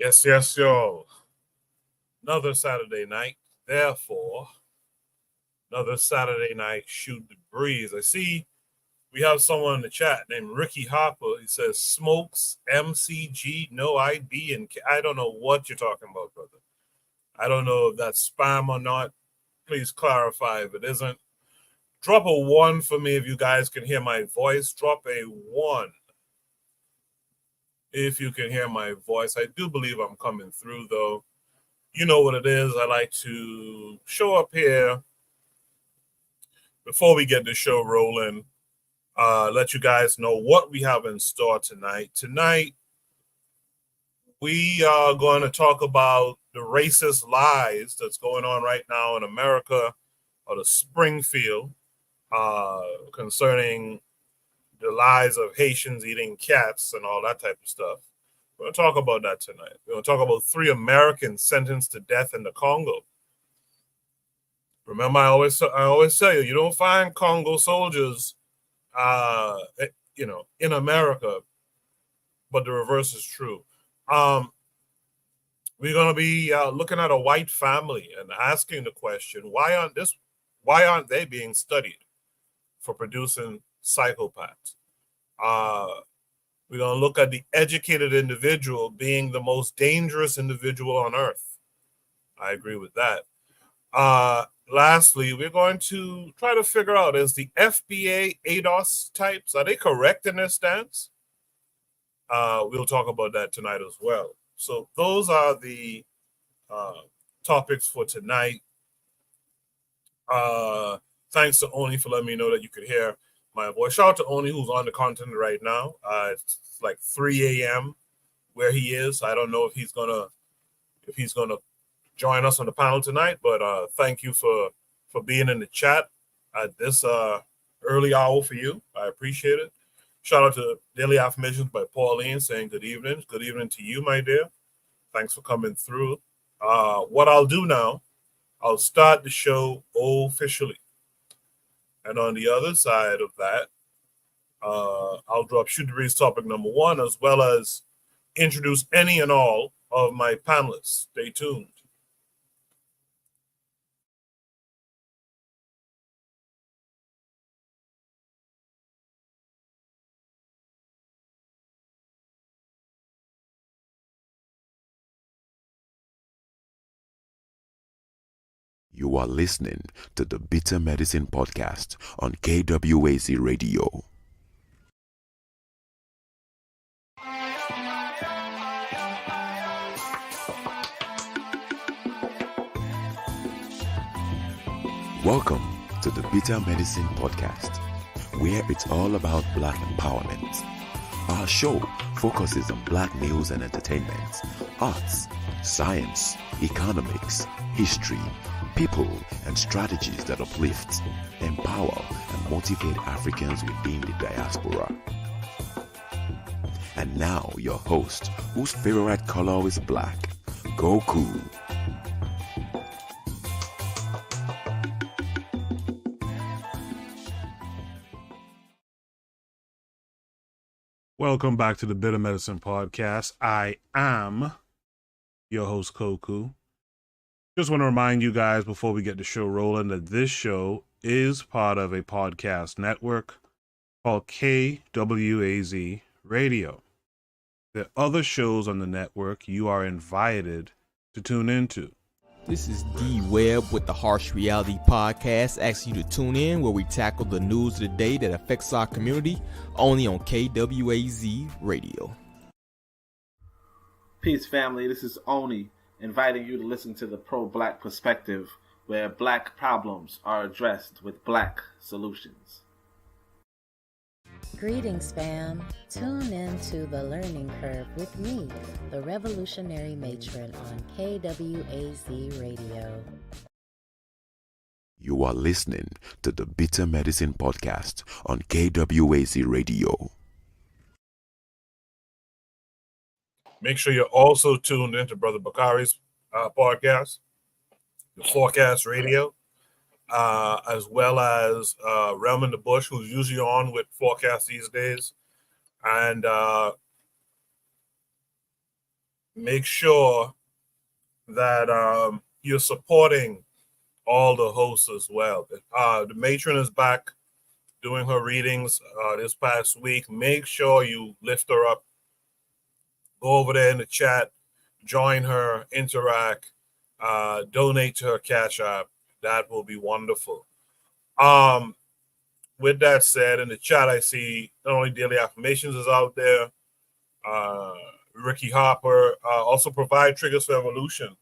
Yes, y'all. Another Saturday night. Therefore, another Saturday night shoot the breeze. I see we have someone in the chat named Ricky Harper. He says smokes, MCG, no ID, and I don't know what you're talking about, brother. I don't know if that's spam or not. Please clarify if it isn't. Drop a 1 for me if you guys can hear my voice. Drop a 1 if you can hear my voice. I do believe I'm coming through, though. You know what it is. I like to show up here before we get the show rolling. Let you guys know what we have in store tonight. Tonight, we are going to talk about the racist lies that's going on right now in America, or the Springfield, concerning the lies of Haitians eating cats and all that type of stuff. We're going to talk about that tonight. We're going to talk about 3 Americans sentenced to death in the Congo. Remember, I always tell you, you don't find Congo soldiers, in America, but the reverse is true. We're going to be looking at a white family and asking the question, why aren't they being studied for producing psychopaths? We're going to look at the educated individual being the most dangerous individual on earth. I agree with that. Lastly, we're going to try to figure out, is the FBA ADOS types, are they correct in their stance? We'll talk about that tonight as well. So those are the topics for tonight. Thanks to Oni for letting me know that you could hear my voice. Shout out to Oni, who's on the continent right now. It's like 3 a.m. where he is. I don't know if he's gonna join us on the panel tonight, but thank you for being in the chat at this early hour for you. I appreciate it. Shout out to Daily Affirmations by Pauline saying good evening. Good evening to you, my dear. Thanks for coming through. What I'll do now, I'll start the show officially. And on the other side of that, I'll drop Shoot the Breeze topic number 1, as well as introduce any and all of my panelists. Stay tuned. You are listening to the Bitter Medicine Podcast on KWAZ Radio. Welcome to the Bitter Medicine Podcast, where it's all about Black empowerment. Our show focuses on Black news and entertainment, arts, science, economics, history, people, and strategies that uplift, empower, and motivate Africans within the diaspora. And now, your host, whose favorite color is black, Goku. Welcome back to the Bitter Medicine Podcast. I am your host, Koku. Just want to remind you guys before we get the show rolling that this show is part of a podcast network called KWAZ Radio. There are other shows on the network you are invited to tune into. This is D Webb with the Harsh Reality Podcast, asking you to tune in where we tackle the news of the day that affects our community, only on KWAZ Radio. Peace, family. This is Oni, inviting you to listen to the Pro-Black Perspective, where Black problems are addressed with Black solutions. Greetings, fam. Tune in to The Learning Curve with me, the Revolutionary Matron, on KWAZ Radio. You are listening to the Bitter Medicine Podcast on KWAZ Radio. Make sure you're also tuned into Brother Bakari's podcast, the Forecast Radio, as well as Relman the Bush, who's usually on with Forecast these days. And make sure that you're supporting all the hosts as well. The matron is back doing her readings this past week. Make sure you lift her up. Go over there in the chat, join her, interact, donate to her Cash App. That will be wonderful. With that said, in the chat, I see not only Daily Affirmations is out there, Ricky Hopper, also Provide Triggers for Evolution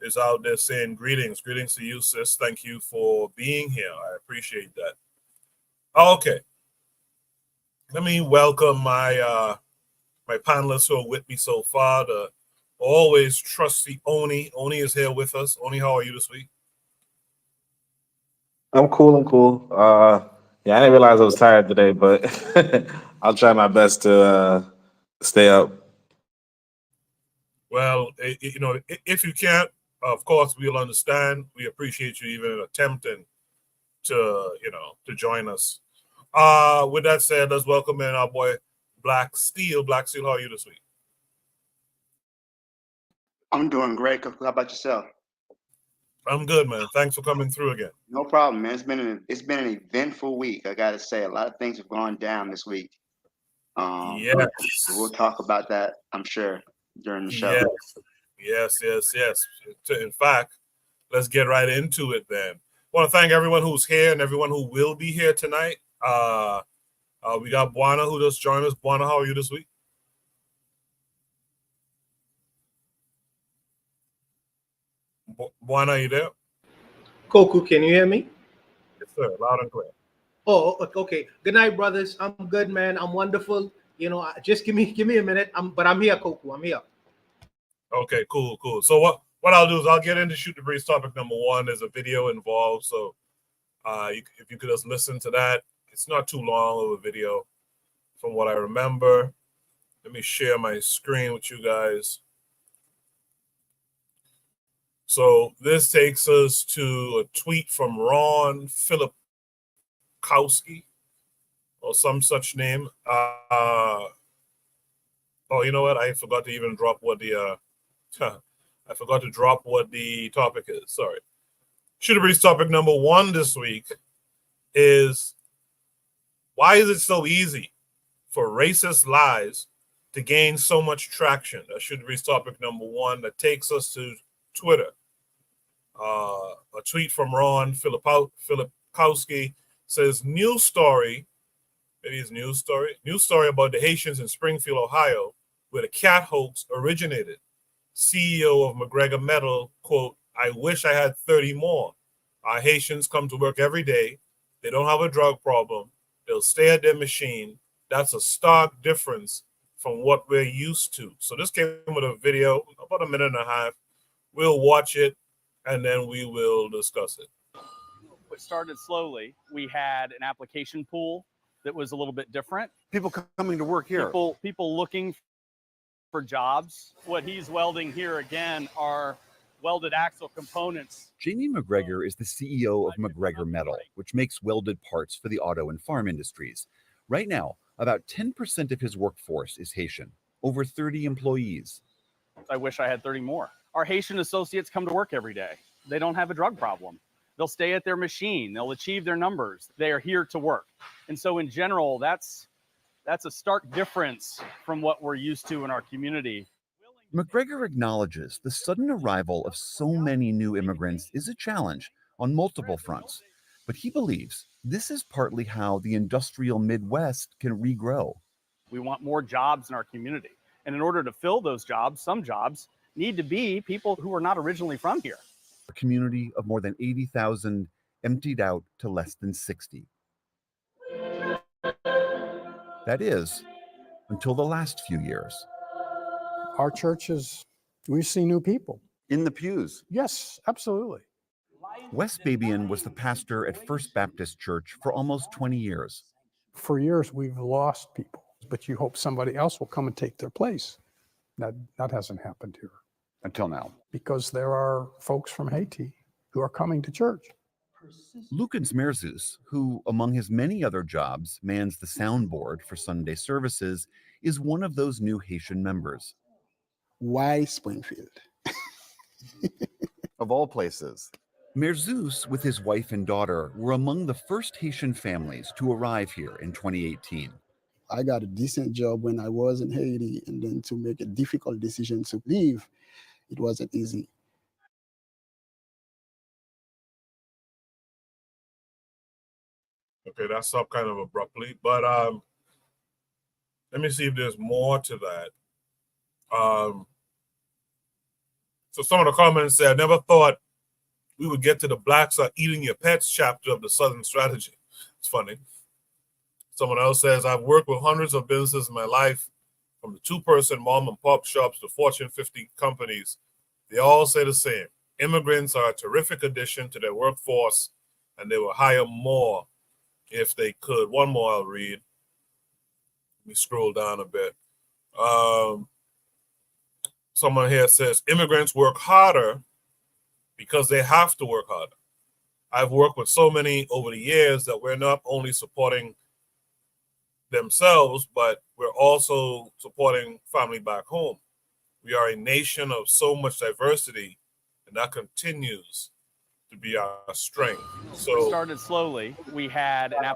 is out there saying greetings. Greetings to you, sis. Thank you for being here. I appreciate that. Okay. Let me welcome my my panelists who are with me so far. The always trusty Oni. Oni is here with us. Oni, how are you this week? I'm cool. Yeah, I didn't realize I was tired today, but I'll try my best to stay up. Well, if you can't, of course, we'll understand. We appreciate you even attempting to join us. With that said, let's welcome in our boy Black Steel. Black Steel, how are you this week? I'm doing great. How about yourself? I'm good, man. Thanks for coming through again. No problem, man. It's been an eventful week. I gotta say, a lot of things have gone down this week. Yes. We'll talk about that, I'm sure, during the show. Yes. In fact, let's get right into it then. I want to thank everyone who's here and everyone who will be here tonight. We got Buana who just joined us. Buana, how are you this week? Buana, are you there? Koku, can you hear me? Yes, sir. Loud and clear. Oh, okay. Good night, brothers. I'm good, man. I'm wonderful. Just give me a minute. I'm here, Koku. I'm here. Okay, cool. So what I'll do is I'll get into Shoot the Breeze topic number 1. There's a video involved, so if you could just listen to that. It's not too long of a video from what I remember. Let me share my screen with you guys. So this takes us to a tweet from Ron Filipkowski or some such name. Oh, you know what? I forgot to even drop what the topic is. Sorry. Shoot the Breeze topic number 1 this week is, why is it so easy for racist lies to gain so much traction? That should be topic number 1. That takes us to Twitter. A tweet from Ron Filipkowski says, news story about the Haitians in Springfield, Ohio, where the cat hoax originated. CEO of McGregor Metal, quote, I wish I had 30 more. Our Haitians come to work every day. They don't have a drug problem. They'll stay at their machine. That's a stark difference from what we're used to. So this came with a video, about a minute and a half. We'll watch it, and then we will discuss it. It started slowly. We had an application pool that was a little bit different. People coming to work here. People looking for jobs. What he's welding here again are welded axle components. Jamie McGregor is the CEO of McGregor Metal, which makes welded parts for the auto and farm industries. Right now, about 10% of his workforce is Haitian, over 30 employees. I wish I had 30 more. Our Haitian associates come to work every day. They don't have a drug problem. They'll stay at their machine. They'll achieve their numbers. They are here to work. And so in general, that's a stark difference from what we're used to in our community. McGregor acknowledges the sudden arrival of so many new immigrants is a challenge on multiple fronts, but he believes this is partly how the industrial Midwest can regrow. We want more jobs in our community. And in order to fill those jobs, some jobs need to be people who are not originally from here. A community of more than 80,000 emptied out to less than 60. That is, until the last few years. Our churches, we see new people. In the pews. Yes, absolutely. Wes Babian was the pastor at First Baptist Church for almost 20 years. For years, we've lost people, but you hope somebody else will come and take their place. That hasn't happened here. Until now. Because there are folks from Haiti who are coming to church. Lukens Merzus, who, among his many other jobs, mans the soundboard for Sunday services, is one of those new Haitian members. Why Springfield? Of all places. Merzus, with his wife and daughter, were among the first Haitian families to arrive here in 2018. I got a decent job when I was in Haiti, and then to make a difficult decision to leave, it wasn't easy. Okay, that's up kind of abruptly, but let me see if there's more to that. So some of the comments say, I never thought we would get to the blacks are eating your pets chapter of the Southern strategy. It's funny. Someone else says, I've worked with hundreds of businesses in my life, from the two-person mom and pop shops to Fortune 50 companies. They all say the same. Immigrants are a terrific addition to their workforce, and they will hire more if they could. One more I'll read. Let me scroll down a bit. Someone here says, immigrants work harder because they have to work harder. I've worked with so many over the years that we're not only supporting themselves, but we're also supporting family back home. We are a nation of so much diversity, and that continues to be our strength. So We started slowly. We had an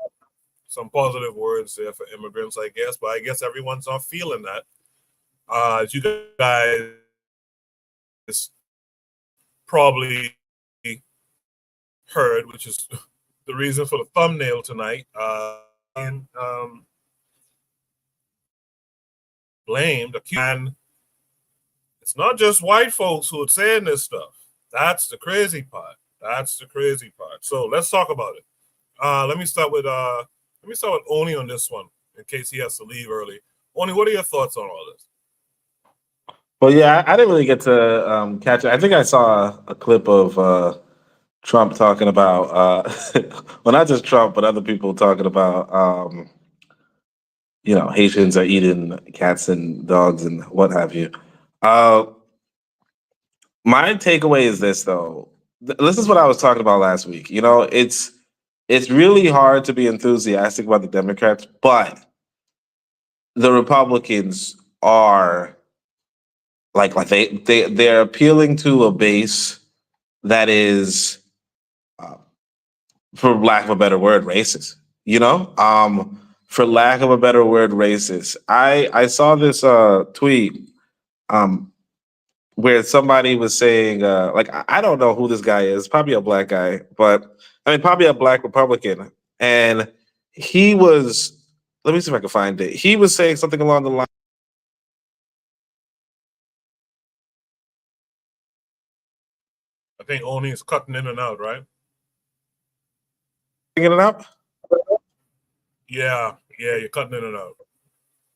some positive words there for immigrants, I guess, but I guess everyone's not feeling that. As you guys probably heard, which is the reason for the thumbnail tonight, and blamed, and it's not just white folks who are saying this stuff. That's the crazy part. That's the crazy part. So let's talk about it. Let me start with Oni on this one, in case he has to leave early. Oni, what are your thoughts on all this? Well, yeah, I didn't really get to catch it. I think I saw a clip of Trump talking about, well, not just Trump, but other people talking about, Haitians are eating cats and dogs and what have you. My takeaway is this, though. This is what I was talking about last week. It's really hard to be enthusiastic about the Democrats, but the Republicans are they're appealing to a base that is, for lack of a better word, racist. For lack of a better word, racist. I saw this tweet where somebody was saying, I don't know who this guy is, probably a black guy, but probably a black Republican. And he was, let me see if I can find it. He was saying something along the line. I think Oni is cutting in and out, right? In and out? Yeah, you're cutting in and out.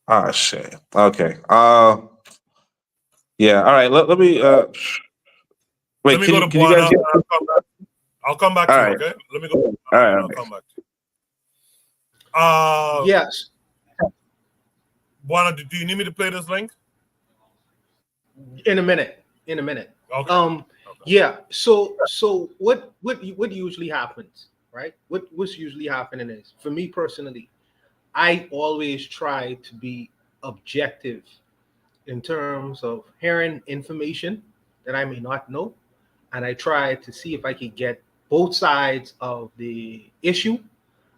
Ah, shit. Okay. Yeah. All right. Let me. Wait. Let me Can go you to guys? Buana. I'll come back to All you. right. Okay. Let me go. All right. I'll come back to you. Yes. Buana, do you need me to play this link? In a minute. Okay. Yeah. So what usually happens, right? What's usually happening is, for me personally, I always try to be objective in terms of hearing information that I may not know, and I try to see if I can get both sides of the issue,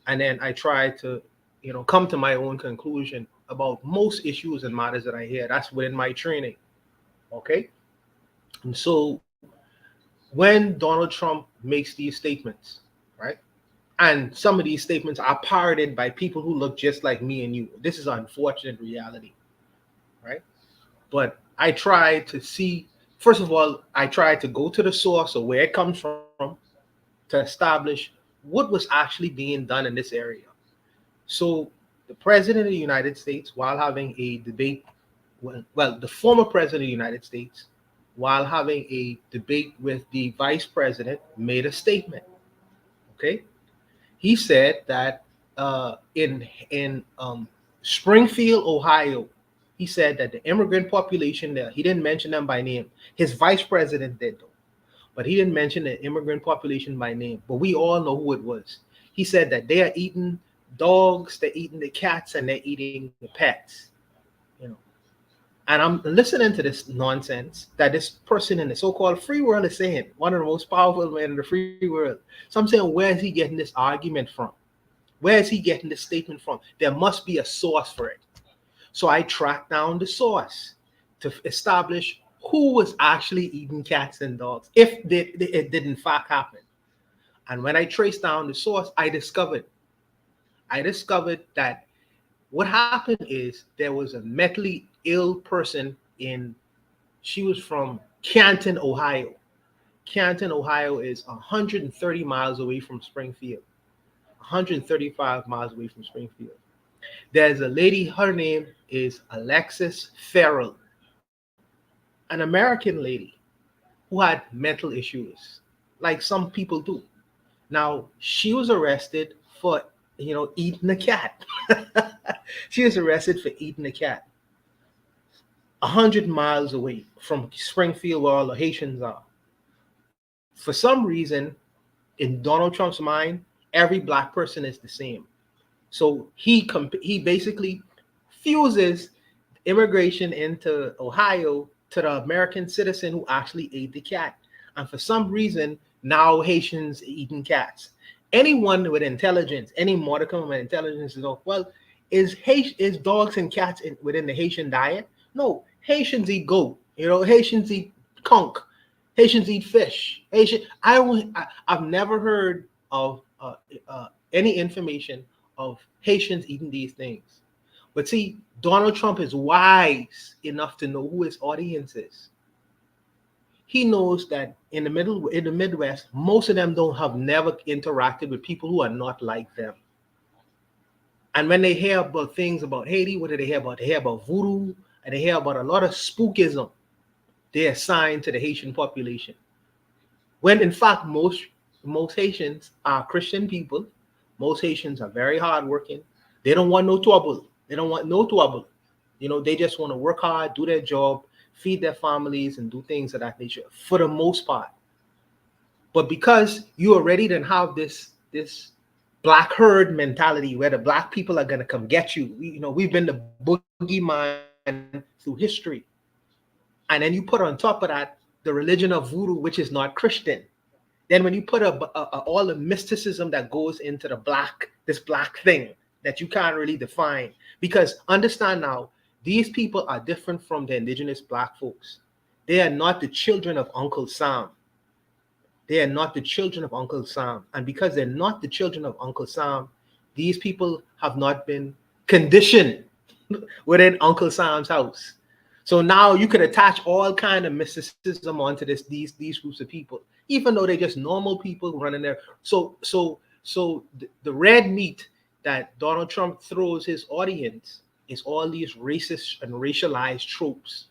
and then I try to, come to my own conclusion about most issues and matters that I hear. That's within my training. Okay. And so when Donald Trump makes these statements, right? And some of these statements are parroted by people who look just like me and you. This is an unfortunate reality, right? But I try to see, first of all, I try to go to the source of where it comes from to establish what was actually being done in this area. So the president of the United States, while having a debate, the former president of the United States, while having a debate with the vice president, made a statement. Okay, he said that in Springfield, Ohio, he said that the immigrant population there, he didn't mention them by name. His vice president did, though, but he didn't mention the immigrant population by name. But we all know who it was. He said that they are eating dogs, they're eating the cats, and they're eating the pets. And I'm listening to this nonsense that this person in the so-called free world is saying, one of the most powerful men in the free world. So I'm saying, where is he getting this argument from? Where is he getting this statement from? There must be a source for it. So I tracked down the source to establish who was actually eating cats and dogs, if it did in fact happen. And when I traced down the source, I discovered that what happened is there was a mentally ill person she was from Canton, Ohio. Canton, Ohio is 130 miles away from Springfield, 135 miles away from Springfield. There's a lady, her name is Alexis Farrell, an American lady who had mental issues, like some people do. Now, she was arrested for, eating a cat. She was arrested for eating a cat 100 miles away from Springfield, where all the Haitians are. For some reason, in Donald Trump's mind, every black person is the same. So he basically fuses immigration into Ohio to the American citizen who actually ate the cat. And for some reason, now Haitians eating cats. Anyone with intelligence, any modicum of intelligence is, well, is dogs and cats within the Haitian diet? No, Haitians eat goat. Haitians eat conch. Haitians eat fish. I've never heard of any information of Haitians eating these things. But see, Donald Trump is wise enough to know who his audience is. He knows that in the Midwest, most of them have never interacted with people who are not like them. And when they hear about things about Haiti, what do they hear about? They hear about voodoo, and they hear about a lot of spookism they assign to the Haitian population. When in fact, most Haitians are Christian people. Most Haitians are very hardworking. They don't want no trouble. They just want to work hard, do their job, feed their families, and do things of that nature for the most part. But because you already didn't have this black herd mentality where the black people are going to come get you, we've been the boogeyman through history. And then you put on top of that the religion of voodoo, which is not Christian. Then when you put all the mysticism that goes into this black thing that you can't really define, because understand now, these people are different from the indigenous black folks. They are not the children of Uncle Sam. They are not the children of Uncle Sam. And because they're not the children of Uncle Sam, these people have not been conditioned within Uncle Sam's house. So now you could attach all kind of mysticism onto these groups of people, even though they're just normal people running there. So the red meat that Donald Trump throws his audience is all these racist and racialized tropes.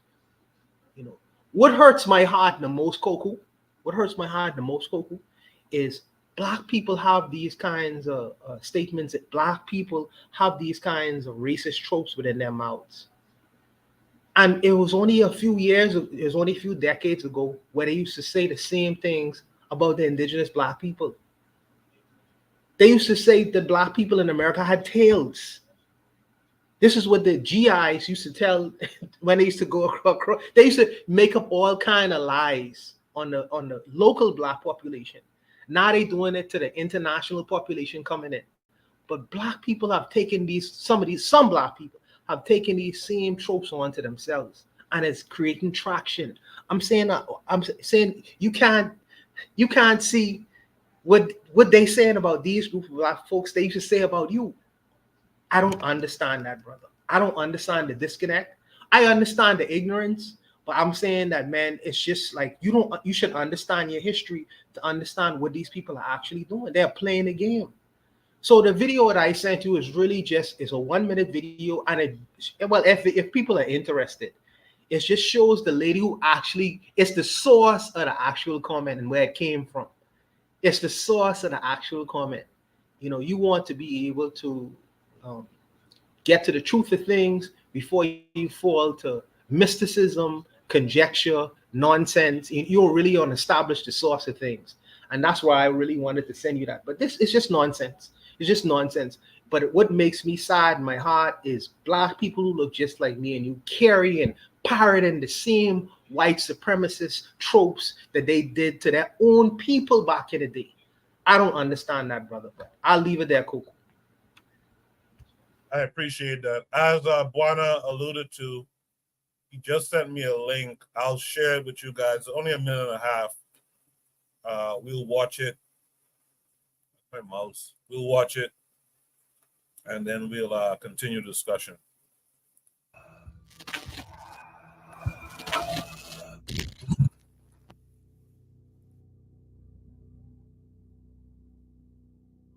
What hurts my heart the most, Koku? What hurts my heart the most, Koku, is black people have these kinds of statements that black people have these kinds of racist tropes within their mouths. And it was only a few decades ago where they used to say the same things about the indigenous black people. They used to say that black people in America had tails. This is what the GIs used to tell when they used to go across. They used to make up all kind of lies on the local black population. Now they're doing it to the international population coming in. But black people have taken some black people have taken these same tropes onto themselves, and it's creating traction. I'm saying you can't see what they saying about these group of black folks they used to say about you. I don't understand that, brother. I don't understand the disconnect. I understand the ignorance, but I'm saying that, man, it's just like you should understand your history to understand what these people are actually doing. They're playing the game. So the video that I sent you is really it's a 1-minute video, and if people are interested, it just shows the lady who it's the source of the actual comment and where it came from. It's the source of the actual comment. You want to be able to get to the truth of things before you fall to mysticism, conjecture, nonsense. You really want to establish the source of things. And that's why I really wanted to send you that. But this is just nonsense. It's just nonsense. But what makes me sad in my heart is black people who look just like me and you carrying parroting the same white supremacist tropes that they did to their own people back in the day. I don't understand that, brother. I'll leave it there, Coco. I appreciate that. As Buana alluded to, he just sent me a link. I'll share it with you guys. Only a minute and a half. We'll watch it. My mouse. We'll watch it, and then we'll continue discussion.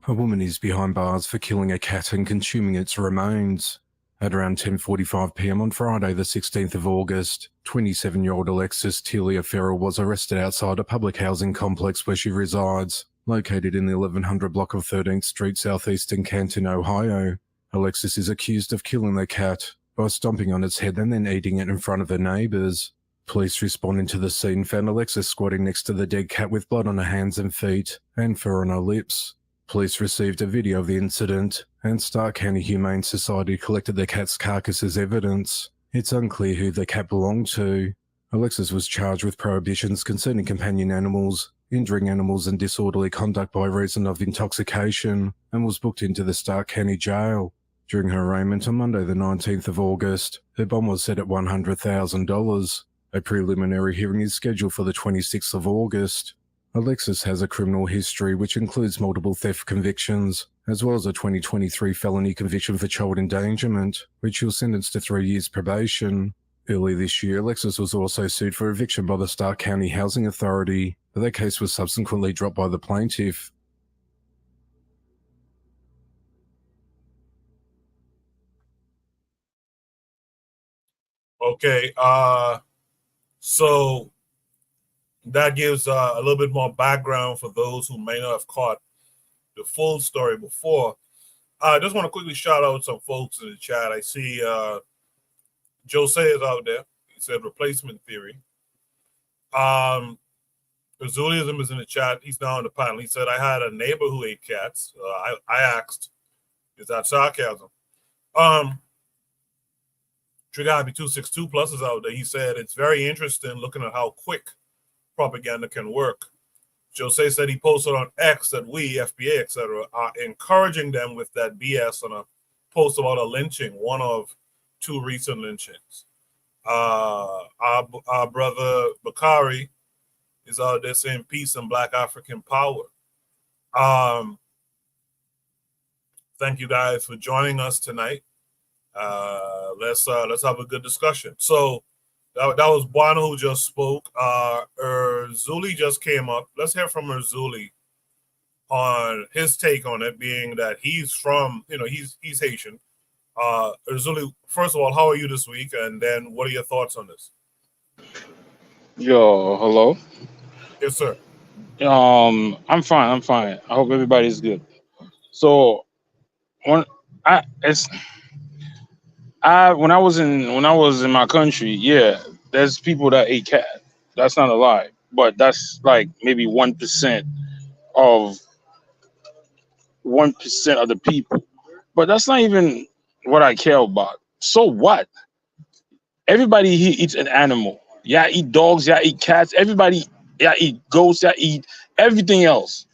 A woman is behind bars for killing a cat and consuming its remains. At around 10:45 p.m. on Friday, the 16th of August, 27-year-old Alexis Telia Farrell was arrested outside a public housing complex where she resides, located in the 1100 block of 13th Street, southeast in Canton, Ohio. Alexis is accused of killing the cat by stomping on its head and then eating it in front of her neighbours. Police responding to the scene found Alexis squatting next to the dead cat with blood on her hands and feet and fur on her lips. Police received a video of the incident, and Stark County Humane Society collected the cat's carcass as evidence. It's unclear who the cat belonged to. Alexis was charged with prohibitions concerning companion animals, injuring animals and disorderly conduct by reason of intoxication, and was booked into the Stark County Jail. During her arraignment on Monday the 19th of August, her bond was set at $100,000. A preliminary hearing is scheduled for the 26th of August. Alexis has a criminal history which includes multiple theft convictions, as well as a 2023 felony conviction for child endangerment, which she was sentenced to 3 years probation. Early this year, Alexis was also sued for eviction by the Stark County Housing Authority, but that case was subsequently dropped by the plaintiff. Okay, so that gives a little bit more background for those who may not have caught the full story before. I just want to quickly shout out some folks in the chat. I see Jose is out there. He said replacement theory. Azulism is in the chat. He's now on the panel. He said, I had a neighbor who ate cats. I asked, is that sarcasm? Trigabi 262 Plus is out there. He said, it's very interesting looking at how quick propaganda can work. Jose said he posted on X that we, FBA, etc., are encouraging them with that BS on a post about a lynching, one of 2 recent lynchings. Our brother Bakari is out there saying peace and Black African power. Thank you guys for joining us tonight. Let's have a good discussion. So that was Buana who just spoke. Erzuli just came up. Let's hear from Erzuli on his take on it, being that he's from, he's Haitian. Erzuli, first of all, how are you this week? And then what are your thoughts on this? Yo, hello. Yes, sir. I'm fine. I hope everybody's good. So when I was in my country, yeah, there's people that ate cat. That's not a lie, but that's like maybe 1% of the people. But that's not even what I care about. So what? Everybody here eats an animal. Yeah, eat dogs. Yeah, eat cats. Everybody, yeah, eat goats. Yeah, eat everything else.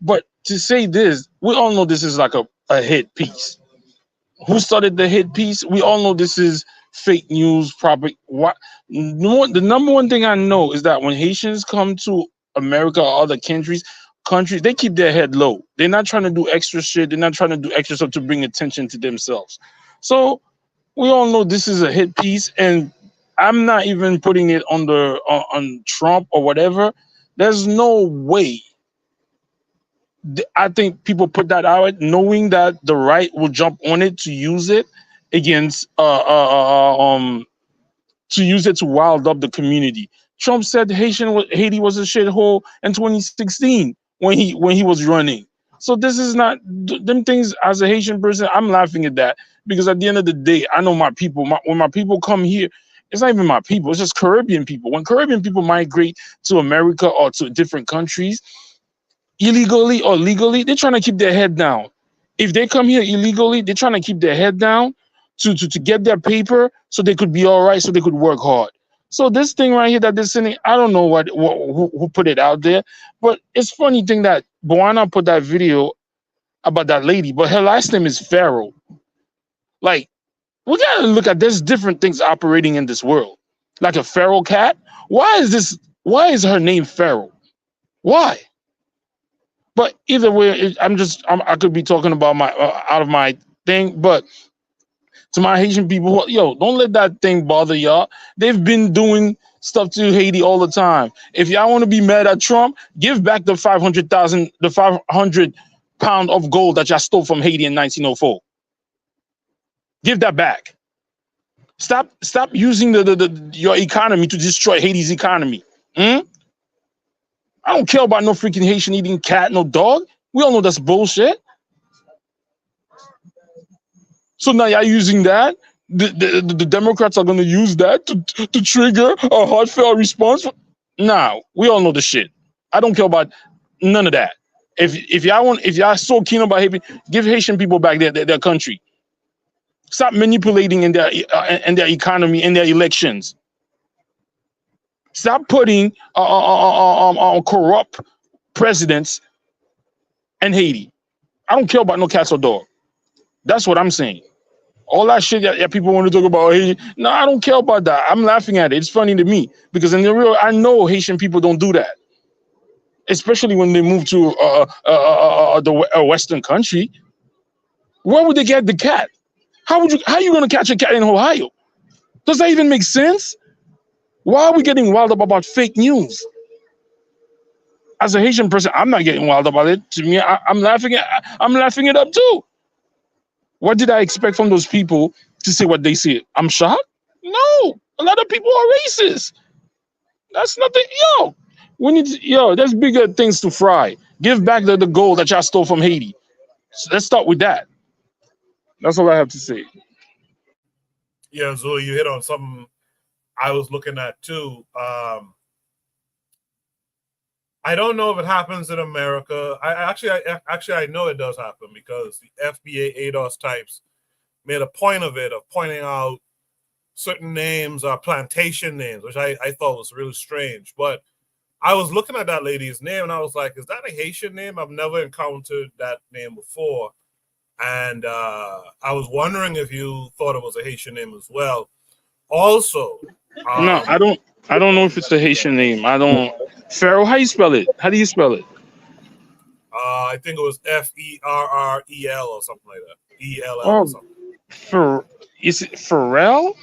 But to say this, we all know this is like a hit piece. Who started the hit piece? We all know this is fake news. The number one thing I know is that when Haitians come to America or other countries, they keep their head low. They're not trying to do extra shit. They're not trying to do extra stuff to bring attention to themselves. So we all know this is a hit piece, and I'm not even putting it on Trump or whatever. There's no way. I think people put that out knowing that the right will jump on it to use it against to use it to wild up the community. Trump said Haiti was a shithole in 2016 when he was running. So this is not them things. As a Haitian person, I'm laughing at that because at the end of the day, I know my people. When my people come here, it's not even my people. It's just Caribbean people. When Caribbean people migrate to America or to different countries, illegally or legally, they're trying to keep their head down. If they come here illegally, they're trying to keep their head down to get their paper so they could be all right, so they could work hard. So this thing right here that they're sending, I don't know who put it out there, but it's funny thing that Buana put that video about that lady, but her last name is Pharaoh. Like, we gotta look at there's different things operating in this world. Like a feral cat. Why is her name Pharaoh? Why? But either way, I could be talking about my out of my thing, but to my Haitian people, yo, don't let that thing bother y'all. They've been doing stuff to Haiti all the time. If y'all want to be mad at Trump, give back the 500 pound of gold that y'all stole from Haiti in 1904. Give that back. Stop using your economy to destroy Haiti's economy. I don't care about no freaking Haitian eating cat, no dog. We all know that's bullshit. So now you're using that. The Democrats are going to use that to trigger a heartfelt response. Nah, we all know the shit. I don't care about none of that. If y'all so keen about Haiti, give Haitian people back their country. Stop manipulating in their economy, in their elections. Stop putting corrupt presidents in Haiti. I don't care about no cats or dog. That's what I'm saying. All that shit that people want to talk about Haiti. No, I don't care about that. I'm laughing at it. It's funny to me because in the real, I know Haitian people don't do that, especially when they move to a Western country. Where would they get the cat? How are you going to catch a cat in Ohio? Does that even make sense? Why are we getting wild up about fake news? As a Haitian person, I'm not getting wild about it. To me, I'm laughing it up too. What did I expect from those people to say what they say? I'm shocked? No. A lot of people are racist. That's nothing. There's bigger things to fry. Give back the gold that y'all stole from Haiti. So let's start with that. That's all I have to say. Yeah, Zoe, you hit on something I was looking at too. I don't know if it happens in America. I know it does happen because the FBA ADOS types made a point of it, of pointing out certain names are plantation names, which I thought was really strange. But I was looking at that lady's name and I was like, is that a Haitian name? I've never encountered that name before. And I was wondering if you thought it was a Haitian name as well. Also, no, I don't know if it's a Haitian name. I don't. Pharaoh, how you spell it? How do you spell it? I think it was Ferrel or something like that. ELL or something. Is it Pharrell?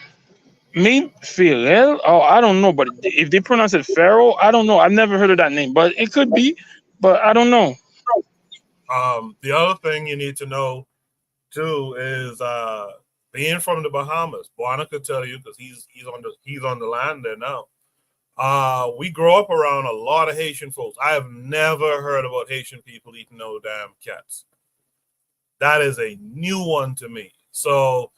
Maybe Pharrell? Oh, I don't know. But if they pronounce it Pharaoh, I don't know. I've never heard of that name, but it could be. But I don't know. The other thing you need to know too is being from the Bahamas. Buana could tell you because he's on the land there now. We grow up around a lot of Haitian folks. I have never heard about Haitian people eating no damn cats. That is a new one to me. So,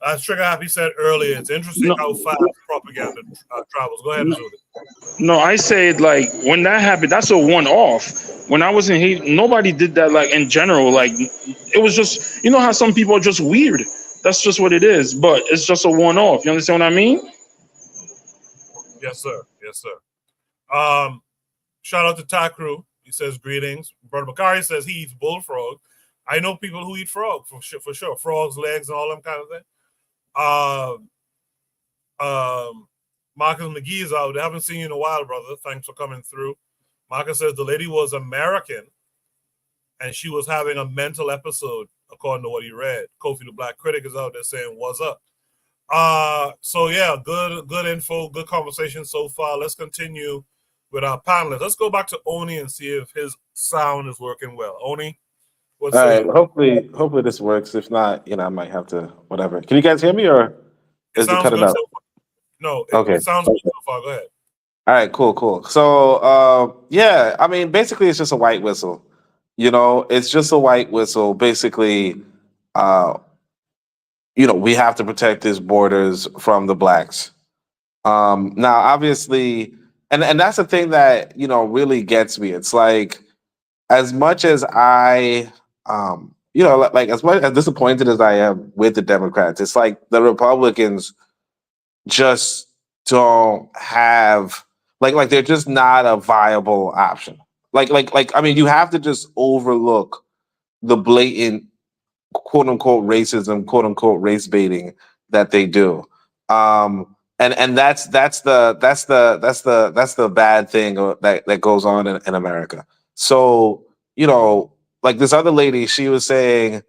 as Trigger Happy said earlier, it's interesting how fast propaganda travels. Go ahead, Julie. No, I said like when that happened, that's a one-off. When I was in Haiti, nobody did that. Like in general, like it was just how some people are just weird. That's just what it is. But it's just a one-off. You understand what I mean? Yes, sir. Yes, sir. Shout out to Takru. He says greetings. Brother Bakari says he eats bullfrog. I know people who eat frog for sure. Frogs, legs, and all them kind of things. Marcus McGee is out. I haven't seen you in a while, brother. Thanks for coming through. Marcus says the lady was American and she was having a mental episode, according to what he read. Kofi the Black Critic is out there saying, what's up? So yeah, good info, good conversation so far. Let's continue with our panelists. Let's go back to Oni and see if his sound is working well. Oni, what's all right? Hopefully this works. If not, I might have to whatever. Can you guys hear me or is it cutting out? No, okay. It sounds good so far. Go ahead. All right, cool. So yeah, I mean, basically it's just a white whistle. It's just a white whistle. Basically, we have to protect these borders from the blacks. Now, obviously, and that's the thing that really gets me. It's like, as much as I you know, like as much as disappointed as I am with the Democrats, it's like the Republicans just don't have like they're just not a viable option. Like I mean, you have to just overlook the blatant quote unquote racism, quote unquote race baiting that they do. And that's the bad thing that goes on in America. So, you know, like this other lady, she was saying,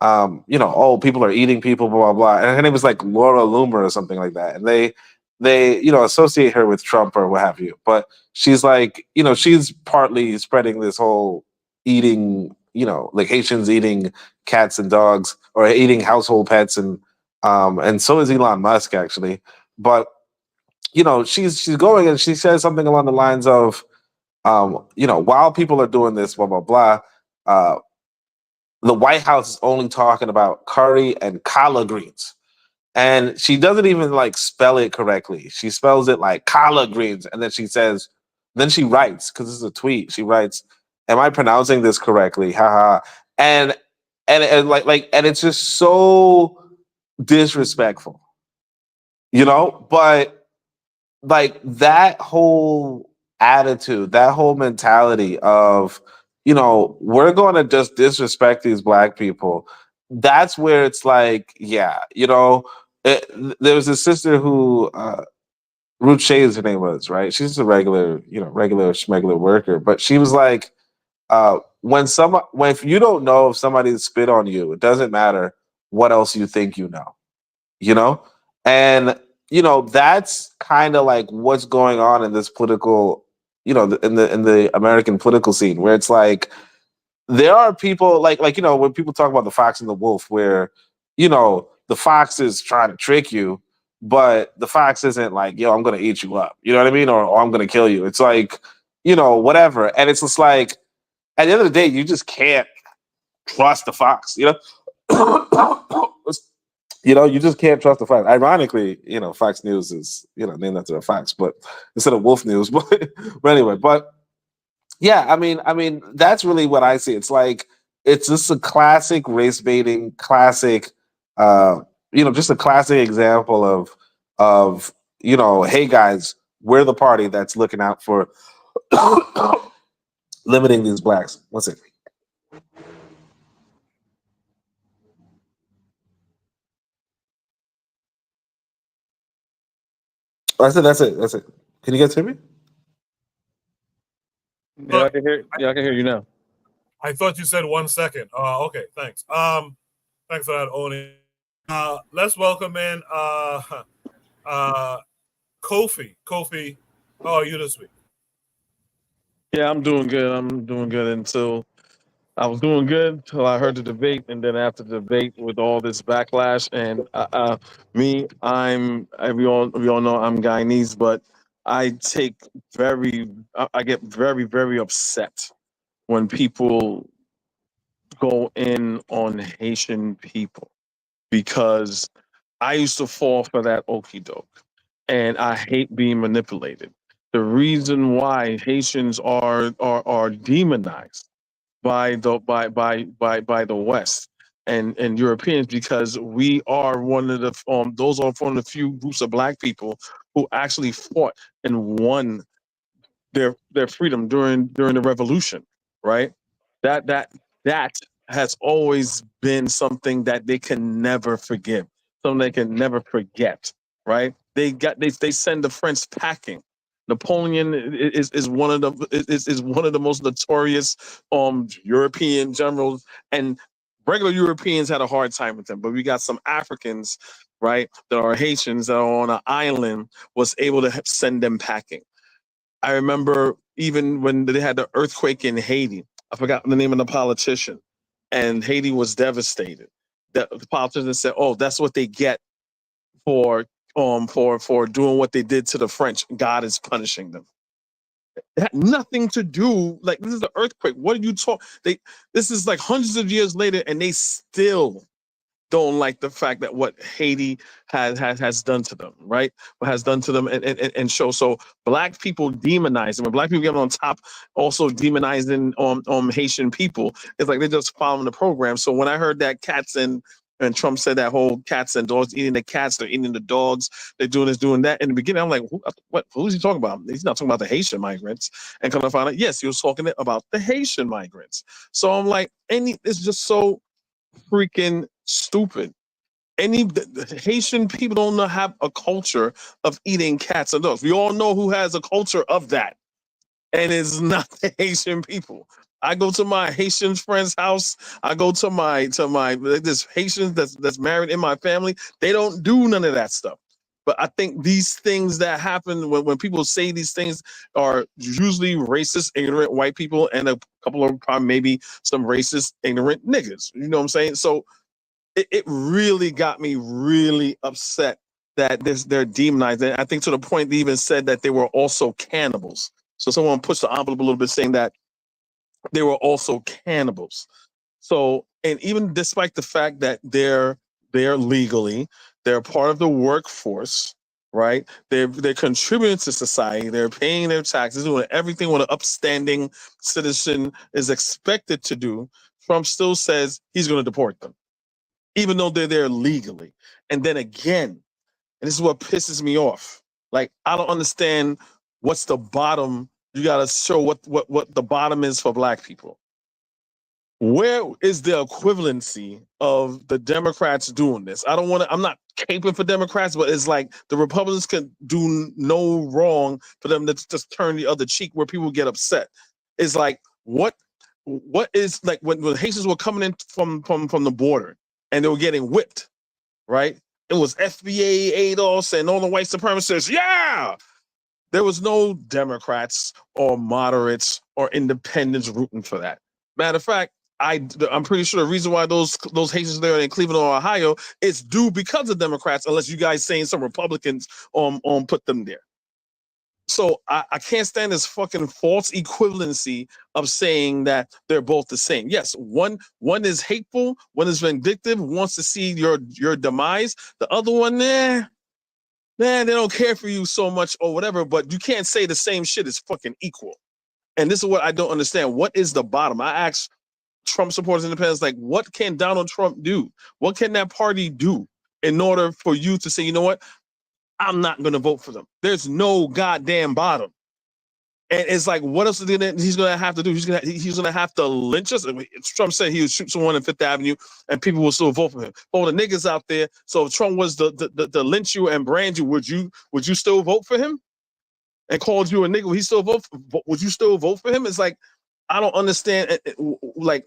you know, oh, people are eating people, blah, blah, blah. And her name was like Laura Loomer or something like that. And they, you know, associate her with Trump or what have you. But she's like, you know, she's partly spreading this whole eating, you know, like Haitians eating cats and dogs or eating household pets, and so is Elon Musk actually. But you know, she's going and she says something along the lines of, you know, while people are doing this, blah blah blah, the White House is only talking about curry and collard greens. And she doesn't even like spell it correctly. She spells it like collard greens, and then she says, then she writes because this is a tweet. She writes, "Am I pronouncing this correctly?" Haha. And and and it's just so disrespectful, you know. But like that whole attitude, that whole mentality of, you know, we're going to just disrespect these black people. That's where it's like, yeah, you know, there was a sister who, Ruth Shays, her name was, right? She's a regular, you know, regular schmegular worker, but she was like, when if you don't know if somebody spit on you, it doesn't matter what else you think you know, and you know that's kind of like what's going on in this political, you know, in the American political scene, where it's like there are people like you know when people talk about the fox and the wolf, where you know the fox is trying to trick you, but the fox isn't like, yo, I'm gonna eat you up, you know what I mean, or I'm gonna kill you. It's like, you know, whatever, and it's just like at the end of the day, you just can't trust the fox, you know. You know, you just can't trust the Fox. Ironically, you know, Fox News is, you know, named after a fox, but instead of Wolf News. But anyway, but yeah, I mean, that's really what I see. It's like it's just a classic race baiting, classic, you know, just a classic example of you know, hey guys, we're the party that's looking out for limiting these blacks. One second. Oh, I said that's it. That's it. Can you guys hear me? Yeah, I can hear. Yeah, I can hear you now. I thought you said 1 second. Okay, thanks. Thanks for that, Oni. Let's welcome in Kofi. Kofi, how are you this week? Yeah, I'm doing good. I'm doing good until I was doing good until I heard the debate, and then after the debate, with all this backlash, and we all know I'm Guyanese, but I get very very upset when people go in on Haitian people, because I used to fall for that okie doke, and I hate being manipulated. The reason why Haitians are demonized by the West and Europeans, because we are one of the those are one of the few groups of black people who actually fought and won their freedom during the revolution, right? That has always been something that they can never forgive, something they can never forget, right? They send the French packing. Napoleon is one of is one of the most notorious European generals, and regular Europeans had a hard time with them. But we got some Africans, right, that are Haitians that are on an island, was able to send them packing. I remember even when they had the earthquake in Haiti. I forgot the name of the politician, and Haiti was devastated. The politician said, "Oh, that's what they get for for doing what they did to the French. God is punishing them." It had nothing to do. Like, this is the earthquake. What are you talking? This is like hundreds of years later, and they still don't like the fact that what Haiti has done to them, right? What has done to them and show. So black people demonizing, when black people get on top, also demonizing Haitian people, it's like they're just following the program. So when I heard that cats and Trump said that whole cats and dogs eating the cats, they're eating the dogs, they're doing this, doing that. In the beginning, I'm like, who's he talking about? He's not talking about the Haitian migrants. And come to find out, yes, he was talking about the Haitian migrants. So I'm like, it's just so freaking stupid. The Haitian people don't have a culture of eating cats and dogs. We all know who has a culture of that, and it's not the Haitian people. I go to my Haitian friend's house. I go to my this Haitians that's married in my family. They don't do none of that stuff. But I think these things that happen when people say these things are usually racist, ignorant white people, and a couple of probably maybe some racist, ignorant niggas. You know what I'm saying? So it really got me really upset that they're demonized. And I think to the point they even said that they were also cannibals. So someone pushed the envelope a little bit saying that they were also cannibals. So, and even despite the fact that they're legally, they're part of the workforce, right? They're contributing to society. They're paying their taxes, doing everything what an upstanding citizen is expected to do. Trump still says he's going to deport them, even though they're there legally. And then again, and this is what pisses me off. Like, I don't understand what's the bottom. You got to show what the bottom is for black people. Where is the equivalency of the Democrats doing this? I'm not caping for Democrats, but it's like the Republicans can do no wrong for them to just turn the other cheek where people get upset. It's like, what is, like, when Haitians were coming in from the border and they were getting whipped, right? It was FBA, ADOS, and all the white supremacists. Yeah! There was no Democrats or moderates or independents rooting for that. Matter of fact, I'm pretty sure the reason why those Haitians there in Cleveland or Ohio is due because of Democrats, unless you guys saying some Republicans put them there. So I can't stand this fucking false equivalency of saying that they're both the same. Yes, one is hateful, one is vindictive, wants to see your demise. The other one, they don't care for you so much or whatever, but you can't say the same shit is fucking equal. And this is what I don't understand. What is the bottom? I asked Trump supporters, independents, like, what can Donald Trump do? What can that party do in order for you to say, you know what? I'm not going to vote for them. There's no goddamn bottom. And it's like, what else is he's going to have to do? He's going to have to lynch us. Trump said he would shoot someone in Fifth Avenue and people will still vote for him. All the niggas out there. So if Trump was to lynch you and brand you, would you still vote for him? And called you a nigga, would he still vote? Would you still vote for him? It's like, I don't understand. Like,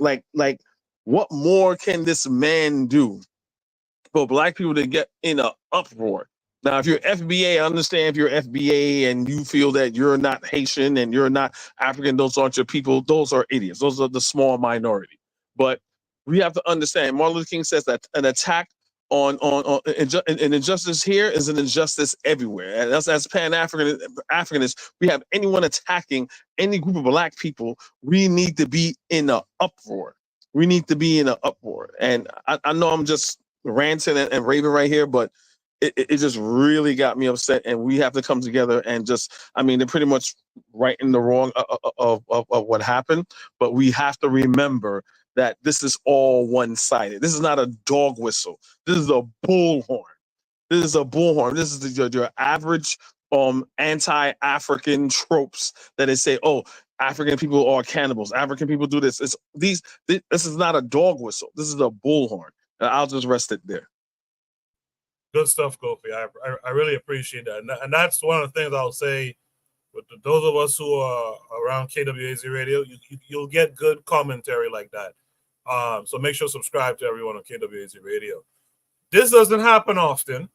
what more can this man do for black people to get in an uproar? Now, if you're FBA, I understand if you're FBA and you feel that you're not Haitian and you're not African, those aren't your people. Those are idiots. Those are the small minority. But we have to understand, Martin Luther King says that an attack on an injustice here is an injustice everywhere. And us as Pan-Africanists, we have anyone attacking any group of black people, we need to be in an uproar. We need to be in an uproar. And I know I'm just ranting and raving right here, but it just really got me upset, and we have to come together and they're pretty much right in the wrong of what happened, but we have to remember that this is all one-sided. This is not a dog whistle. This is a bullhorn. This is a bullhorn. This is your average anti-African tropes that they say, oh, African people are cannibals. African people do this. This is not a dog whistle. This is a bullhorn. And I'll just rest it there. Good stuff, Kofi. I really appreciate that. And that's one of the things I'll say with those of us who are around KWAZ Radio, you'll get good commentary like that. So make sure to subscribe to everyone on KWAZ Radio. This doesn't happen often,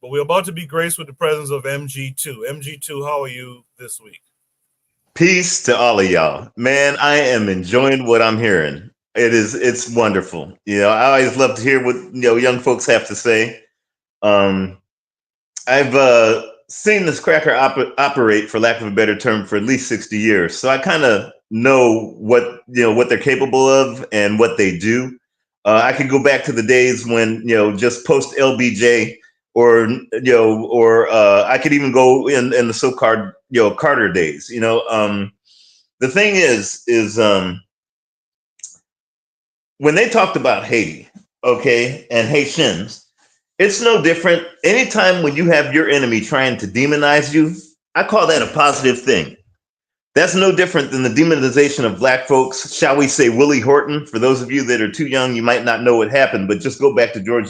but we're about to be graced with the presence of MG2. MG2, how are you this week? Peace to all of y'all. Man, I am enjoying what I'm hearing. It's wonderful. I always love to hear what young folks have to say. I've seen this cracker operate, for lack of a better term, for at least 60 years. So I kind of know what they're capable of and what they do. I could go back to the days when, just post LBJ, or I could even go in the so-called, Carter days. The thing is when they talked about Haiti, okay, and Haitians, it's no different. Anytime when you have your enemy trying to demonize you, I call that a positive thing. That's no different than the demonization of Black folks, shall we say Willie Horton. For those of you that are too young, you might not know what happened, but just go back to George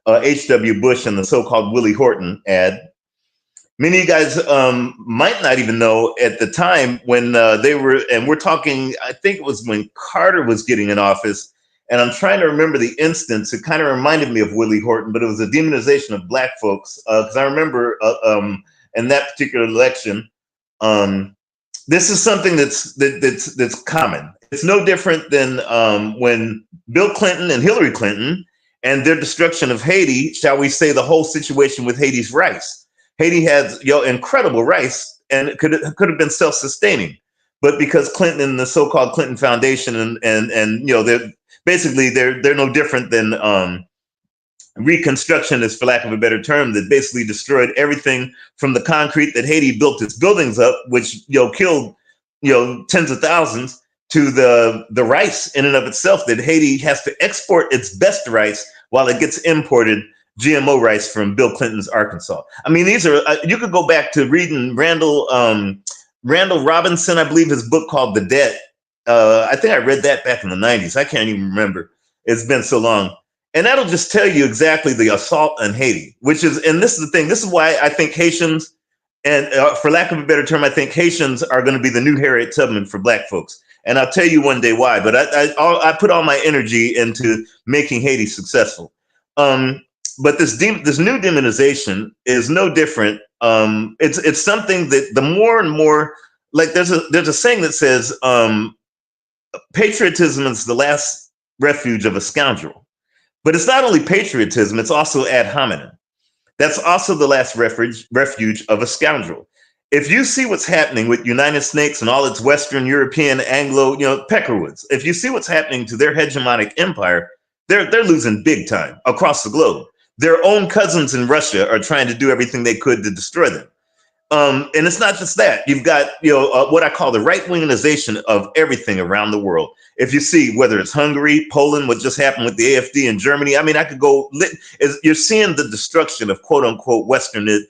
H.W. Bush and the so-called Willie Horton ad. Many of you guys might not even know at the time when they were, and we're talking, I think it was when Carter was getting in office, and I'm trying to remember the instance. It kind of reminded me of Willie Horton, but it was a demonization of Black folks. Because I remember in that particular election, this is something that's common. It's no different than when Bill Clinton and Hillary Clinton and their destruction of Haiti, shall we say the whole situation with Haiti's rice. Haiti has incredible rice, and it could have been self-sustaining, but because Clinton and the so-called Clinton Foundation and they're no different than Reconstructionists, for lack of a better term, that basically destroyed everything from the concrete that Haiti built its buildings up, which killed tens of thousands, to the rice in and of itself that Haiti has to export its best rice while it gets imported GMO rice from Bill Clinton's Arkansas. I mean, these are you could go back to reading Randall Robinson, I believe, his book called The Debt. I think I read that back in the 90s. I can't even remember. It's been so long. And that'll just tell you exactly the assault on Haiti, which is, and this is the thing, this is why I think Haitians, and for lack of a better term, I think Haitians are going to be the new Harriet Tubman for Black folks. And I'll tell you one day why, but I put all my energy into making Haiti successful. But this new demonization is no different. It's something that the more and more, like there's a saying that says, patriotism is the last refuge of a scoundrel. But it's not only patriotism, it's also ad hominem. That's also the last refuge of a scoundrel. If you see what's happening with United Snakes and all its Western European Anglo, Peckerwoods, if you see what's happening to their hegemonic empire, they're losing big time across the globe. Their own cousins in Russia are trying to do everything they could to destroy them. And it's not just that. You've got, what I call the right-wingization of everything around the world. If you see whether it's Hungary, Poland, what just happened with the AfD in Germany, I mean, I could go. You're seeing the destruction of quote unquote Western, of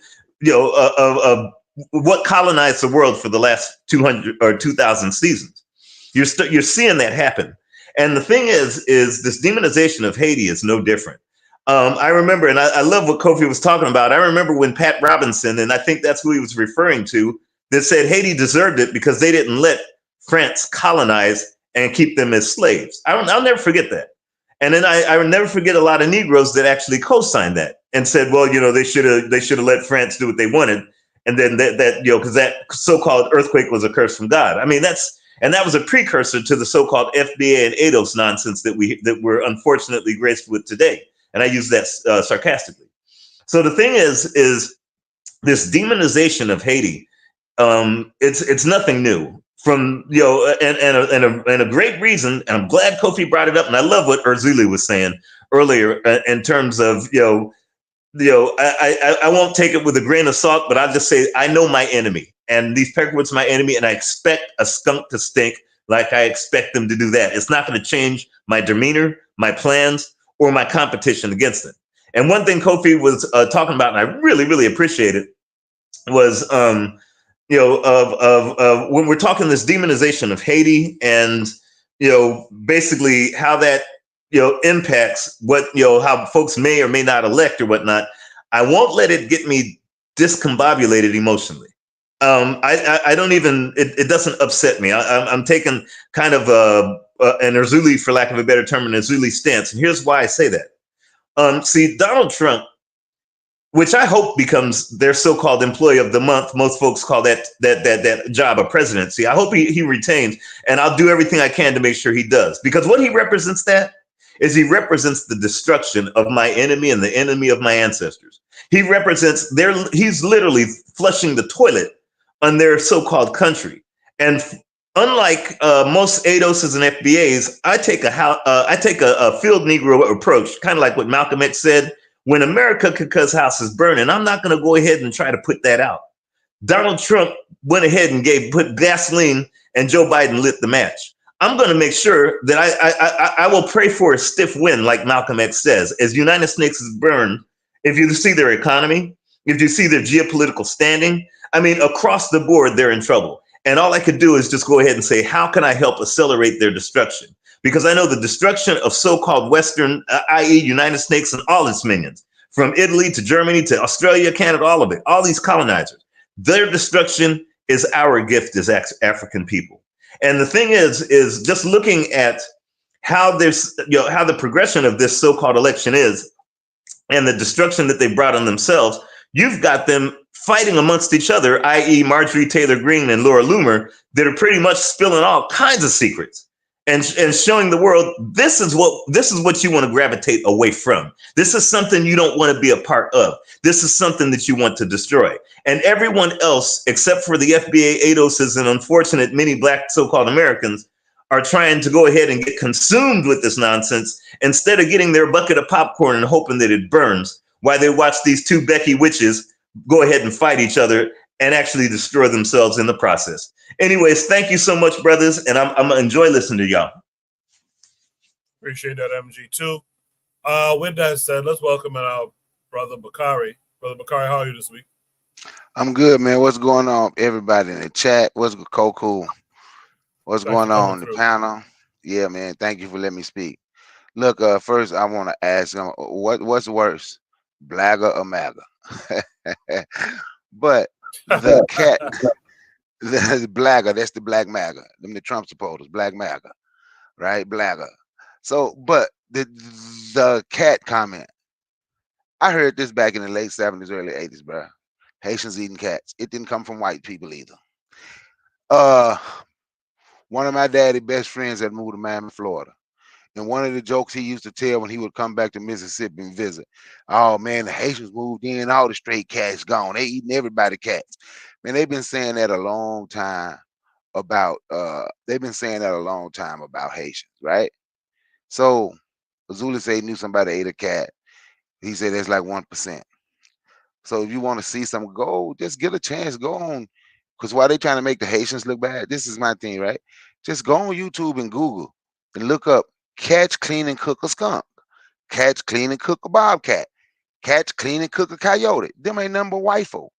what colonized the world for the last 200 or 2,000 seasons. You're seeing that happen. And the thing is this demonization of Haiti is no different. I remember, and I love what Kofi was talking about. I remember when Pat Robinson, and I think that's who he was referring to, that said Haiti deserved it because they didn't let France colonize and keep them as slaves. I'll never forget that. And then I will never forget a lot of Negroes that actually co-signed that and said, well, they should have let France do what they wanted. And then because that so-called earthquake was a curse from God. I mean, that was a precursor to the so-called FBA and ADOS nonsense that we're unfortunately graced with today. And I use that sarcastically. So the thing is this demonization of Haiti. It's nothing new. From and a great reason, and I'm glad Kofi brought it up, and I love what Erzuli was saying earlier in terms of I won't take it with a grain of salt, but I'll just say I know my enemy, and these Peckerwoods are my enemy, and I expect a skunk to stink like I expect them to do that. It's not going to change my demeanor, my plans, or my competition against them. And one thing Kofi was talking about, and I really, really appreciate it, was when we're talking this demonization of Haiti and, basically how that, impacts what, how folks may or may not elect or whatnot, I won't let it get me discombobulated emotionally. I don't even, it doesn't upset me. I'm taking kind of an Erzuli, for lack of a better term, an Erzuli stance. And here's why I say that. See, Donald Trump, which I hope becomes their so-called employee of the month. Most folks call that job a presidency. I hope he retains, and I'll do everything I can to make sure he does. Because what he represents he represents the destruction of my enemy and the enemy of my ancestors. He represents he's literally flushing the toilet on their so-called country. And Unlike most ADOSs and FBAs, I take a field Negro approach, kind of like what Malcolm X said: when America could cause houses burning, I'm not going to go ahead and try to put that out. Donald Trump went ahead and put gasoline, and Joe Biden lit the match. I'm going to make sure that I will pray for a stiff wind, like Malcolm X says, as United States is burned. If you see their economy, if you see their geopolitical standing, I mean, across the board, they're in trouble. And all I could do is just go ahead and say, how can I help accelerate their destruction? Because I know the destruction of so-called Western, i.e. United States and all its minions, from Italy to Germany to Australia, Canada, all of it, all these colonizers, their destruction is our gift as African people. And the thing is just looking at how there's, how the progression of this so-called election is and the destruction that they brought on themselves, you've got them fighting amongst each other, i.e. Marjorie Taylor Greene and Laura Loomer, that are pretty much spilling all kinds of secrets and showing the world this is what you want to gravitate away from. This is something you don't want to be a part of. This is something that you want to destroy. And everyone else, except for the FBA ADOSs and unfortunate many Black so-called Americans, are trying to go ahead and get consumed with this nonsense instead of getting their bucket of popcorn and hoping that it burns while they watch these two Becky witches go ahead and fight each other and actually destroy themselves in the process. Anyways, thank you so much, brothers, and I'm gonna enjoy listening to y'all. Appreciate that, MG too. With that said, let's welcome in our brother Bakari. Brother Bakari, how are you this week? I'm good, man. What's going on, everybody in the chat? What's Coco? What's going on in the panel? Yeah, man. Thank you for letting me speak. Look, first I want to ask them what's worse, Blagger or MAGA? But the cat, the Blagger, that's the Black MAGA, them the Trump supporters, Black MAGA, right? Blagger. So, but the cat comment, I heard this back in the late 70s, early 80s, bro. Haitians eating cats. It didn't come from white people either. One of my daddy's best friends had moved to Miami, Florida. And one of the jokes he used to tell when he would come back to Mississippi and visit, oh man, the Haitians moved in, all the stray cats gone. They eating everybody cats. Man, they've been saying that a long time about Haitians, right? So Azula said he knew somebody ate a cat. He said that's like 1%. So if you want to see some, go, just get a chance, go on. Because why they trying to make the Haitians look bad? This is my thing, right? Just go on YouTube and Google and look up catch, clean, and cook a skunk. Catch, clean, and cook a bobcat. Catch, clean, and cook a coyote. Them ain't number white folk.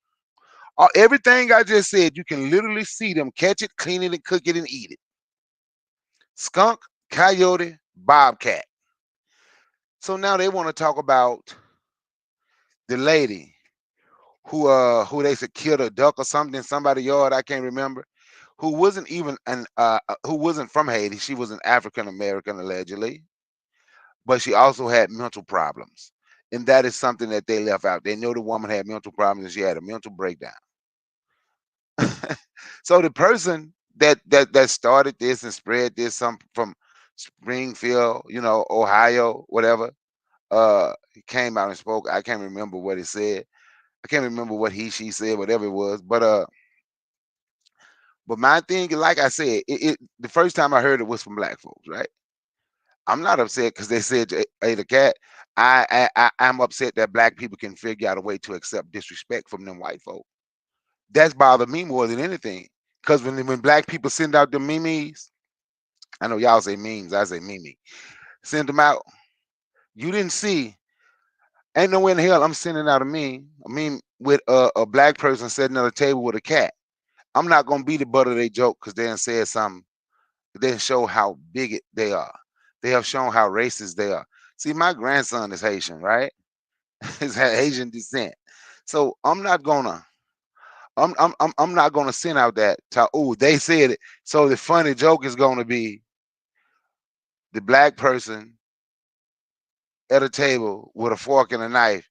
Everything I just said, you can literally see them catch it, clean it, and cook it, and eat it. Skunk, coyote, bobcat. So now they want to talk about the lady who they said killed a duck or something in somebody's yard, I can't remember, who wasn't even who wasn't from Haiti. She was an African American allegedly, but she also had mental problems, and that is something that they left out. They know the woman had mental problems and she had a mental breakdown. So the person that started this and spread this, some from Springfield, Ohio, whatever, he came out and spoke. I can't remember what he said. I can't remember what she said, whatever it was. But my thing, like I said, the first time I heard it was from Black folks, right? I'm not upset because they said you ate a cat. I'm upset that Black people can figure out a way to accept disrespect from them white folk. That's bothered me more than anything. Because when Black people send out the memes, I know y'all say memes, I say meme. Send them out. You didn't see. Ain't no way in hell I'm sending out a meme with a Black person sitting at a table with a cat. I'm not gonna be the butt of their joke because they done said something. They didn't show how bigot they are. They have shown how racist they are. See, my grandson is Haitian, right? He's Haitian descent. So I'm not gonna send out that. Oh, they said it. So the funny joke is gonna be the Black person at a table with a fork and a knife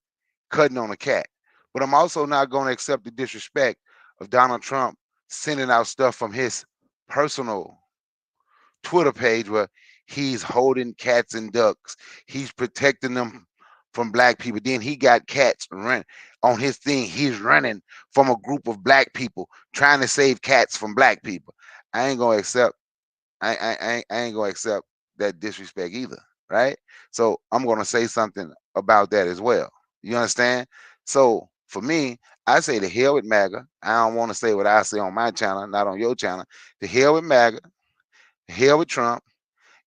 cutting on a cat. But I'm also not going to accept the disrespect of Donald Trump sending out stuff from his personal Twitter page where he's holding cats and ducks. He's protecting them from Black people. Then he got cats running on his thing. He's running from a group of Black people trying to save cats from Black people. I ain't gonna accept. I ain't gonna accept that disrespect either, right? So I'm gonna say something about that as well. You understand? So for me, I say the hell with MAGA. I don't want to say what I say on my channel, not on your channel. The hell with MAGA, the hell with Trump,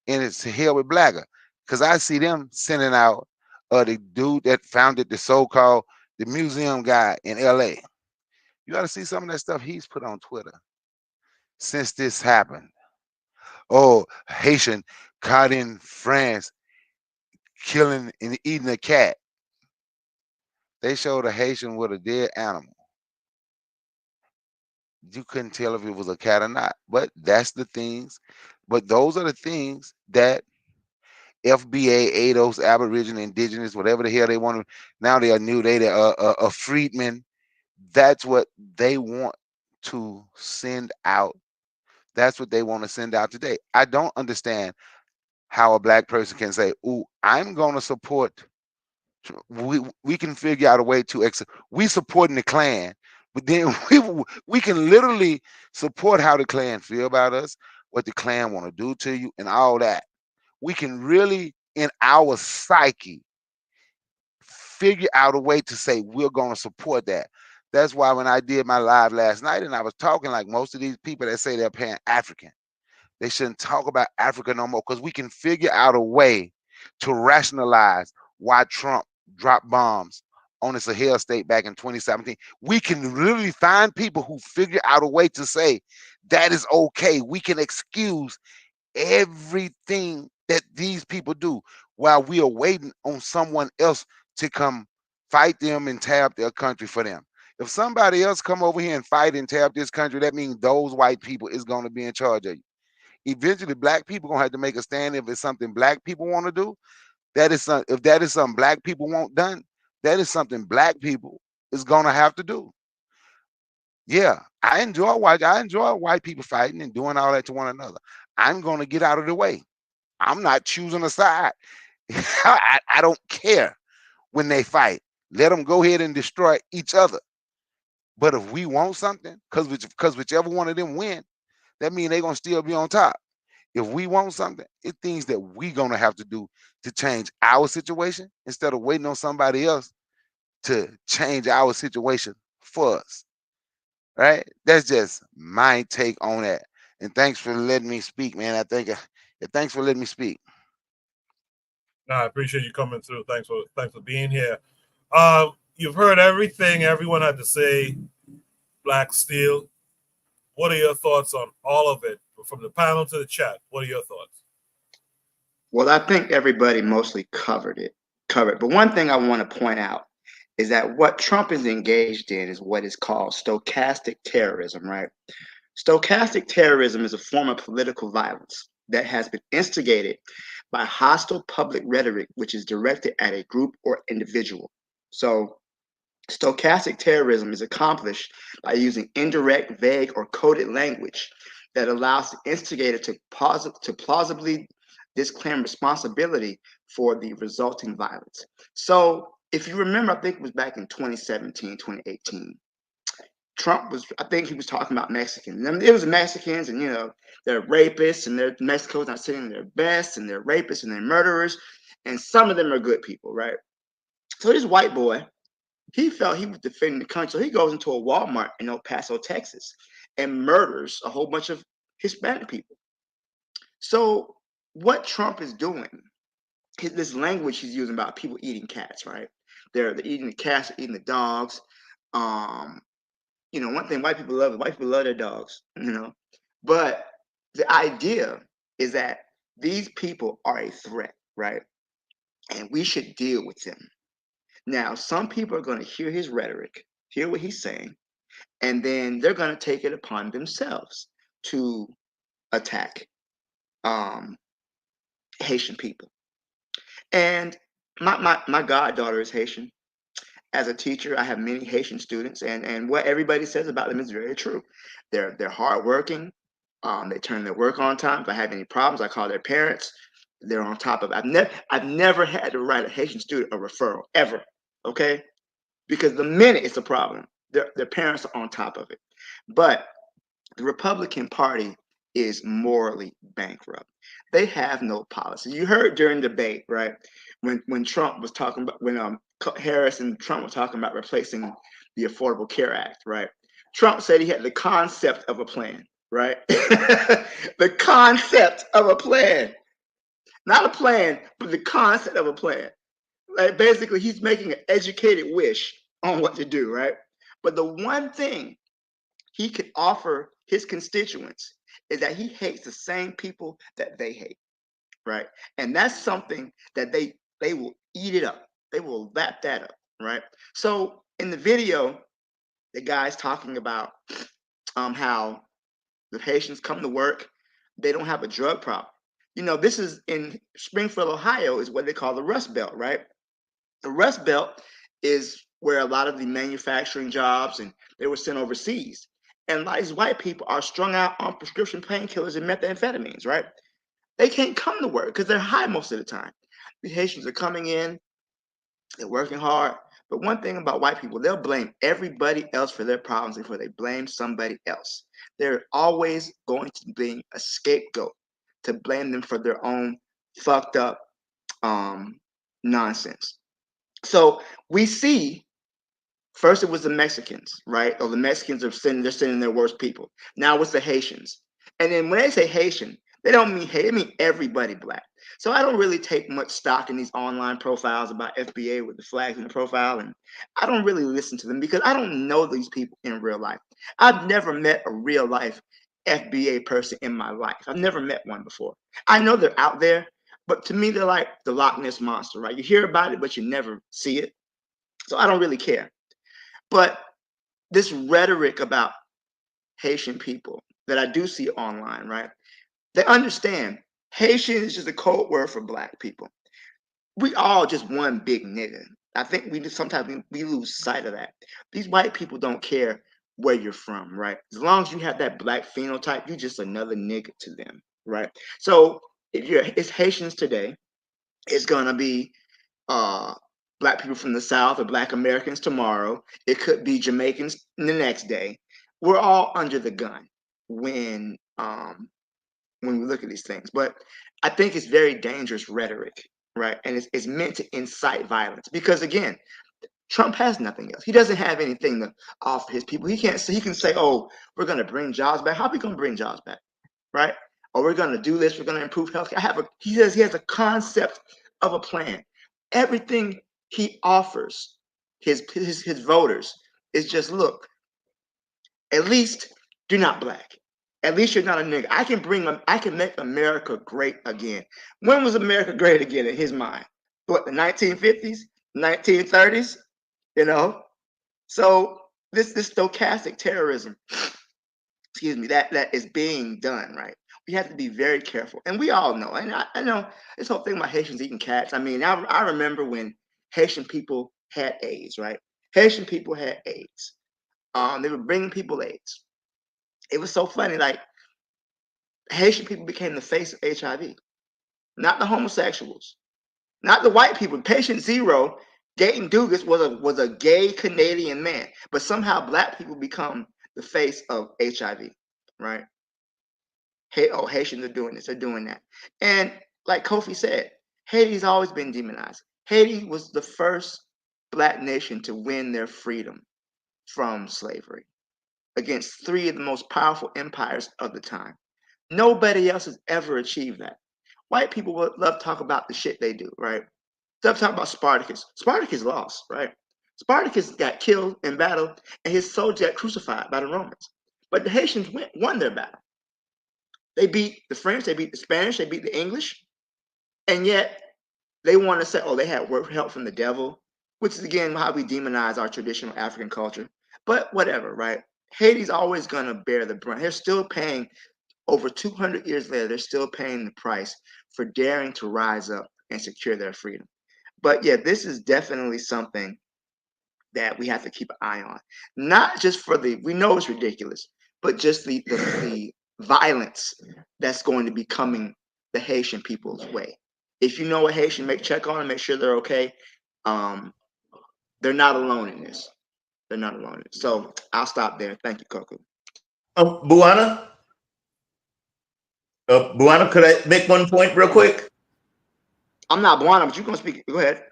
and it's the hell with Blagger. Because I see them sending out the dude that founded the so-called the museum guy in LA. You got to see some of that stuff he's put on Twitter since this happened. Oh, Haitian caught in France killing and eating a cat. They showed a Haitian with a dead animal. You couldn't tell if it was a cat or not. But that's the things. But those are the things that FBA, ADOS, Aboriginal, Indigenous, whatever the hell they want to. Now they are new. They a freedman. That's what they want to send out. That's what they want to send out today. I don't understand how a black person can say, "Ooh, I'm going to support." We can figure out a way to we supporting the Klan, but then we can literally support how the Klan feel about us, what the Klan want to do to you, and all that. We can really, in our psyche, figure out a way to say we're going to support that. That's why when I did my live last night and I was talking like most of these people that say they're pan African, they shouldn't talk about Africa no more because we can figure out a way to rationalize why Trump dropped bombs on the Sahel state back in 2017. We can really find people who figure out a way to say that is okay. We can excuse everything that these people do while we are waiting on someone else to come fight them and tear up their country for them. If somebody else come over here and fight and tear up this country, that means those white people is going to be in charge of you. Eventually, black people gonna have to make a stand if it's something black people want to do. That is if that is something black people want done, that is something black people is gonna have to do. Yeah, I enjoy white people fighting and doing all that to one another. I'm gonna get out of the way. I'm not choosing a side. I don't care when they fight. Let them go ahead and destroy each other. But if we want something, because whichever one of them win, that means they're gonna still be on top. If we want something, it's things that we're gonna have to do to change our situation instead of waiting on somebody else to change our situation for us. Right? That's just my take on that. And thanks for letting me speak, man. Thanks for letting me speak. No, I appreciate you coming through. Thanks for being here. You've heard everything everyone had to say. Black Steel. What are your thoughts on all of it, from the panel to the chat? What are your thoughts? Well, I think everybody mostly covered. But one thing I want to point out is that what Trump is engaged in is what is called stochastic terrorism, right? Stochastic terrorism is a form of political violence that has been instigated by hostile public rhetoric, which is directed at a group or individual. So, stochastic terrorism is accomplished by using indirect, vague, or coded language that allows the instigator to plausibly disclaim responsibility for the resulting violence. So, if you remember, I think it was back in 2017, 2018. Trump was, I think he was talking about Mexicans. And it was Mexicans, and they're rapists, and they're Mexico's not sitting their best, and they're rapists and they're murderers, and some of them are good people, right? So this white boy, he felt he was defending the country. So he goes into a Walmart in El Paso, Texas, and murders a whole bunch of Hispanic people. So what Trump is doing, this language he's using about people eating cats, right? They're eating the cats, they're eating the dogs. One thing white people love their dogs, But the idea is that these people are a threat, right? And we should deal with them. Now, some people are going to hear his rhetoric, hear what he's saying, and then they're going to take it upon themselves to attack Haitian people. And my goddaughter is Haitian. As a teacher, I have many Haitian students, and what everybody says about them is very true. They're hardworking. They turn their work on time. If I have any problems, I call their parents. They're on top of it. I've never had to write a Haitian student a referral ever. Okay, because the minute it's a problem, their parents are on top of it. But the Republican Party is morally bankrupt. They have no policy. You heard during debate, right? When Trump was talking about, when Harris and Trump were talking about replacing the Affordable Care Act, right? Trump said he had the concept of a plan, right? The concept of a plan. Not a plan, but the concept of a plan. Like basically, he's making an educated wish on what to do, right? But the one thing he could offer his constituents is that he hates the same people that they hate, right? And that's something that they will eat it up. They will lap that up, right? So in the video, the guy's talking about how the Haitians come to work, they don't have a drug problem. You know, this is in Springfield, Ohio, is what they call the Rust Belt, right? The Rust Belt is where a lot of the manufacturing jobs and they were sent overseas. And a lot of these white people are strung out on prescription painkillers and methamphetamines, right? They can't come to work because they're high most of the time. The Haitians are coming in, they're working hard. But one thing about white people, they'll blame everybody else for their problems before they blame somebody else. They're always going to be a scapegoat to blame them for their own fucked up nonsense. So we see first it was the Mexicans, right? Or the Mexicans are sending their worst people. Now it's the Haitians. And then when they say Haitian, they don't mean hate, they mean everybody black. So I don't really take much stock in these online profiles about FBA with the flags in the profile. And I don't really listen to them because I don't know these people in real life. I've never met a real life FBA person in my life. I've never met one before. I know they're out there, but to me, they're like the Loch Ness monster, right? You hear about it, but you never see it. So I don't really care. But this rhetoric about Haitian people that I do see online, right? They understand Haitian is just a code word for black people. We all just one big nigga. I think sometimes we lose sight of that. These white people don't care where you're from, right? As long as you have that black phenotype, you're just another nigga to them, right? So if it's Haitians today, it's gonna be black people from the South or black Americans tomorrow. It could be Jamaicans the next day. We're all under the gun when we look at these things. But I think it's very dangerous rhetoric, right? And it's meant to incite violence because again, Trump has nothing else. He doesn't have anything to offer his people. He can say, "Oh, we're going to bring jobs back." How are we going to bring jobs back, right? Or we're going to do this. We're going to improve healthcare. He says he has a concept of a plan. Everything he offers his voters is just look. At least you're not black. At least you're not a nigga. I can make America great again. When was America great again in his mind? What, the 1950s, 1930s? You know? So this stochastic terrorism, excuse me, that is being done, right? We have to be very careful. And we all know, and I know this whole thing about Haitians eating cats. I mean, I remember when Haitian people had AIDS, right? Haitian people had AIDS. They were bringing people AIDS. It was so funny. Like Haitian people became the face of HIV, not the homosexuals, not the white people. Patient Zero, Dayton Dugas was a gay Canadian man, but somehow black people become the face of HIV, right? Hey, oh, Haitians are doing this, they're doing that. And like Kofi said, Haiti's always been demonized. Haiti was the first black nation to win their freedom from slavery against three of the most powerful empires of the time. Nobody else has ever achieved that. White people would love to talk about the shit they do, right? Love to talk about Spartacus. Spartacus lost, right? Spartacus got killed in battle and his soldier got crucified by the Romans. But the Haitians won their battle. They beat the French, they beat the Spanish, they beat the English, and yet they want to say, oh, they had help from the devil, which is again how we demonize our traditional African culture. But whatever, right? Haiti's always going to bear the brunt. They're still paying, over 200 years later, they're still paying the price for daring to rise up and secure their freedom. But yeah, this is definitely something that we have to keep an eye on. Not just for we know it's ridiculous, but just the violence that's going to be coming the Haitian people's way. If you know a Haitian, check on them, make sure they're okay. They're not alone in this. They're not alone in it. So I'll stop there. Thank you, Coco. Buana? Buana, could I make one point real quick? I'm not Buana, but you can speak. Go ahead.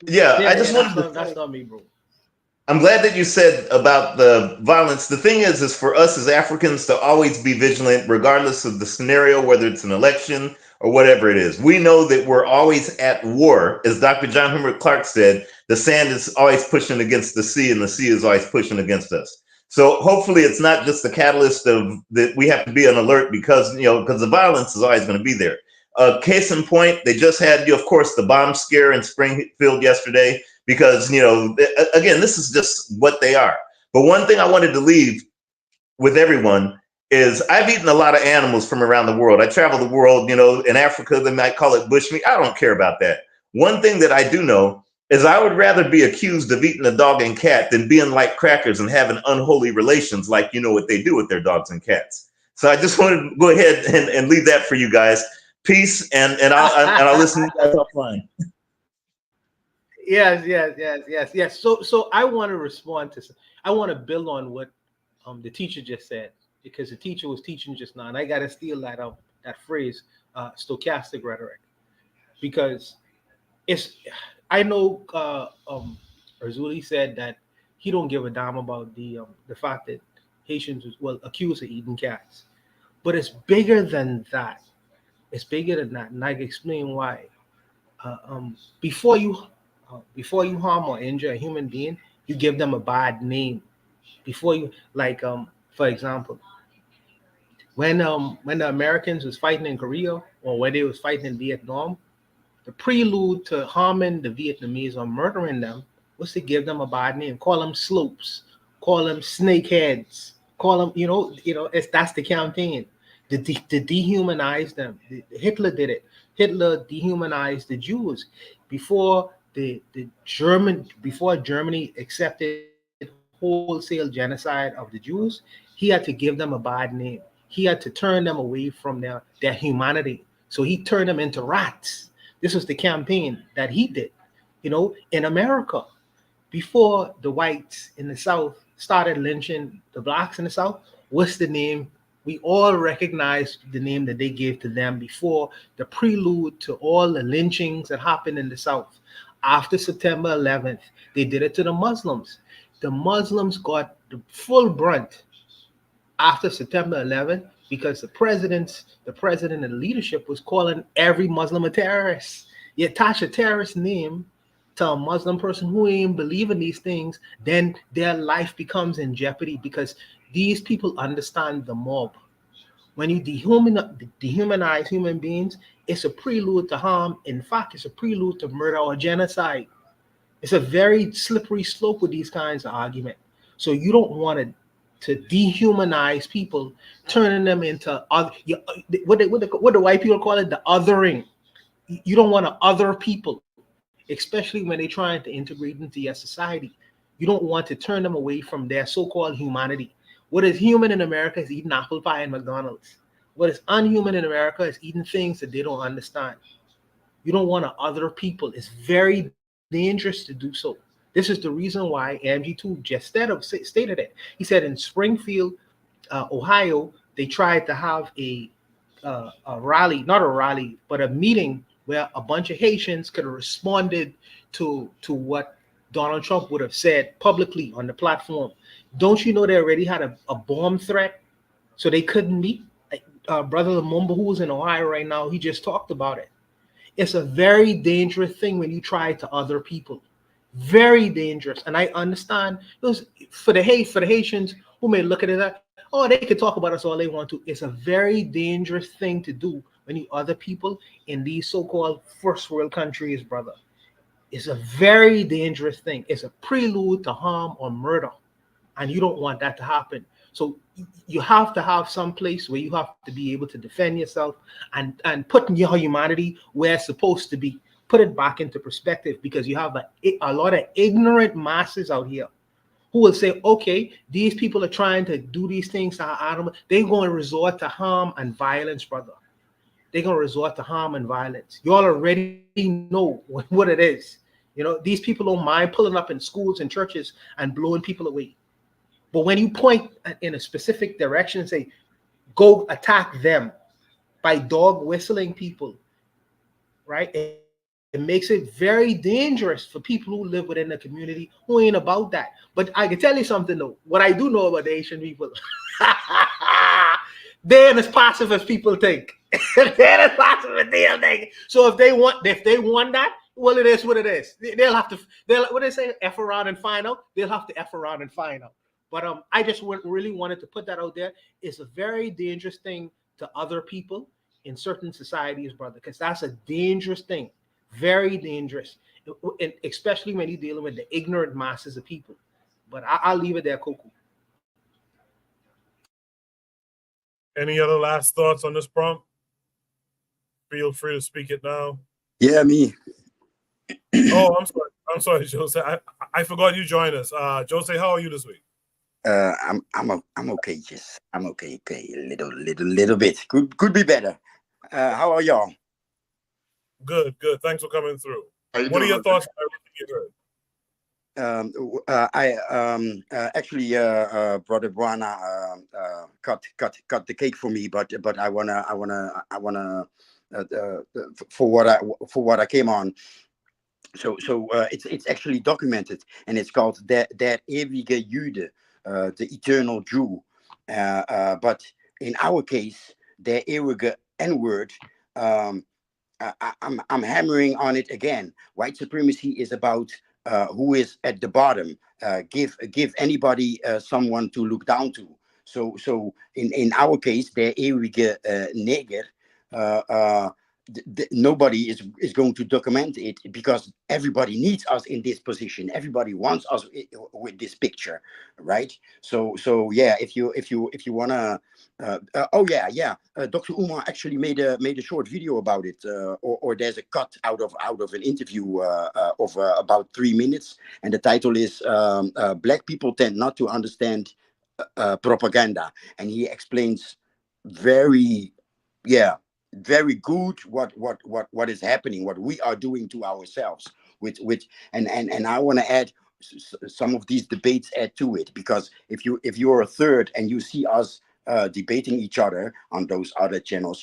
Yeah, I just wanted to. That's not me, bro. I'm glad that you said about the violence. The thing is for us as Africans to always be vigilant, regardless of the scenario, whether it's an election or whatever it is. We know that we're always at war. As Dr. John Henrik Clarke said, the sand is always pushing against the sea and the sea is always pushing against us. So hopefully it's not just the catalyst of that we have to be on alert because, because the violence is always going to be there. Case in point, they just had, of course, the bomb scare in Springfield yesterday. Because, again, this is just what they are. But one thing I wanted to leave with everyone is I've eaten a lot of animals from around the world. I travel the world, in Africa, they might call it bushmeat. I don't care about that. One thing that I do know is I would rather be accused of eating a dog and cat than being like crackers and having unholy relations like what they do with their dogs and cats. So I just wanted to go ahead and leave that for you guys. Peace, and I'll listen to you guys offline. Yes. So I want to respond to. I want to build on what the teacher just said, because the teacher was teaching just now, and I got to steal that phrase, stochastic rhetoric, because I know Erzuli said that he don't give a damn about the fact that Haitians was accused of eating cats, but it's bigger than that. It's bigger than that, and I can explain why. Before you harm or injure a human being, you give them a bad name. Before you, for example, when the Americans was fighting in Korea or when they was fighting in Vietnam, the prelude to harming the Vietnamese or murdering them was to give them a bad name. Call them slopes, call them snakeheads, call them, that's the campaign. To dehumanize them. Hitler did it. Hitler dehumanized the Jews before Germany accepted wholesale genocide of the Jews. He had to give them a bad name. He had to turn them away from their humanity. So he turned them into rats. This was the campaign that he did, in America. Before the whites in the South started lynching the blacks in the South, what's the name? We all recognize the name that they gave to them before the prelude to all the lynchings that happened in the South. After September 11th, they did it to the Muslims. The Muslims got the full brunt after September 11th because the president and the leadership was calling every Muslim a terrorist. You attach a terrorist name to a Muslim person who ain't believe in these things, then their life becomes in jeopardy because these people understand the mob. When you dehumanize human beings, it's a prelude to harm. In fact, it's a prelude to murder or genocide. It's a very slippery slope with these kinds of arguments. So you don't want to dehumanize people, turning them into what the white people call it, the othering. You don't want to other people, especially when they're trying to integrate into your society. You don't want to turn them away from their so-called humanity. What is human in America is eating apple pie in McDonald's. What is unhuman in America is eating things that they don't understand. You don't want to other people. It's very dangerous to do so. This is the reason why MG2 just stated it. He said in Springfield, Ohio, they tried to have a rally, not a rally, but a meeting where a bunch of Haitians could have responded to what Donald Trump would have said publicly on the platform. Don't you know they already had a bomb threat, so they couldn't meet? Brother Lumumba, who was in Ohio right now, he just talked about it. It's a very dangerous thing when you try to other people. Very dangerous. And I understand for the Haitians who may look at it like, oh, they can talk about us all they want to. It's a very dangerous thing to do when you other people in these so-called first world countries, brother. It's a very dangerous thing. It's a prelude to harm or murder. And you don't want that to happen. So you have to have some place where you have to be able to defend yourself and put your humanity where it's supposed to be. Put it back into perspective, because you have a lot of ignorant masses out here who will say, okay, these people are trying to do these things to our animals. They're going to resort to harm and violence, brother. They're going to resort to harm and violence. You all already know what it is. These people don't mind pulling up in schools and churches and blowing people away. But when you point in a specific direction and say, go attack them, by dog whistling people, right? It makes it very dangerous for people who live within the community who ain't about that. But I can tell you something though. What I do know about the Asian people, they ain't as passive as people think. They ain't as passive as they think. So if they want that, well, it is what it is. They'll have to. What they say, f around and find out. They'll have to f around and find out. But I just really wanted to put that out there. It's a very dangerous thing to other people in certain societies, brother, because that's a dangerous thing. Very dangerous, and especially when you're dealing with the ignorant masses of people. But I'll leave it there, Coco. Any other last thoughts on this prompt? Feel free to speak it now. Yeah, me. Oh, I'm sorry, Jose. I forgot you joined us. Jose, how are you this week? I'm okay. Just I'm okay. Okay, a little bit. Could be better. How are y'all? Good. Thanks for coming through. What are doing, your thoughts on everything you heard? Actually, Brother Buana cut the cake for me, but I wanna for what I came on. So it's actually documented, and it's called Der ewige Jude, the eternal Jew. But in our case, Der ewige N-word. I'm hammering on it again. White supremacy is about who is at the bottom. Give anybody someone to look down to. So in our case, der ewige Neger. Nobody is going to document it because everybody needs us in this position. Everybody wants us with this picture, right? So yeah, if you wanna, Dr. Umar actually made a short video about it, or there's a cut out of an interview of about 3 minutes, and the title is "Black People Tend Not to Understand Propaganda," and he explains very good what is happening, what we are doing to ourselves with and I want to add some of these debates add to it, because if you're a third and you see us debating each other on those other channels,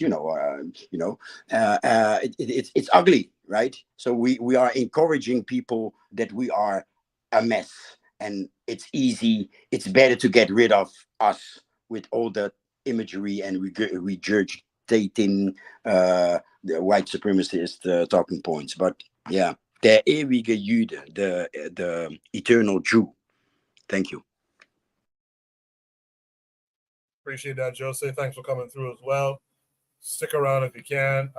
it's ugly, right? So we are encouraging people that we are a mess, and it's easy, it's better to get rid of us with all the imagery and regurgitating the white supremacist talking points. But yeah, der ewige Jude, the eternal Jew. Thank you. Appreciate that, Jose. Thanks for coming through as well. Stick around if you can.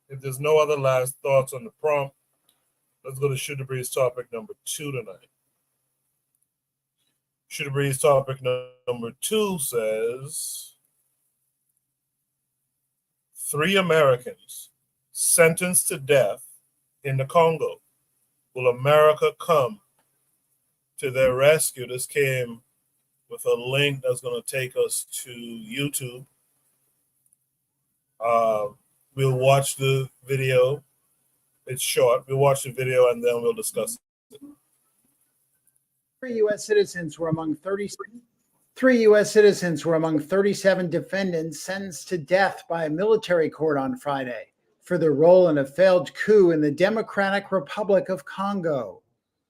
If there's no other last thoughts on the prompt, let's go to Shoot the Breeze topic number 2 tonight. Shoot the Breeze topic number 2 says 3 Americans sentenced to death in the Congo. Will America come to their rescue? This came with a link that's going to take us to YouTube. We'll watch the video. It's short. We'll watch the video and then we'll discuss it. 3 U.S. citizens were among 37 defendants sentenced to death by a military court on Friday for their role in a failed coup in the Democratic Republic of Congo.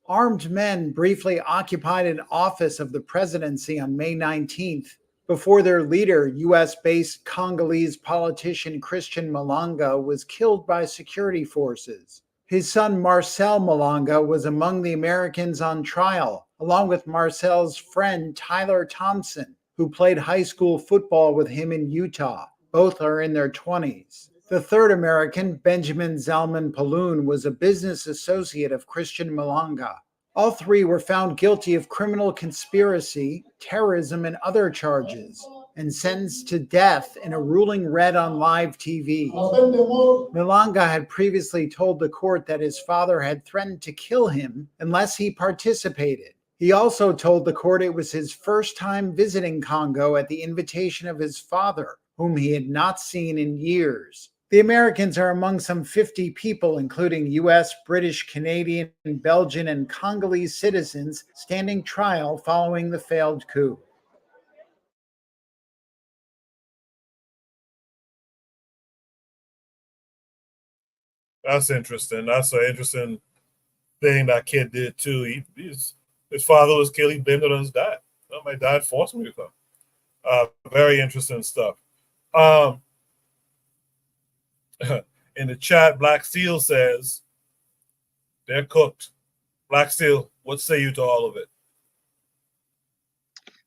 Armed men briefly occupied an office of the presidency on May 19th before their leader, U.S.-based Congolese politician Christian Malanga, was killed by security forces. His son Marcel Malanga was among the Americans on trial, along with Marcel's friend Tyler Thompson, who played high school football with him in Utah. Both are in their 20s. The third American, Benjamin Zalman Paloon, was a business associate of Christian Malanga. All 3 were found guilty of criminal conspiracy, terrorism, and other charges, and sentenced to death in a ruling read on live TV. Malanga had previously told the court that his father had threatened to kill him unless he participated. He also told the court it was his first time visiting Congo at the invitation of his father, whom he had not seen in years. The Americans are among some 50 people, including U.S., British, Canadian, Belgian, and Congolese citizens standing trial following the failed coup. That's interesting. That's an interesting thing that kid did too. His father was killed. He blamed it on his dad. Well, my dad forced me to come. Very interesting stuff. Um, in the chat, Black Steel says they're cooked. Black Steel, what say you to all of it?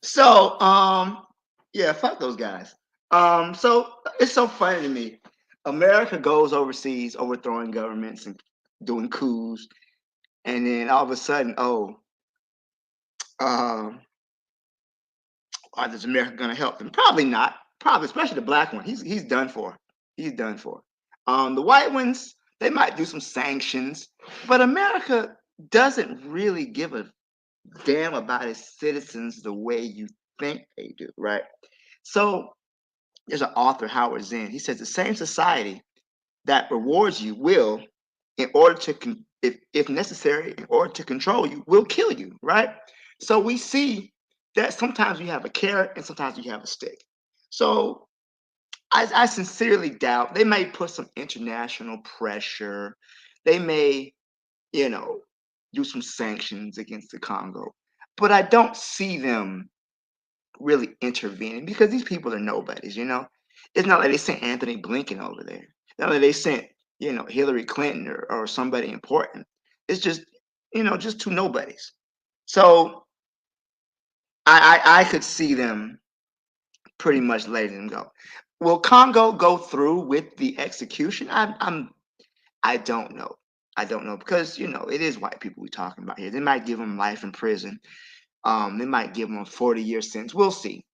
So, yeah, fuck those guys. So it's so funny to me. America goes overseas, overthrowing governments and doing coups, and then all of a sudden, is America going to help them? Probably not. Probably, especially the black one. He's done for. He's done for. The white ones, they might do some sanctions, but America doesn't really give a damn about its citizens the way you think they do, right? So there's an author, Howard Zinn. He says the same society that rewards you will, in order to, if necessary, in order to control you, will kill you, right? So we see that sometimes you have a carrot and sometimes you have a stick. So I sincerely doubt they may put some international pressure. They may, do some sanctions against the Congo, but I don't see them really intervening because these people are nobodies. It's not like they sent Anthony Blinken over there. It's not like they sent Hillary Clinton or somebody important. It's just just two nobodies. So I could see them pretty much letting them go. Will Congo go through with the execution? I don't know. I don't know because it is white people we're talking about here. They might give them life in prison. They might give them a 40-year sentence. We'll see.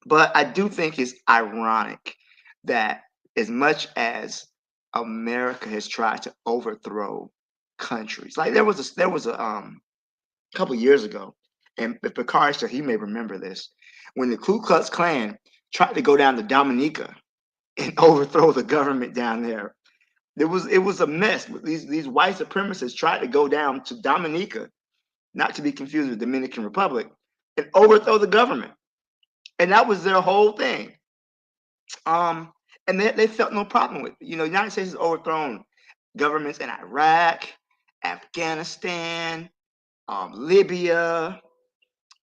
But I do think it's ironic that as much as America has tried to overthrow countries, like there was a couple years ago, and if Bakari said he may remember this, when the Ku Klux Klan tried to go down to Dominica and overthrow the government down there. It was a mess. These white supremacists tried to go down to Dominica, not to be confused with Dominican Republic, and overthrow the government. And that was their whole thing. And they felt no problem with it. The United States has overthrown governments in Iraq, Afghanistan, Libya.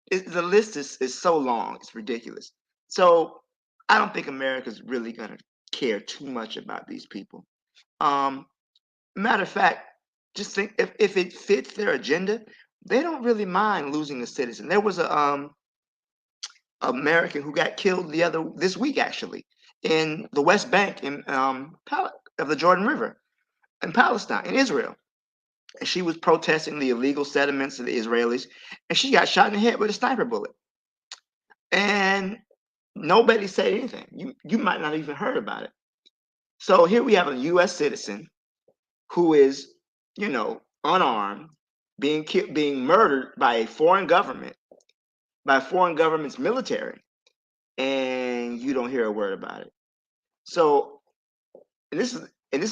The list is so long, it's ridiculous. So I don't think America's really gonna care too much about these people. Matter of fact, just think if it fits their agenda, they don't really mind losing a citizen. There was a American who got killed this week actually in the West Bank of the Jordan River in Palestine, in Israel. And she was protesting the illegal settlements of the Israelis, and she got shot in the head with a sniper bullet. And nobody said anything. You might not even heard about it. So here we have a U.S. citizen who is, unarmed, being murdered by a foreign government, by a foreign government's military, and you don't hear a word about it. So, and this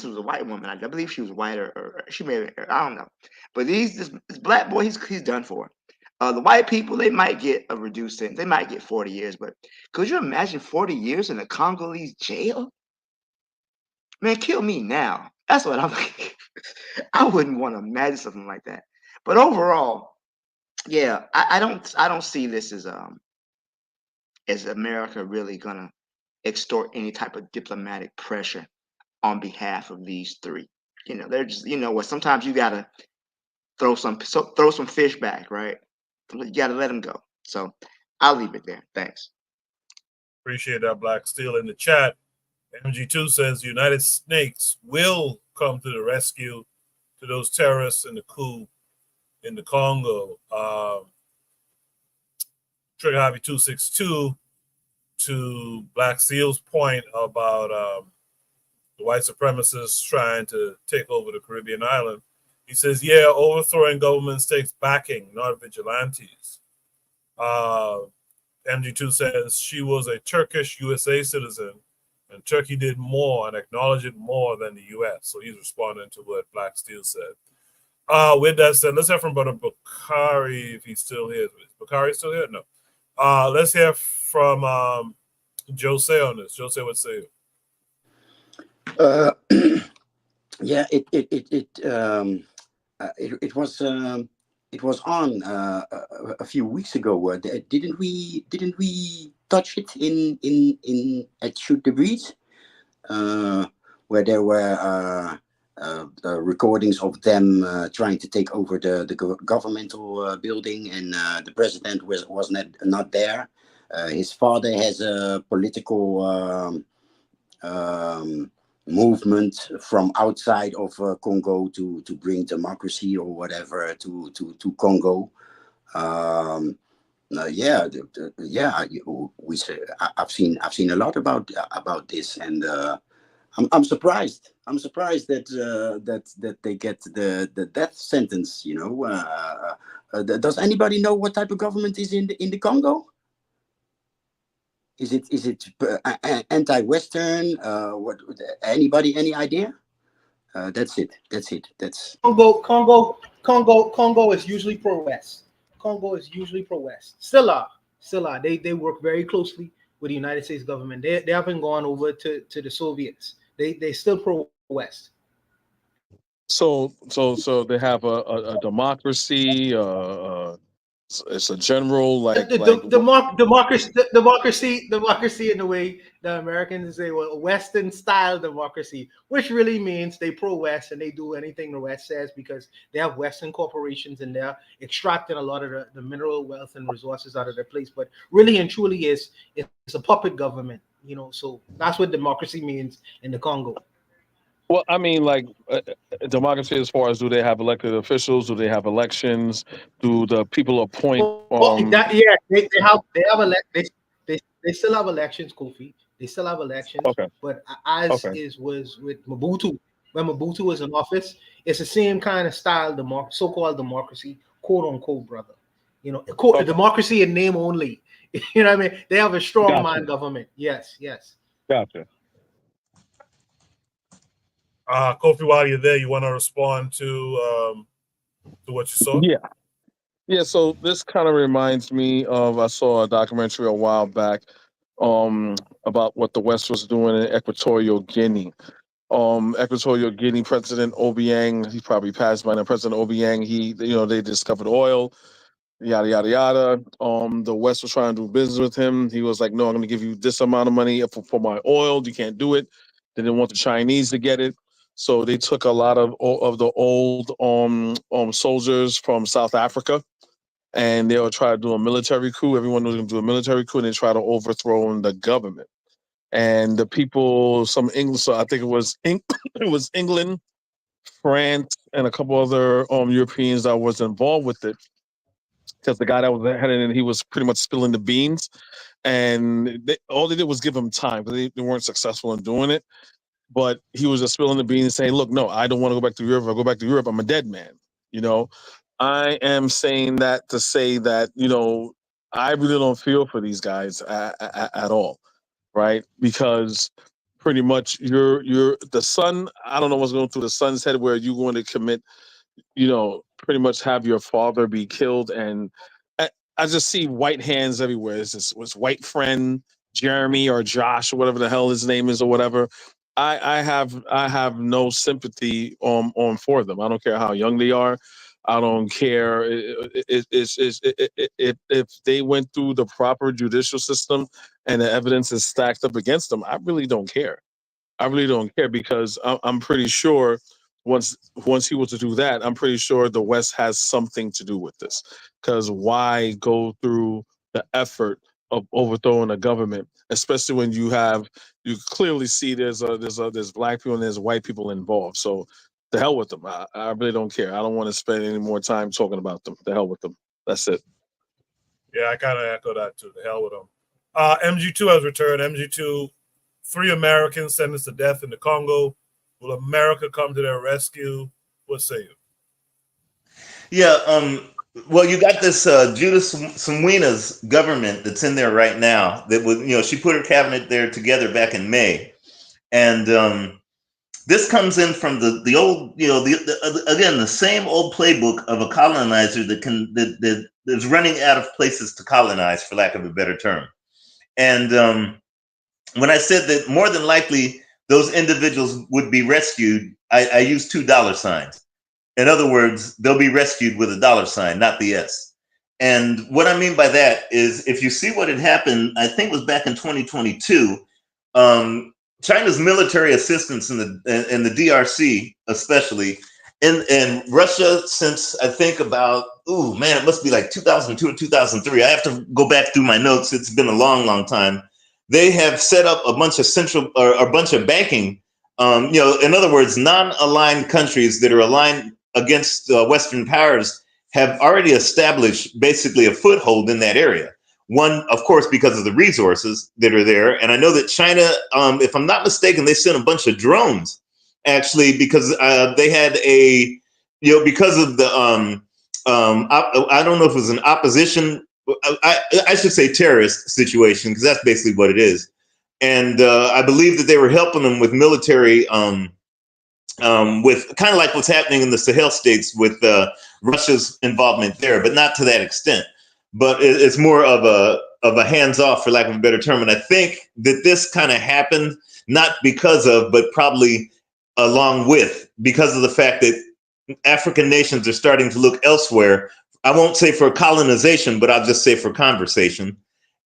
was a white woman. I believe she was white, or she may have, I don't know. But this black boy, he's done for. The white people, they might get a reduced sentence. They might get 40 years. But could you imagine 40 years in a Congolese jail? Man, kill me now. That's what I'm. I wouldn't want to imagine something like that. But overall, yeah, I don't see this as America really gonna extort any type of diplomatic pressure on behalf of these three. They're just what. Sometimes you gotta throw some fish back, right? You gotta let them go. So I'll leave it there. Thanks. Appreciate that, Black Steel. In the chat, MG2 says United Snakes will come to the rescue to those terrorists in the coup in the Congo. Trigger Hobby 262 to Black Steel's point about the white supremacists trying to take over the Caribbean island. He says, yeah, overthrowing governments takes backing, not vigilantes. MG2 says she was a Turkish USA citizen, and Turkey did more and acknowledged it more than the US. So he's responding to what Black Steel said. With that said, let's hear from Brother Bakari if he's still here. Is Bakari still here? No. Let's hear from Jose on this. Jose, what say you? yeah, it was on a few weeks ago. Didn't we touch it in at Shoot the Breeze, where there were recordings of them trying to take over the governmental building, and the president was not there. His father has a political movement from outside of Congo to bring democracy or whatever to Congo. We say I've seen a lot about this, and I'm surprised. I'm surprised that they get the death sentence. Does anybody know what type of government is in the Congo? Is it anti-Western? What? Anybody? Any idea? That's it. Congo is usually pro-West. Congo is usually pro-West. Still are. They work very closely with the United States government. They haven't gone over to the Soviets. They still pro-West. So they have a democracy. It's a general democracy in the way the Americans say, well, Western style democracy, which really means they pro-West and they do anything the West says because they have Western corporations and they're extracting a lot of the mineral wealth and resources out of their place. But really and truly it's a puppet government, so that's what democracy means in the Congo. Well, I mean, democracy as far as, do they have elected officials? Do they have elections? Do the people appoint? They still have elections, Kofi. They still have elections. Okay. But was with Mobutu, when Mobutu was in office, it's the same kind of style, so-called democracy, quote unquote, brother. Democracy in name only. You know what I mean? They have a strong man government. Yes. Gotcha. Kofi, while you're there, you want to respond to what you saw? Yeah. So this kind of reminds me of, I saw a documentary a while back about what the West was doing in Equatorial Guinea. Equatorial Guinea President Obiang, he probably passed by now. President Obiang, they discovered oil, yada yada yada. The West was trying to do business with him. He was like, no, I'm going to give you this amount of money for my oil. You can't do it. They didn't want the Chinese to get it. So they took a lot of the old soldiers from South Africa, and they would try to do a military coup. Everyone was going to do a military coup, and they try to overthrow the government. And the people, some English, so I think it was England, France, and a couple other Europeans that was involved with it. Because the guy that was heading in, he was pretty much spilling the beans, and all they did was give him time because they weren't successful in doing it. But he was just spilling the beans and saying, look, no, I don't want to go back to Europe. If I go back to Europe, I'm a dead man. I am saying that to say that, I really don't feel for these guys at all, right? Because pretty much you're the son, I don't know what's going through the son's head where you're going to commit, pretty much have your father be killed. And I just see white hands everywhere. It's white friend, Jeremy or Josh or whatever the hell his name is or whatever. I have no sympathy on for them. I don't care how young they are. I don't care if they went through the proper judicial system and the evidence is stacked up against them. I really don't care. Because I'm pretty sure once he was to do that, I'm pretty sure the West has something to do with this. Because why go through the effort of overthrowing a government, especially when you clearly see there's black people and there's white people involved. So the hell with them. I really don't care. I don't want to spend any more time talking about them. The hell with them. That's it. Yeah, I kind of echo that too. The hell with them. MG2 has returned. MG2, 3 Americans sentenced to death in the Congo. Will America come to their rescue? What say you? Yeah, well, you got this Judith Sumina's government that's in there right now. That was, she put her cabinet there together back in May, and this comes in from the old, again, the same old playbook of a colonizer that is running out of places to colonize, for lack of a better term. And when I said that more than likely those individuals would be rescued. I use $2 signs. In other words, they'll be rescued with $, not the S. And what I mean by that is, if you see what had happened, I think it was back in 2022, China's military assistance in the DRC, especially, in Russia, since I think about, it must be like 2002 or 2003. I have to go back through my notes. It's been a long, long time. They have set up a bunch of a bunch of banking, in other words, non-aligned countries that are aligned against Western powers have already established basically a foothold in that area. One, of course, because of the resources that are there. And I know that China, if I'm not mistaken, they sent a bunch of drones, actually, because they had because of the, I don't know if it was an opposition, I should say terrorist situation, because that's basically what it is. And I believe that they were helping them with military, with kind of like what's happening in the Sahel states with Russia's involvement there, but not to that extent. But it's more of a hands-off, for lack of a better term. And I think that this kind of happened not because of, but probably along with, because of the fact that African nations are starting to look elsewhere. I won't say for colonization, but I'll just say for conversation.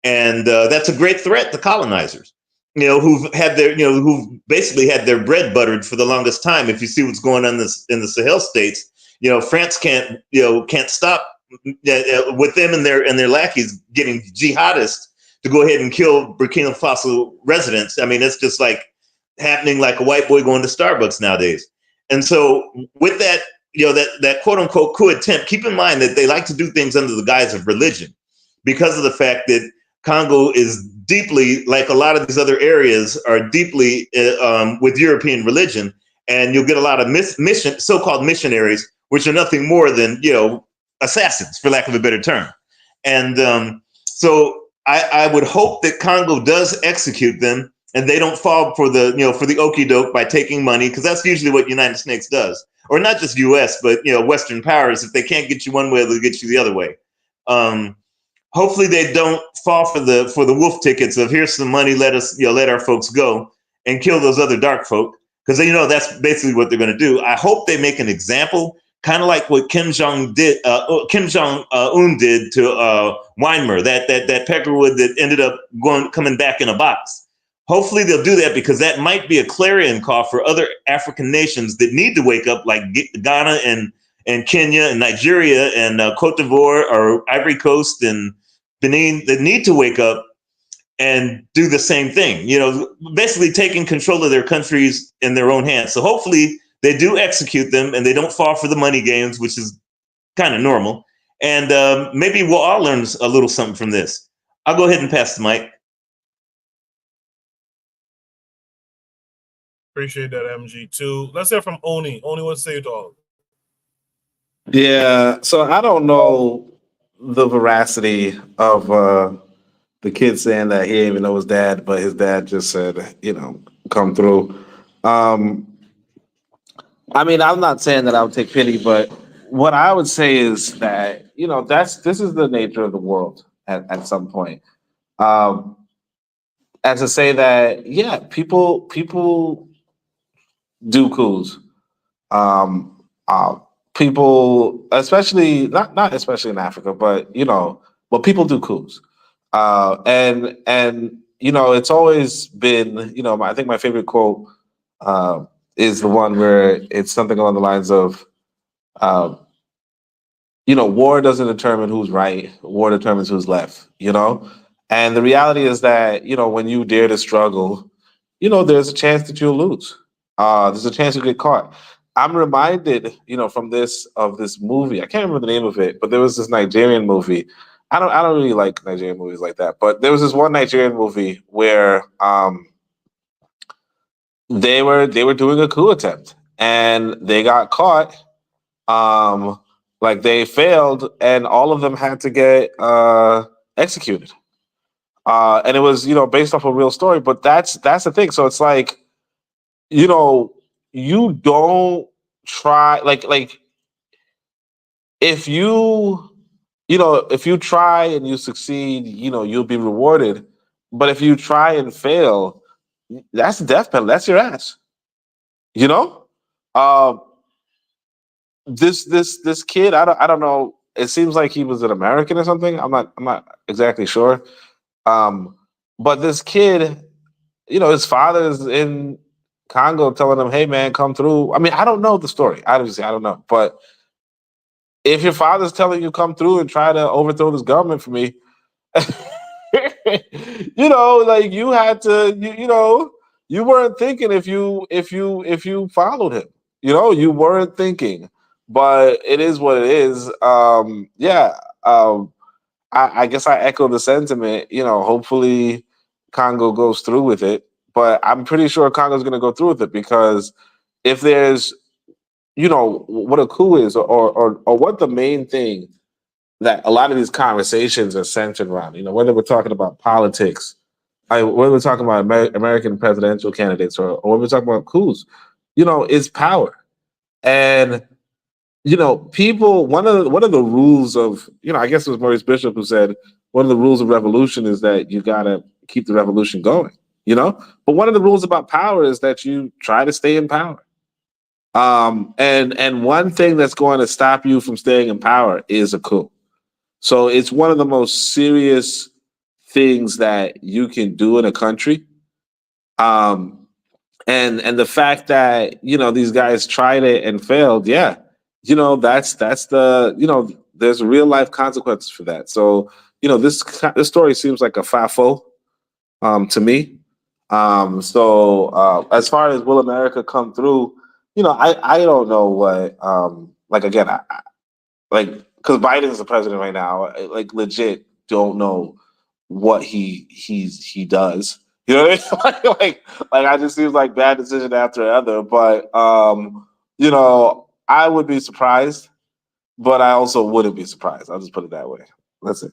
And that's a great threat to colonizers, who've had their, who've basically had their bread buttered for the longest time. If you see what's going on in the Sahel states, France can't stop with them and their lackeys getting jihadists to go ahead and kill Burkina Faso residents. I mean, it's just like happening like a white boy going to Starbucks nowadays. And so with that, that quote unquote coup attempt, keep in mind that they like to do things under the guise of religion, because of the fact that Congo is deeply, like a lot of these other areas, are deeply with European religion. And you'll get a lot of so-called missionaries, which are nothing more than, assassins, for lack of a better term. And so I would hope that Congo does execute them, and they don't fall for the, for the okie doke by taking money, because that's usually what United States does. Or not just US, but, Western powers. If they can't get you one way, they'll get you the other way. Hopefully they don't fall for the wolf tickets of, here's some money, let us, let our folks go and kill those other dark folk, because that's basically what they're going to do. I hope they make an example, kind of like what Kim Jong-un did to Weimar, that peckerwood that ended up coming back in a box. Hopefully they'll do that, because that might be a clarion call for other African nations that need to wake up, like Ghana and Kenya and Nigeria and Cote d'Ivoire or Ivory Coast and Benin, that need to wake up and do the same thing, basically taking control of their countries in their own hands. So hopefully they do execute them and they don't fall for the money games, which is kind of normal. And maybe we'll all learn a little something from this. I'll go ahead and pass the mic. Appreciate that, MG2. Let's hear from Oni. Oni, what say to all? Yeah, so I don't know the veracity of the kid saying that he didn't even know his dad, but his dad just said, come through. I mean, I'm not saying that I would take pity, but what I would say is that, this is the nature of the world at some point. And to say that, yeah, people do coups. People, especially not especially in Africa, but people do coups. And it's always been, I think my favorite quote is the one where it's something along the lines of, war doesn't determine who's right, war determines who's left, And the reality is that, when you dare to struggle, there's a chance that you'll lose. There's a chance you'll get caught. I'm reminded, from this movie. I can't remember the name of it, but there was this Nigerian movie. I don't really like Nigerian movies like that, but there was this one Nigerian movie where they were doing a coup attempt and they got caught. Like they failed, and all of them had to get executed. And it was, based off a real story. But that's the thing. So it's like, you don't try like if you try and you succeed, you'll be rewarded. But if you try and fail, that's the death penalty. That's your ass. You know, this kid. I don't know. It seems like he was an American or something. I'm not exactly sure. But this kid, his father's in Congo telling him, "Hey man, come through." I mean, I don't know the story. Obviously, I don't know. But if your father's telling you come through and try to overthrow this government for me, like you had to, you weren't thinking if you followed him. You weren't thinking. But it is what it is. Yeah. I guess I echo the sentiment. Hopefully Congo goes through with it. But I'm pretty sure Congo's going to go through with it because if there's, what a coup is, or what the main thing that a lot of these conversations are centered around. Whether we're talking about politics, whether we're talking about American presidential candidates, or whether we're talking about coups, is power. And people. One of the rules of, I guess it was Maurice Bishop who said one of the rules of revolution is that you gotta keep the revolution going. But one of the rules about power is that you try to stay in power. And one thing that's going to stop you from staying in power is a coup. So it's one of the most serious things that you can do in a country. And the fact that these guys tried it and failed, yeah, that's the there's real life consequences for that. So this story seems like a fafo to me. So as far as will America come through, I don't know what like again like because Biden's the president right now. Like legit don't know what he does. You know what I mean? like I just seems like bad decision after another. But I would be surprised, but I also wouldn't be surprised. I'll just put it that way. That's it.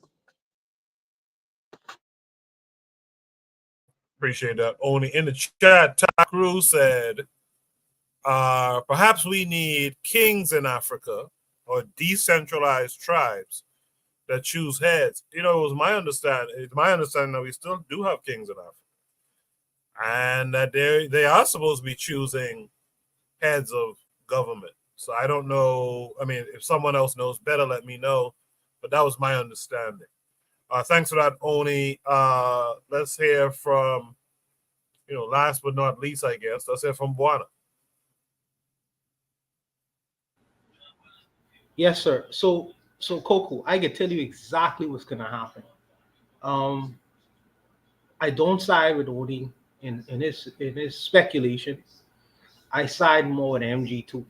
Appreciate that. Only in the chat, Ty Cruz said, perhaps we need kings in Africa or decentralized tribes that choose heads. It was my understanding that we still do have kings in Africa. And that they are supposed to be choosing heads of government. So I don't know. I mean, if someone else knows better, let me know. But that was my understanding. Thanks for that, Oni. Let's hear from, last but not least, I guess. Let's hear from Buana. Yes, sir. So Coco, I can tell you exactly what's gonna happen. I don't side with Oni in his speculation. I side more with MG2.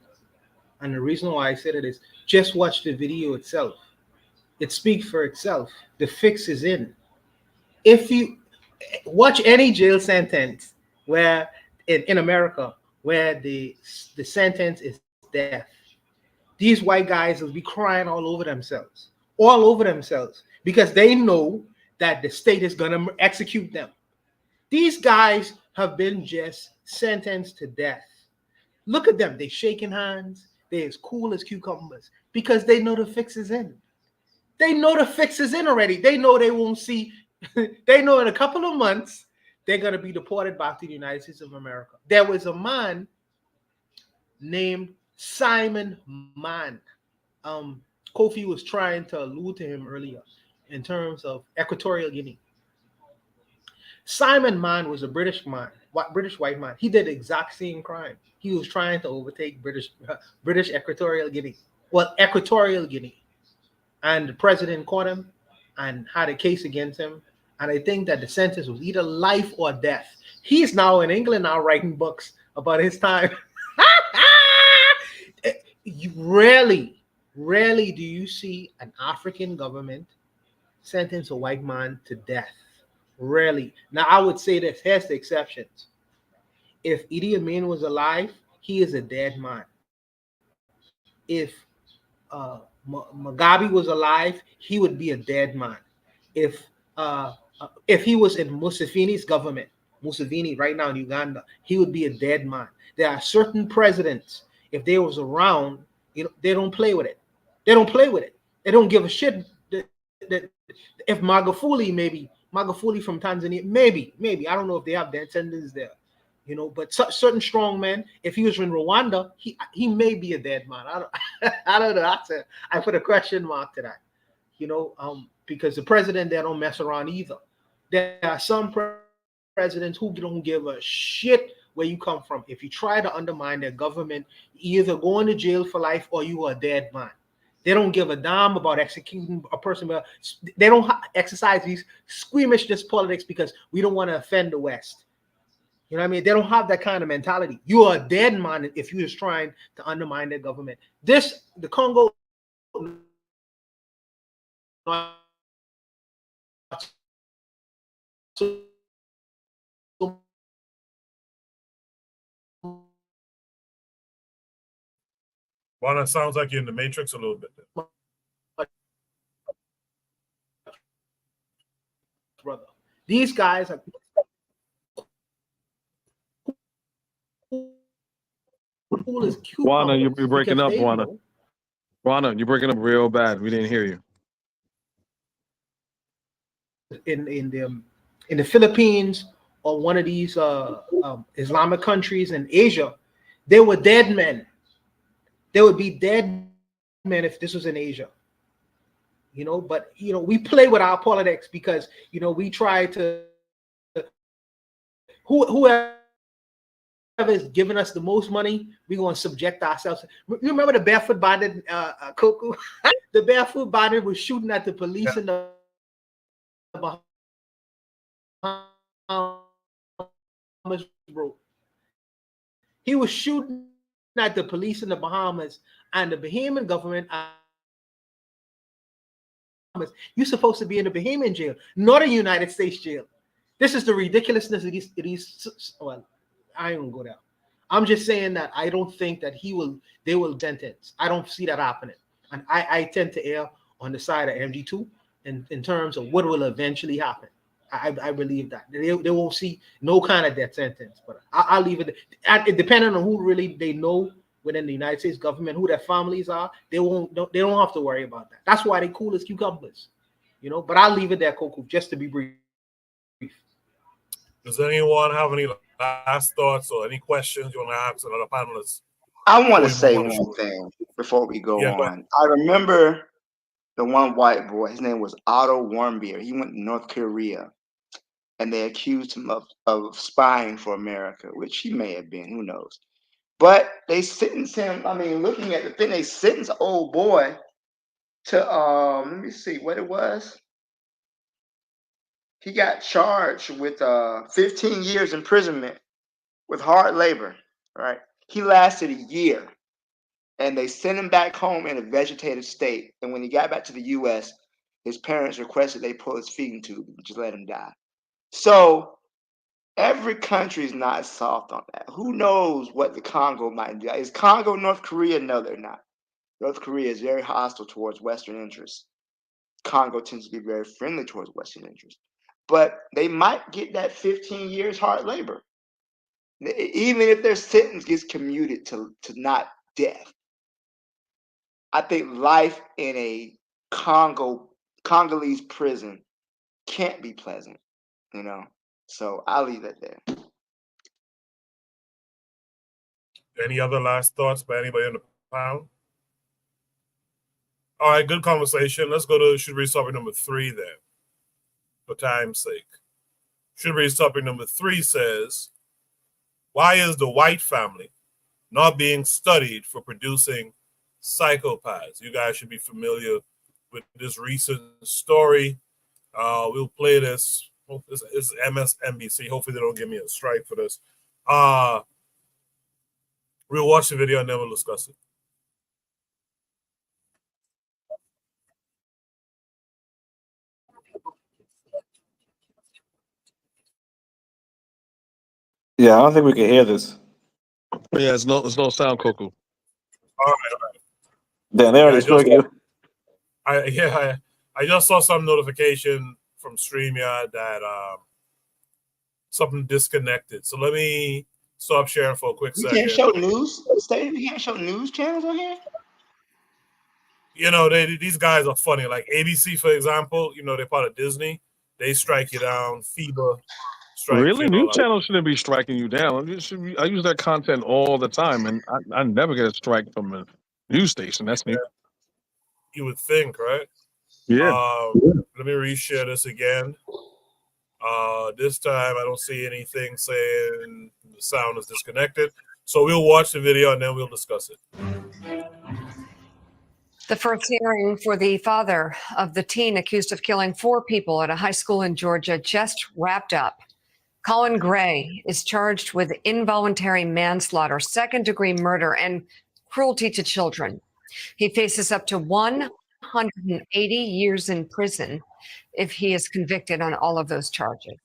And the reason why I said it is just watch the video itself. It speaks for itself. The fix is in. If you watch any jail sentence where in America where the sentence is death, these white guys will be crying all over themselves, because they know that the state is going to execute them. These guys have been just sentenced to death. Look at them. They're shaking hands. They're as cool as cucumbers because they know the fix is in. They know the fix is in already. They know they won't see. They know in a couple of months, they're going to be deported back to the United States of America. There was a man named Simon Mann. Kofi was trying to allude to him earlier in terms of Equatorial Guinea. Simon Mann was a British white man. He did the exact same crime. He was trying to overtake British Equatorial Guinea. Well, Equatorial Guinea. And the president caught him and had a case against him. And I think that the sentence was either life or death. He's now in England now writing books about his time. Rarely do you see an African government sentence a white man to death. Rarely. Now, I would say this. Here's the exceptions. If Idi Amin was alive, he is a dead man. If Mugabe was alive, he would be a dead man. If he was in Museveni's government, Museveni right now in Uganda, he would be a dead man. There are certain presidents, if they was around, they don't play with it. They don't play with it. They don't give a shit. If Magufuli maybe Magufuli from Tanzania, maybe. I don't know if they have their attendants there, you know. But certain strong men, if he was in Rwanda, he may be a dead man. I don't know. I put a question mark to that, you know, because the president there don't mess around either. There are some presidents who don't give a shit where you come from. If you try to undermine their government, you either go into jail for life or you are a dead man. They don't give a damn about executing a person. They don't exercise these squeamishness politics because we don't want to offend the West. You know what I mean? They don't have that kind of mentality. You are a dead man if you're just trying to undermine their government. The Congo, Juan, it sounds like you're in the Matrix a little bit. brother. These guys are cool as Juana, you're breaking up, because they Juana. know. Juana, you're breaking up real bad. We didn't hear you. In the Philippines or one of these Islamic countries in Asia, they were dead men. They would be dead men if this was in Asia. You know, but you know, we play with our politics because you know we try to whoever is giving us the most money, we're going to subject ourselves. You remember the barefoot bandit, Coco? The barefoot bandit was shooting at the police in the Bahamas, bro. He was shooting at the police in the Bahamas, and the Bahamian government. You're supposed to be in the Bahamian jail, not a United States jail. This is the ridiculousness of these. Well, I ain't gonna go there. I'm just saying that I don't think that they will sentence. I don't see that happening. And I tend to err on the side of MG2 in terms of what will eventually happen. I believe that. They won't see no kind of death sentence. But I'll leave it. Depending on who really they know within the United States government, who their families are, they don't have to worry about that. That's why they cool as cucumbers. You know, but I'll leave it there, Coco, just to be brief. Does anyone have any last thoughts or any questions you want to ask another panelist? I want to say one thing before we go on. I remember the one white boy, his name was Otto Warmbier. He went to North Korea and they accused him of spying for America, which he may have been, who knows. But they sentenced him, I mean, looking at the thing, they sentenced old boy to, let me see what it was. He got charged with 15 years imprisonment with hard labor, right? He lasted a year and they sent him back home in a vegetative state. And when he got back to the U.S., his parents requested they pull his feeding tube and just let him die. So every country is not soft on that. Who knows what the Congo might do? Is Congo North Korea? No, they're not. North Korea is very hostile towards Western interests. Congo tends to be very friendly towards Western interests. But they might get that 15 years hard labor. Even if their sentence gets commuted to not death. I think life in a Congolese prison can't be pleasant, you know? So I'll leave it there. Any other last thoughts by anybody on the panel? All right, good conversation. Let's go to should read topic number 3 then, for time's sake. Should read topic number 3 says, why is the white family not being studied for producing psychopaths? You guys should be familiar with this recent story. We'll play this. It's MSNBC. Hopefully they don't give me a strike for this. We'll watch the video and then we'll discuss it. Yeah, I don't think we can hear this. Yeah, it's no sound, Coco. All right. Then they already spoke you. I just saw some notification from StreamYard that something disconnected. So let me stop sharing for a quick second. You can't show news. You can't show news channels on here. You know, these guys are funny. Like ABC, for example, you know, they're part of Disney. they strike you down. FIBA strikes Really, you. news channels shouldn't be striking you down. I use that content all the time, and I never get a strike from a news station. That's new. You would think, right? Yeah. Let me reshare this again. This time I don't see anything saying the sound is disconnected. So we'll watch the video and then we'll discuss it. The first hearing for the father of the teen accused of killing 4 people at a high school in Georgia just wrapped up. Colin Gray is charged with involuntary manslaughter, second-degree murder, and cruelty to children. He faces up to 180 years in prison if he is convicted on all of those charges.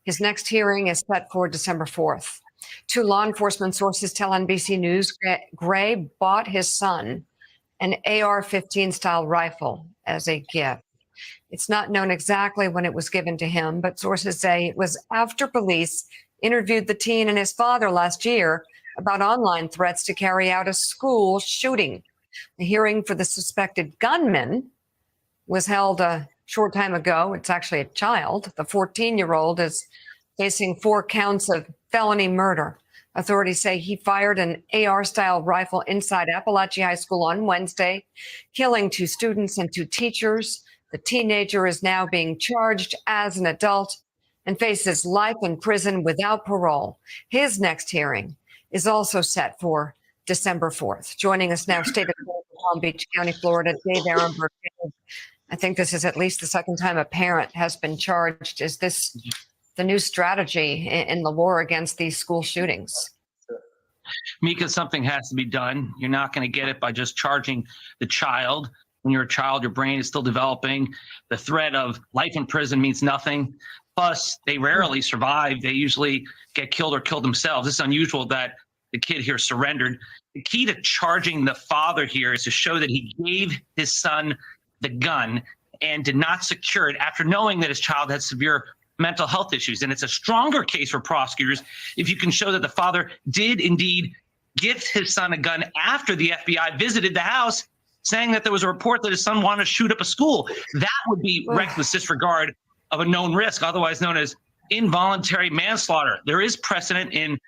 His next hearing is set for December 4th. 2 law enforcement sources tell NBC News Gray bought his son an AR-15 style rifle as a gift. It's not known exactly when it was given to him, but sources say it was after police interviewed the teen and his father last year about online threats to carry out a school shooting. The hearing for the suspected gunman was held a short time ago. It's actually a child. The 14-year-old is facing 4 counts of felony murder. Authorities say he fired an AR-style rifle inside Appalachia High School on Wednesday, killing 2 students and 2 teachers. The teenager is now being charged as an adult and faces life in prison without parole. His next hearing is also set for December 4th. Joining us now, State Attorney Palm Beach County, Florida, Dave Ehrenberg. I think this is at least the second time a parent has been charged. Is this the new strategy in the war against these school shootings? Mika, something has to be done. You're not going to get it by just charging the child. When you're a child, your brain is still developing. The threat of life in prison means nothing. Plus, they rarely survive. They usually get killed or kill themselves. It's unusual that the kid here surrendered. The key to charging the father here is to show that he gave his son the gun and did not secure it after knowing that his child had severe mental health issues. And it's a stronger case for prosecutors if you can show that the father did indeed gift his son a gun after the FBI visited the house, saying that there was a report that his son wanted to shoot up a school. That would be reckless disregard of a known risk, otherwise known as involuntary manslaughter. There is precedent in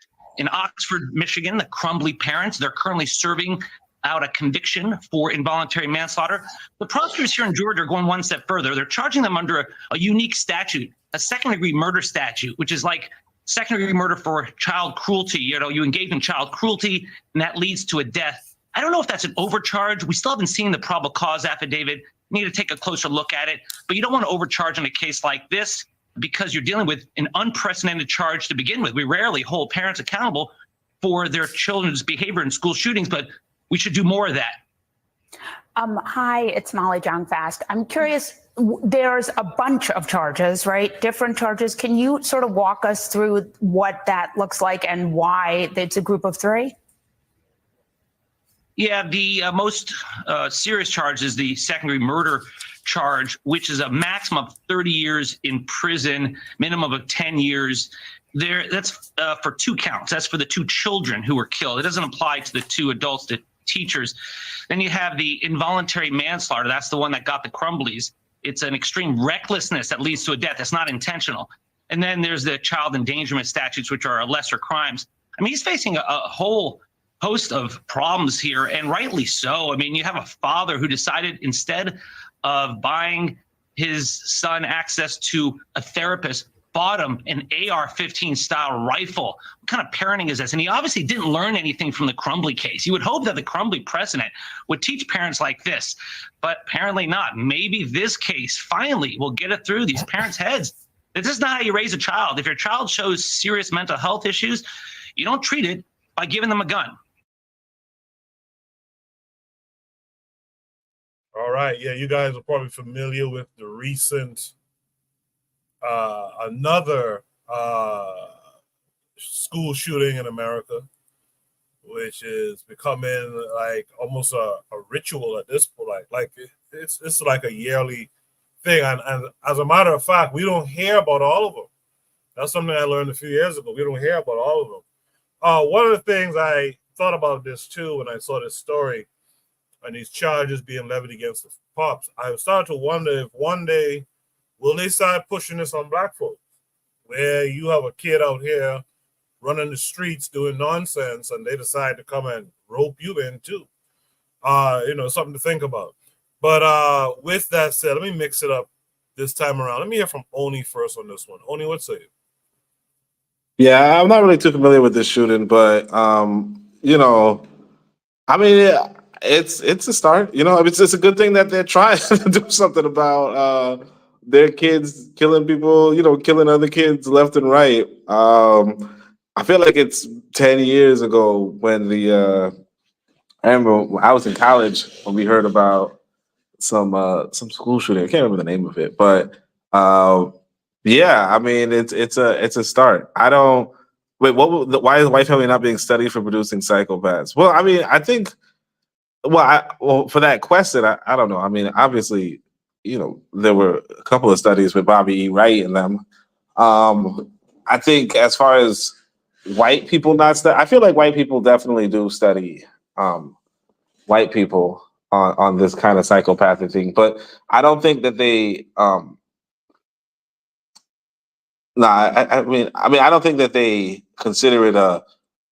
Oxford, Michigan, the Crumbly parents. They're currently serving out a conviction for involuntary manslaughter. The prosecutors here in Georgia are going one step further. They're charging them under a unique statute, a second-degree murder statute, which is like second-degree murder for child cruelty. You know, you engage in child cruelty, and that leads to a death. I don't know if that's an overcharge. We still haven't seen the probable cause affidavit. We need to take a closer look at it. But you don't want to overcharge in a case like this because you're dealing with an unprecedented charge to begin with. We rarely hold parents accountable for their children's behavior in school shootings, but we should do more of that. Hi, it's Molly John Fast. I'm curious, there's a bunch of charges, right? Different charges. Can you sort of walk us through what that looks like and why it's a group of 3? Yeah, the most serious charge is the second-degree murder charge, which is a maximum of 30 years in prison, minimum of 10 years. That's for 2 counts. That's for the 2 children who were killed. It doesn't apply to the 2 adults, the teachers. Then you have the involuntary manslaughter. That's the one that got the Crumblies. It's an extreme recklessness that leads to a death. That's not intentional. And then there's the child endangerment statutes, which are lesser crimes. I mean, he's facing a whole host of problems here, and rightly so. I mean, you have a father who decided instead of buying his son access to a therapist, bought him an AR-15 style rifle. What kind of parenting is this? And he obviously didn't learn anything from the Crumbly case. You would hope that the Crumbly precedent would teach parents like this, but apparently not. Maybe this case finally will get it through these parents' heads. This is not how you raise a child. If your child shows serious mental health issues, you don't treat it by giving them a gun. All right. Yeah, you guys are probably familiar with the recent another school shooting in America, which is becoming like almost a ritual at this point. Like it's like a yearly thing. And as a matter of fact, we don't hear about all of them. That's something I learned a few years ago. We don't hear about all of them. One of the things I thought about this too when I saw this story and these charges being levied against the pops, I started to wonder if one day will they start pushing this on black folks? Where you have a kid out here running the streets doing nonsense and they decide to come and rope you in too. Something to think about. But with that said, let me mix it up this time around. Let me hear from Oni first on this one. Oni, what say you? Yeah, I'm not really too familiar with this shooting, but I mean, it's a start. It's a good thing that they're trying to do something about their kids killing people. Killing other kids left and right. I feel like it's 10 years ago when I remember when I was in college when we heard about some school shooting. I can't remember the name of it, but yeah, I mean it's a start. I don't wait. Why is the white family not being studied for producing psychopaths? Well, I mean, I think. Well, for that question, I don't know. I mean, obviously, there were a couple of studies with Bobby E. Wright in them. I think as far as white people not study, I feel like white people definitely do study white people on this kind of psychopathic thing, but I don't think that they. I mean, I don't think that they consider it a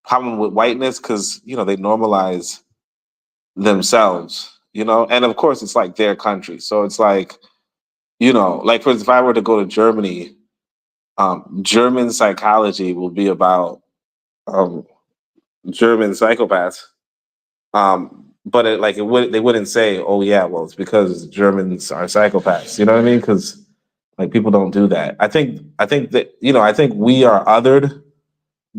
problem with whiteness because they normalize themselves, and of course it's like their country. So it's like, like for instance, if I were to go to Germany, German psychology will be about German psychopaths. But they wouldn't say, oh yeah, well it's because Germans are psychopaths. You know what I mean? Because like people don't do that. I think that I think we are othered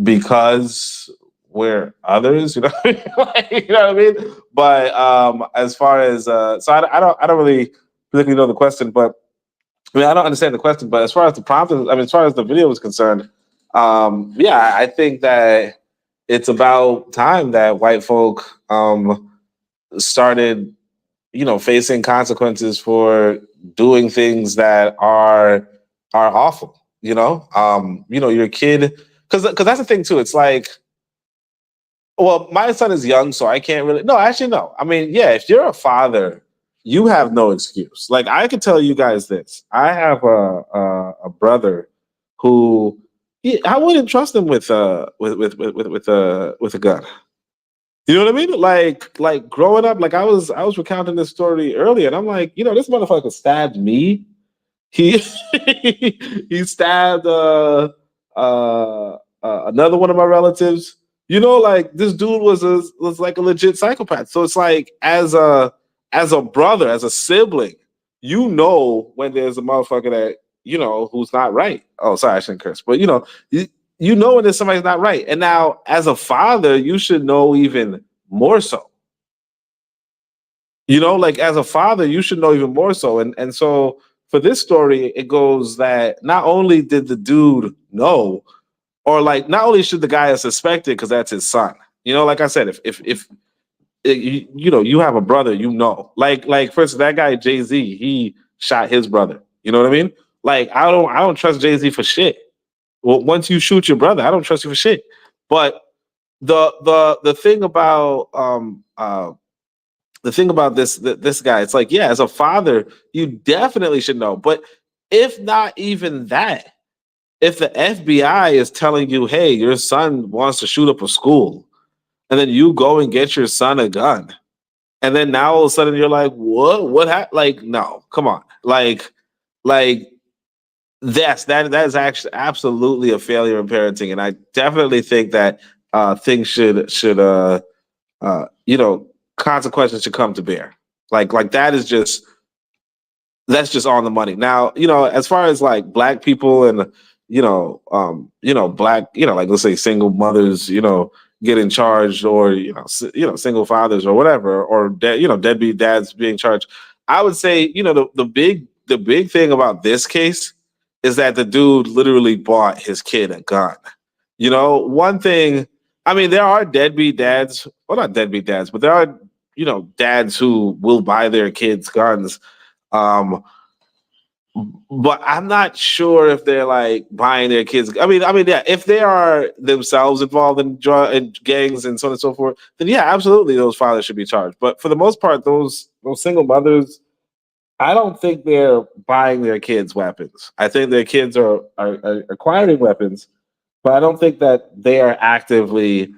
because we're others, you know what I mean? But as far as so I don't really particularly know the question, but I mean I don't understand the question, but as far as the prompt, as far as the video is concerned, yeah, I think that it's about time that white folk started, facing consequences for doing things that are awful. Your kid, because that's the thing too. It's like, well, my son is young, so I can't really. No, actually, no. I mean, yeah, if you're a father, you have no excuse. Like I could tell you guys this. I have a brother who I wouldn't trust him with a gun. You know what I mean? Like growing up, like I was recounting this story earlier, and I'm like, this motherfucker stabbed me. He he stabbed another one of my relatives. Like this dude was like a legit psychopath. So it's like as a brother, as a sibling, when there's a motherfucker that who's not right. Oh, sorry, I shouldn't curse, but you know when there's somebody's not right. And now as a father, you should know even more so. Like as a father, you should know even more so. And so for this story, it goes that not only did the dude know, or like not only should the guy have suspected because that's his son. Like I said, if you have a brother, like for instance, that guy Jay-Z, he shot his brother. You know what I mean? Like I don't trust Jay-Z for shit. Well, once you shoot your brother, I don't trust you for shit. But the thing about this guy, it's like, yeah, as a father, you definitely should know. But if not even that, if the FBI is telling you, hey, your son wants to shoot up a school, and then you go and get your son a gun, and then now all of a sudden you're like, what happened? Like, no, come on. Like that is actually absolutely a failure in parenting. And I definitely think that things should consequences should come to bear. Like that's just on the money. Now, as far as like black people and black, like let's say single mothers, getting charged, or single fathers or whatever, or deadbeat dads being charged. I would say, the big thing about this case is that the dude literally bought his kid a gun. One thing, I mean, there are deadbeat dads, well, not deadbeat dads, but there are, dads who will buy their kids guns. But I'm not sure if they're like buying their kids. I mean, yeah, if they are themselves involved in gangs and so on and so forth, then yeah, absolutely, those fathers should be charged. But for the most part, those single mothers, I don't think they're buying their kids weapons. I think their kids are acquiring weapons, but I don't think that they are actively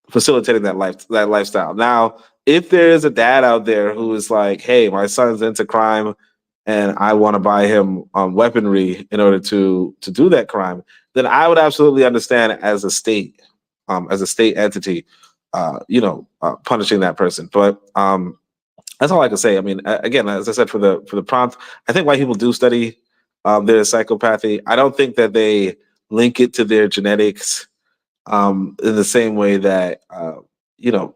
facilitating that lifestyle. Now, if there is a dad out there who is like, "Hey, my son's into crime, and I want to buy him weaponry in order to do that crime," then I would absolutely understand as a state entity, punishing that person. But that's all I can say. I mean, again, as I said for the prompt, I think white people do study their psychopathy. I don't think that they link it to their genetics in the same way that you know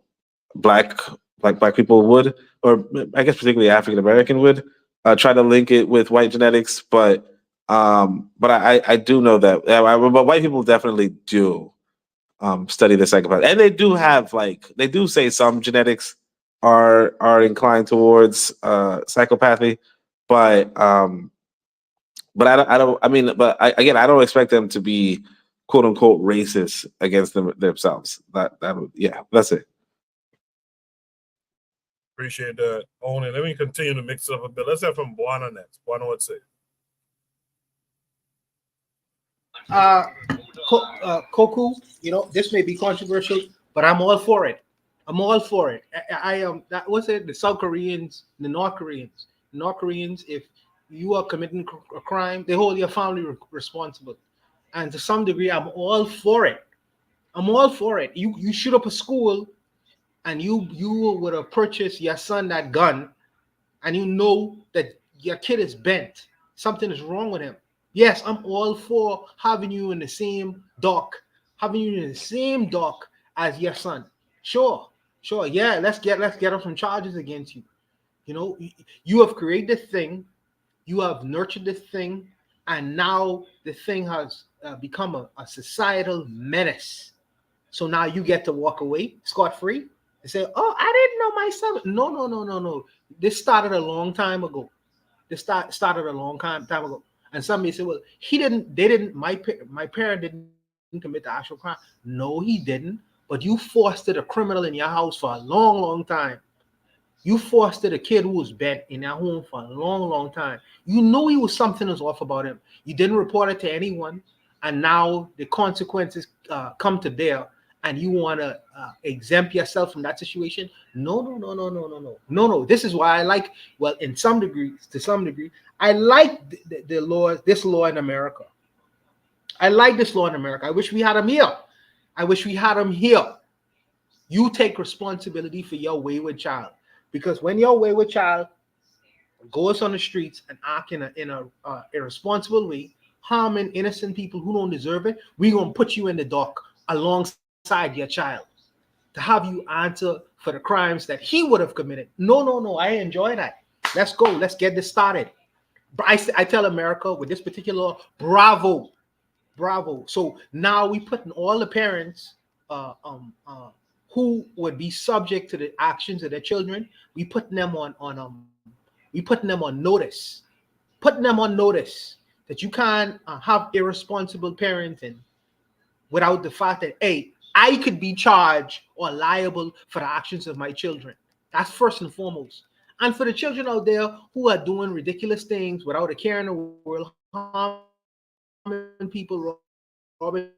black black people would, or I guess particularly African American would try to link it with white genetics. But I do know that, but white people definitely do study the psychopath, and they do have they do say some genetics are inclined towards psychopathy, but I mean, again, I don't expect them to be quote unquote racist against themselves. Yeah, that's it. Appreciate that, Owen. Let me continue to mix up a bit. Let's have from Buana next. Buana, what's it? Koku, this may be controversial, but I'm all for it. I'm all for it. I am. That was it. The South Koreans, the North Koreans. North Koreans, if you are committing a crime, they hold your family responsible. And to some degree, I'm all for it. I'm all for it. You shoot up a school, and you would have purchased your son that gun, and you know that your kid is bent. Something is wrong with him. Yes, I'm all for having you in the same dock, as your son. Sure. Yeah, let's get up some charges against you. You have created this thing, you have nurtured this thing, and now the thing has become a societal menace. So now you get to walk away scot-free and say, "Oh, I didn't know my son." No. This started a long time ago. Started a long time ago. And somebody said, "Well, my parent didn't commit the actual crime." No, he didn't. But you fostered a criminal in your house for a long, long time. You fostered a kid who was bent in your home for a long, long time. You know he was something was off about him. You didn't report it to anyone, and now the consequences come to bear, and you want to exempt yourself from that situation? No. This is why I like, well, to some degree, I like the law, this law in America. I like this law in America. I wish we had them here. You take responsibility for your wayward child, because when your wayward child goes on the streets and act in a irresponsible way, harming innocent people who don't deserve it, we're gonna put you in the dock alongside your child to have you answer for the crimes that he would have committed. No. I enjoy that. Let's go. Let's get this started. I tell America with this particular law, bravo. So now we putting all the parents who would be subject to the actions of their children, we putting them on notice. Putting them on notice that you can't have irresponsible parenting without the fact that, hey, I could be charged or liable for the actions of my children. That's first and foremost. And for the children out there who are doing ridiculous things without a care in the world, harming people, robbing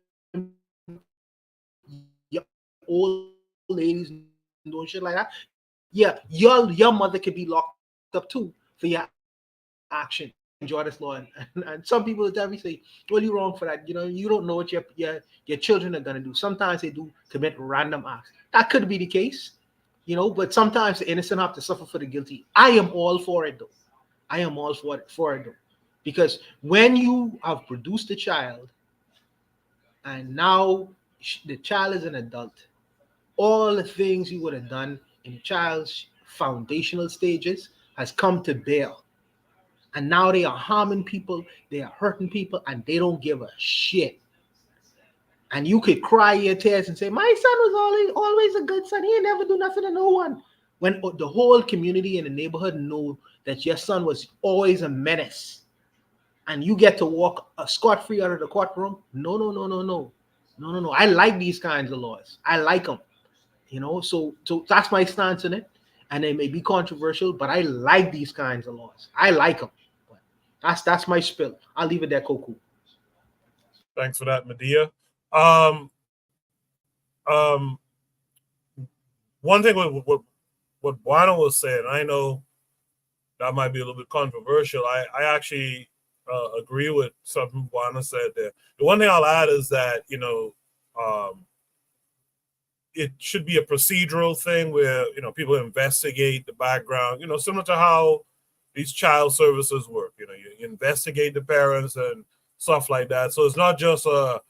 old ladies, doing shit like that, yeah, your mother could be locked up too for your action. Enjoy this law, and some people will tell me, say, "Well, you're wrong for that. You don't know what your children are gonna do." Sometimes they do commit random acts. That could be the case, but sometimes the innocent have to suffer for the guilty. I am all for it though. Because when you have produced a child and now the child is an adult, all the things you would have done in the child's foundational stages has come to bear. And now they are harming people, they are hurting people, and they don't give a shit. And you could cry your tears and say, "My son was always a good son. He ain't never do nothing to no one." When the whole community in the neighborhood know that your son was always a menace, and you get to walk scot-free out of the courtroom. No. I like these kinds of laws. I like them. So that's my stance on it. and they may be controversial, but I like these kinds of laws. I like them. That's my spill. I'll leave it there, Koku. Thanks for that, Medea. Um, one thing what Buana was saying, I know that might be a little bit controversial. I actually agree with something Buana said there. The one thing I'll add is that, it should be a procedural thing where, people investigate the background, similar to how these child services work. You investigate the parents and stuff like that. So it's not just a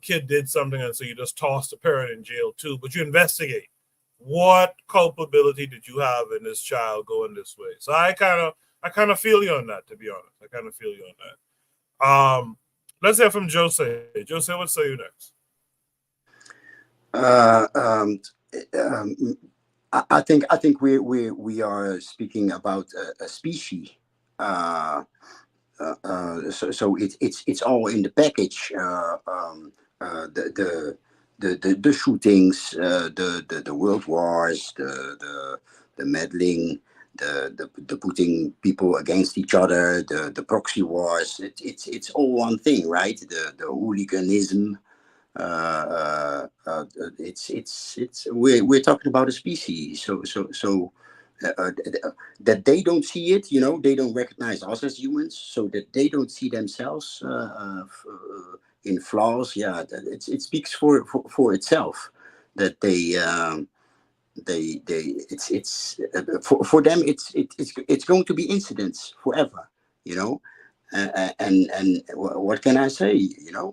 kid did something and so you just toss the parent in jail too, but you investigate. What culpability did you have in this child going this way? So I kind of feel you on that, to be honest. I kind of feel you on that. Let's hear from Jose. Jose, what say you next? I think we are speaking about a species. So it's all in the package. The shootings, the world wars, the meddling, the putting people against each other, the proxy wars. It's all one thing, right? The hooliganism. We're talking about a species. So that they don't see it, they don't recognize us as humans, so that they don't see themselves in flaws. Yeah, it speaks for itself that for them it's going to be incidents forever, and what can I say?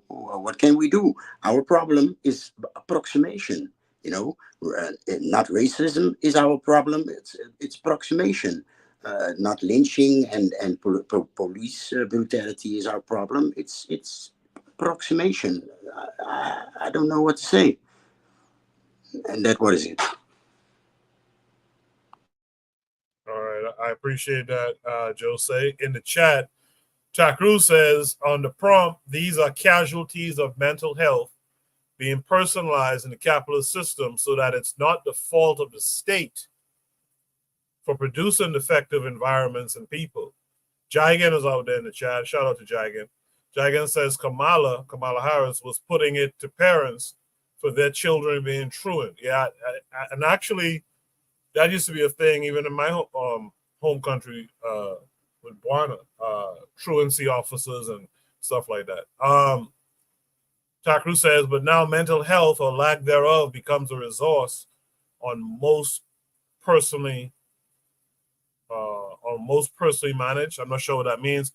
What can we do? Our problem is approximation. Not racism is our problem. It's approximation. Not lynching and police brutality is our problem. It's approximation. I don't know what to say. And what is it? All right, I appreciate that, Jose. In the chat, Takru says, on the prompt, these are casualties of mental health being personalized in the capitalist system so that it's not the fault of the state for producing effective environments and people. Jigan is out there in the chat. Shout out to Jigan. Jigan says Kamala Harris was putting it to parents for their children being truant. Yeah, and actually, that used to be a thing even in my home country with Buana, truancy officers and stuff like that. Takru says, but now mental health or lack thereof becomes a resource on most personally managed. I'm not sure what that means.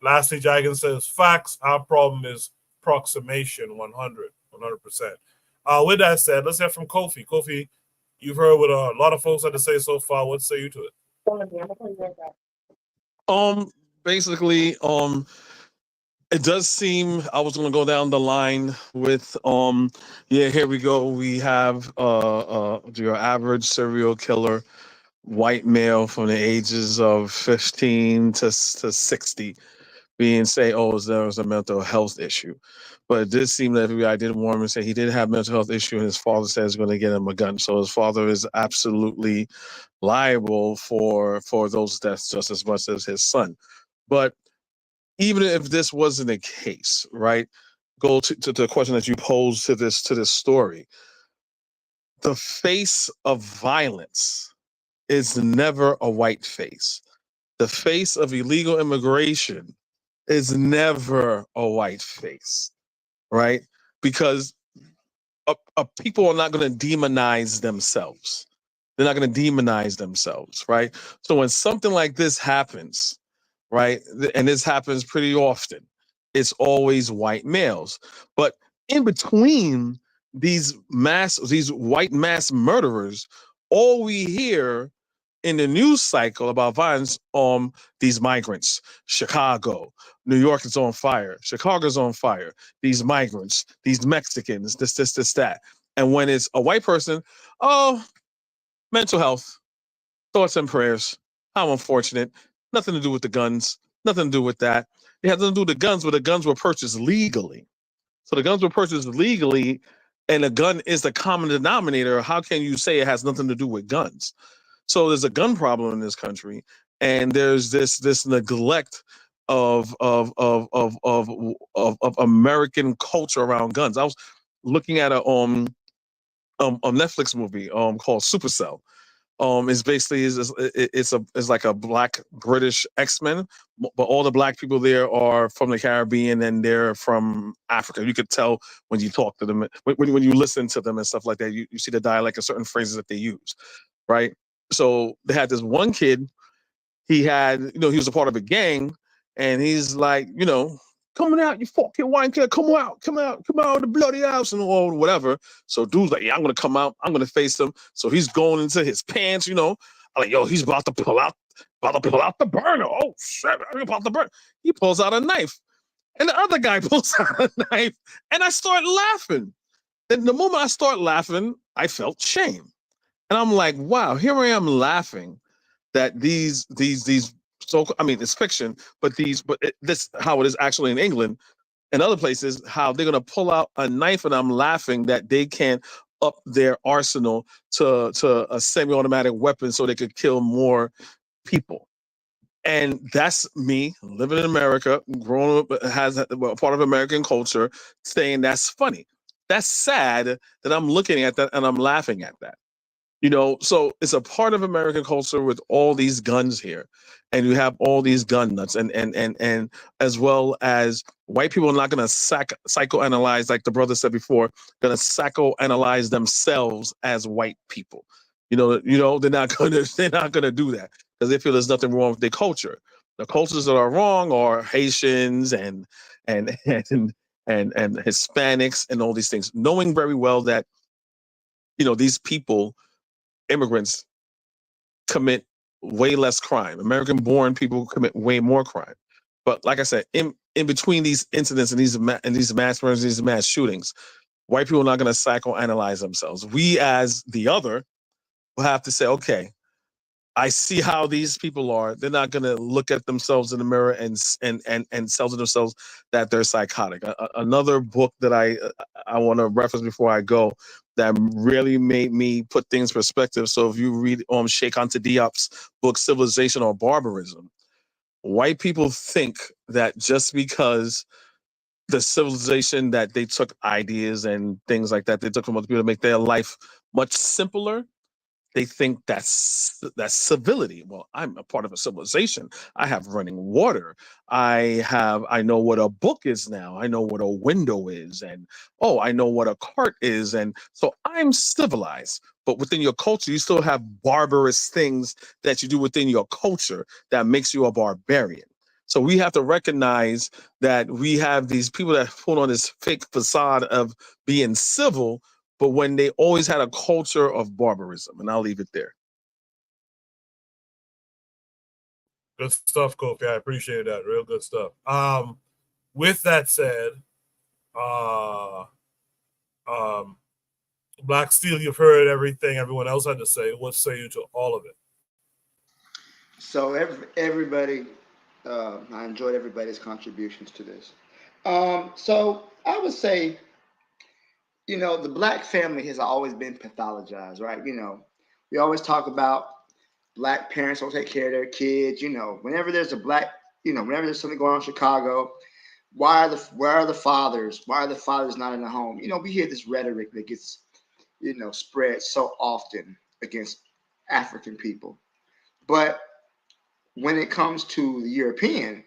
Lastly, Jigan says, facts, our problem is approximation, 100%. With that said, let's hear from Kofi. Kofi, you've heard what a lot of folks had to say so far. What say you to it? Basically, it does seem I was going to go down the line with here we go. We have your average serial killer, white male from the ages of 15 to 60 being say, oh, there was a mental health issue. But it did seem that I did warn him and say he did have mental health issue, and his father says he's going to get him a gun. So his father is absolutely liable for those deaths just as much as his son. But even if this wasn't the case, right? Go to the question that you posed to this story. The face of violence is never a white face. The face of illegal immigration is never a white face, right? Because people are not going to demonize themselves. They're not going to demonize themselves, right? So when something like this happens, right, and this happens pretty often, it's always white males. But in between these white mass murderers, all we hear in the news cycle about violence, these migrants, Chicago, New York is on fire, Chicago's on fire, these migrants, these Mexicans, this, that. And when it's a white person, mental health, thoughts and prayers, how unfortunate, nothing to do with the guns, nothing to do with that. It had nothing to do with the guns, but the guns were purchased legally. So the guns were purchased legally, and a gun is the common denominator. How can you say it has nothing to do with guns? So there's a gun problem in this country, and there's this neglect of American culture around guns. I was looking at a Netflix movie called Supercell. It's basically it's like a black British X-Men, but all the black people there are from the Caribbean and they're from Africa. You could tell when you talk to them, when you listen to them and stuff like that. You see the dialect and certain phrases that they use, right? So they had this one kid. He had, he was a part of a gang, and he's like, coming out, you fucking wine kid, come out of the bloody house and all whatever. So dude's like, yeah, I'm gonna come out, I'm gonna face him. So he's going into his pants, I'm like, yo, he's about to pull out the burner. Oh shit, I'm about to burn. He pulls out a knife, and the other guy pulls out a knife, and I start laughing. And the moment I start laughing, I felt shame, and I'm like, wow, here I am laughing that these so, I mean, it's fiction, but this how it is actually in England and other places, how they're gonna pull out a knife, and I'm laughing that they can't up their arsenal to a semi-automatic weapon so they could kill more people. And that's me living in America, growing up, has a part of American culture, saying that's funny. That's sad that I'm looking at that and I'm laughing at that. So it's a part of American culture with all these guns here, and you have all these gun nuts, and as well as white people are not going to psychoanalyze, like the brother said before, going to psychoanalyze themselves as white people. They're not gonna do that because they feel there's nothing wrong with their culture. The cultures that are wrong are Haitians and Hispanics and all these things, knowing very well that these people, immigrants, commit way less crime. American born people commit way more crime. But like I said, in between these incidents and these mass murders, these mass shootings, white people are not going to psychoanalyze themselves. We, as the other, will have to say, okay, I see how these people are. They're not going to look at themselves in the mirror and tell to themselves that they're psychotic. Another book that I want to reference before I go that really made me put things in perspective. So if you read Sheikh Anta Diop's book Civilization or Barbarism, white people think that just because the civilization that they took ideas and things like that they took from other people to make their life much simpler, they think that's civility. Well, I'm a part of a civilization. I have running water. I know what a book is now. I know what a window is, and I know what a cart is, and so I'm civilized. But within your culture, you still have barbarous things that you do within your culture that makes you a barbarian. So we have to recognize that we have these people that put on this fake facade of being civil, but when they always had a culture of barbarism. And I'll leave it there. Good stuff, Kofi. I appreciate that. Real good stuff. With that said, Black Steel, you've heard everything everyone else had to say. What say you to all of it? So everybody, I enjoyed everybody's contributions to this. So I would say, the Black family has always been pathologized, right? We always talk about Black parents don't take care of their kids. Whenever there's a Black, whenever there's something going on in Chicago, where are the fathers? Why are the fathers not in the home? We hear this rhetoric that gets, spread so often against African people. But when it comes to the European,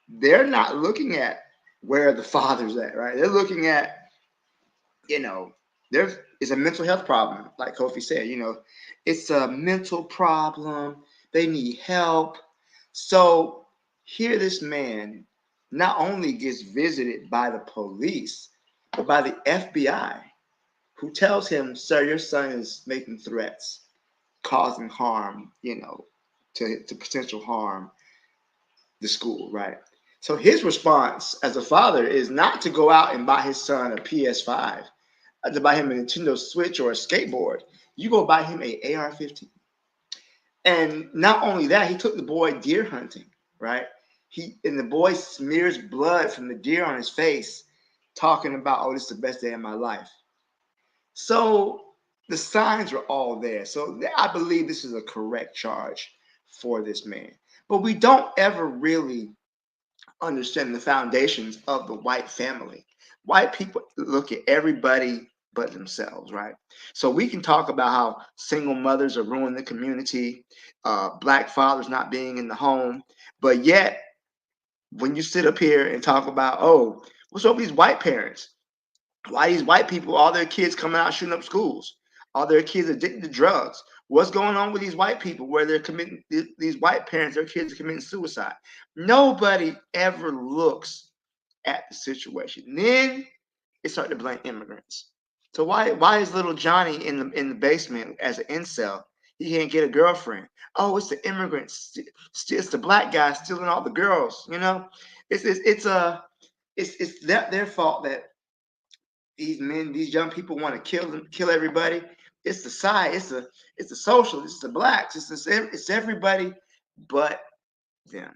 they're not looking at where the father's at, right? They're looking at, there is a mental health problem, like Kofi said, it's a mental problem. They need help. So here this man not only gets visited by the police, but by the FBI, who tells him, sir, your son is making threats, causing harm, to potential harm the school, right? So his response as a father is not to go out and buy his son a PS5, to buy him a Nintendo Switch or a skateboard. You go buy him a AR-15. And not only that, he took the boy deer hunting, right? And the boy smears blood from the deer on his face, talking about, oh, this is the best day of my life. So The signs are all there. So I believe this is a correct charge for this man. But we don't ever really understand the foundations of the white family. White people look at everybody but themselves, right? So we can talk about how single mothers are ruining the community, black fathers not being in the home, but yet when you sit up here and talk about, oh, what's up with these white parents? Why these white people, all their kids coming out shooting up schools, all their kids addicted to drugs? What's going on with these white people where they're committing, these white parents, their kids are committing suicide? Nobody ever looks at the situation. Then they start to blame immigrants. So why is little Johnny in the basement as an incel? He can't get a girlfriend. Oh, it's the immigrants. It's the black guys stealing all the girls. You know, it's their fault that these men, these young people want to kill everybody. It's the side. It's the socialists. It's the blacks. It's everybody but them.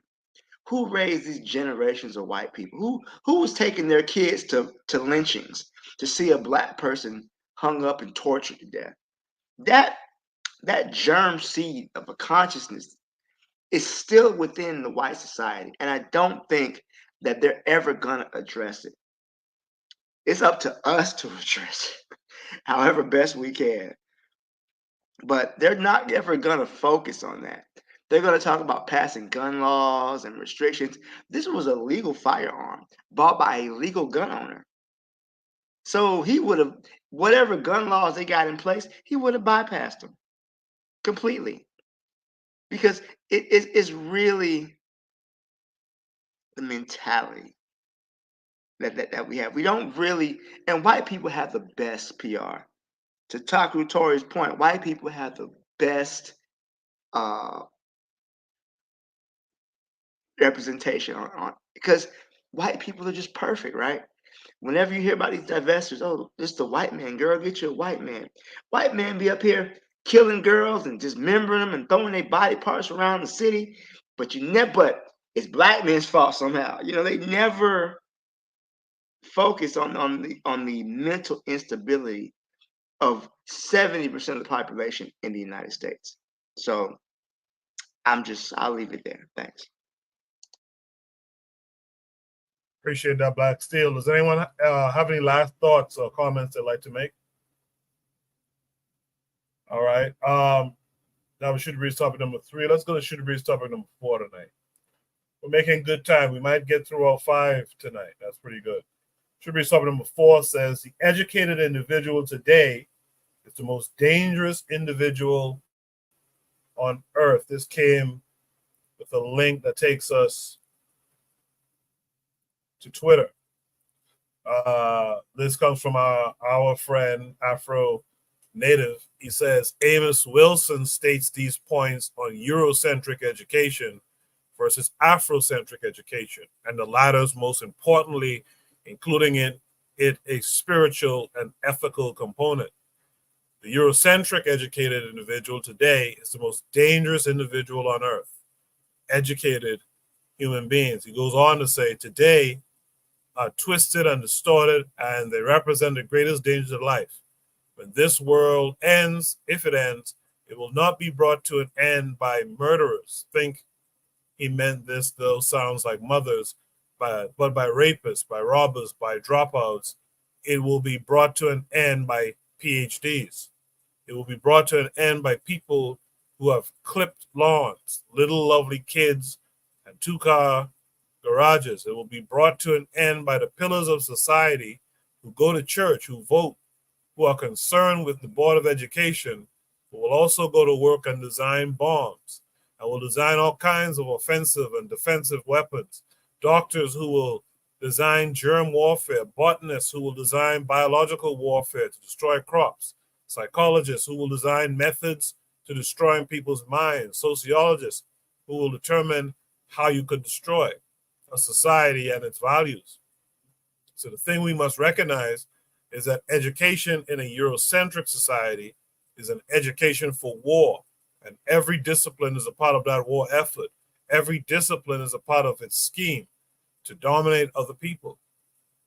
Who raised these generations of white people? Who was taking their kids to lynchings to see a black person hung up and tortured to death? That germ seed of a consciousness is still within the white society, and I don't think that they're ever gonna address it. It's up to us to address it, however best we can. But they're not ever gonna focus on that. They're going to talk about passing gun laws and restrictions. This was a legal firearm bought by a legal gun owner. So he would have, whatever gun laws they got in place, he would have bypassed them completely. Because it's really the mentality that we have. We don't really, and white people have the best PR. To Taku Tori's point, white people have the best representation on because white people are just perfect, right? Whenever you hear about these divestors, oh, this the white man, girl, get you a white man. White man be up here killing girls and dismembering them and throwing their body parts around the city, but but it's black men's fault somehow. You know, they never focus on the mental instability of 70% of the population in the United States. So I'll leave it there. Thanks. Appreciate that, Black Steel. Does anyone have any last thoughts or comments they'd like to make? All right. Now we should reach topic number 3. Let's go to should reach topic number 4 tonight. We're making good time. We might get through all 5 tonight. That's pretty good. Should reach topic number 4 says the educated individual today is the most dangerous individual on earth. This came with a link that takes us to Twitter. This comes from our friend Afro Native. He says Amos Wilson states these points on Eurocentric education versus Afrocentric education, and the latter's most importantly, including it a spiritual and ethical component. The Eurocentric educated individual today is the most dangerous individual on earth. Educated human beings. He goes on to say today are twisted and distorted, and they represent the greatest danger to life. When this world ends, if it ends, it will not be brought to an end by murderers. Think he meant this, though sounds like mothers, but by rapists, by robbers, by dropouts. It will be brought to an end by PhDs. It will be brought to an end by people who have clipped lawns, little lovely kids, and 2-car garages. It will be brought to an end by the pillars of society who go to church, who vote, who are concerned with the Board of Education, who will also go to work and design bombs, and will design all kinds of offensive and defensive weapons. Doctors who will design germ warfare, botanists who will design biological warfare to destroy crops, psychologists who will design methods to destroying people's minds, sociologists who will determine how you could destroy a society and its values. So the thing we must recognize is that education in a Eurocentric society is an education for war, and every discipline is a part of that war effort. Every discipline is a part of its scheme to dominate other people.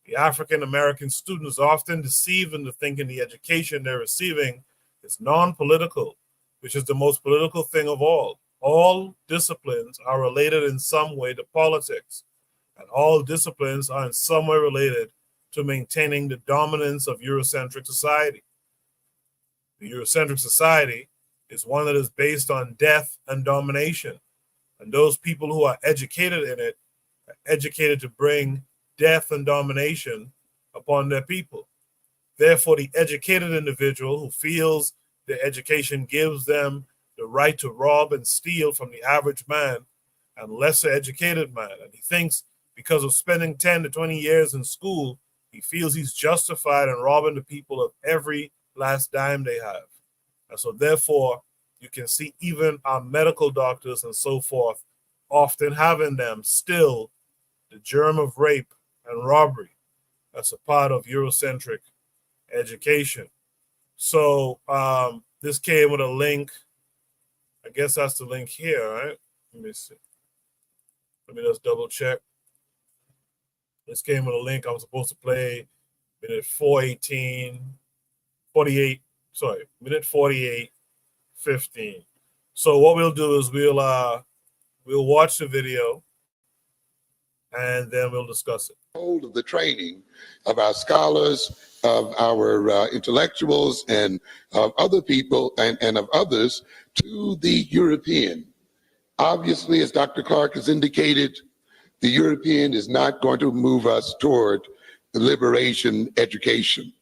The African American student is often deceived into thinking the education they're receiving It's non-political, which is the most political thing of all. All disciplines are related in some way to politics, and all disciplines are in some way related to maintaining the dominance of Eurocentric society. The Eurocentric society is one that is based on death and domination, and those people who are educated in it are educated to bring death and domination upon their people. Therefore, the educated individual who feels their education gives them the right to rob and steal from the average man and lesser educated man, and he thinks because of spending 10 to 20 years in school, he feels he's justified in robbing the people of every last dime they have. And so therefore, you can see even our medical doctors and so forth often having them still the germ of rape and robbery as a part of Eurocentric education. So this came with a link. I guess that's the link here, right? Let me see. Let me just double check. This came with a link. I'm supposed to play minute 48, 15. So what we'll do is we'll watch the video and then we'll discuss it. Hold of the training of our scholars, of our intellectuals, and of other people and of others to the European. Obviously, as Dr. Clark has indicated, the European is not going to move us toward the liberation education.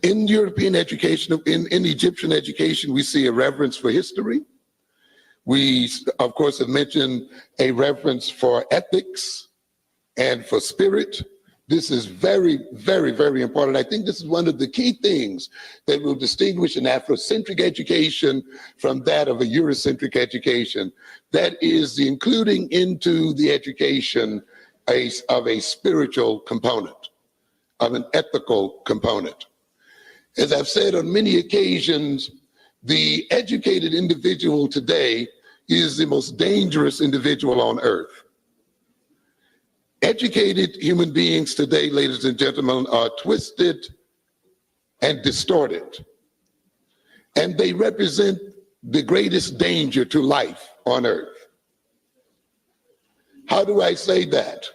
In European education, in Egyptian education, we see a reverence for history. We, of course, have mentioned a reverence for ethics and for spirit. This is very, very, very important. I think this is one of the key things that will distinguish an Afrocentric education from that of a Eurocentric education. That is the including into the education of a spiritual component, of an ethical component. As I've said on many occasions, the educated individual today is the most dangerous individual on earth. Educated human beings today, ladies and gentlemen, are twisted and distorted, and they represent the greatest danger to life on earth. How do I say that?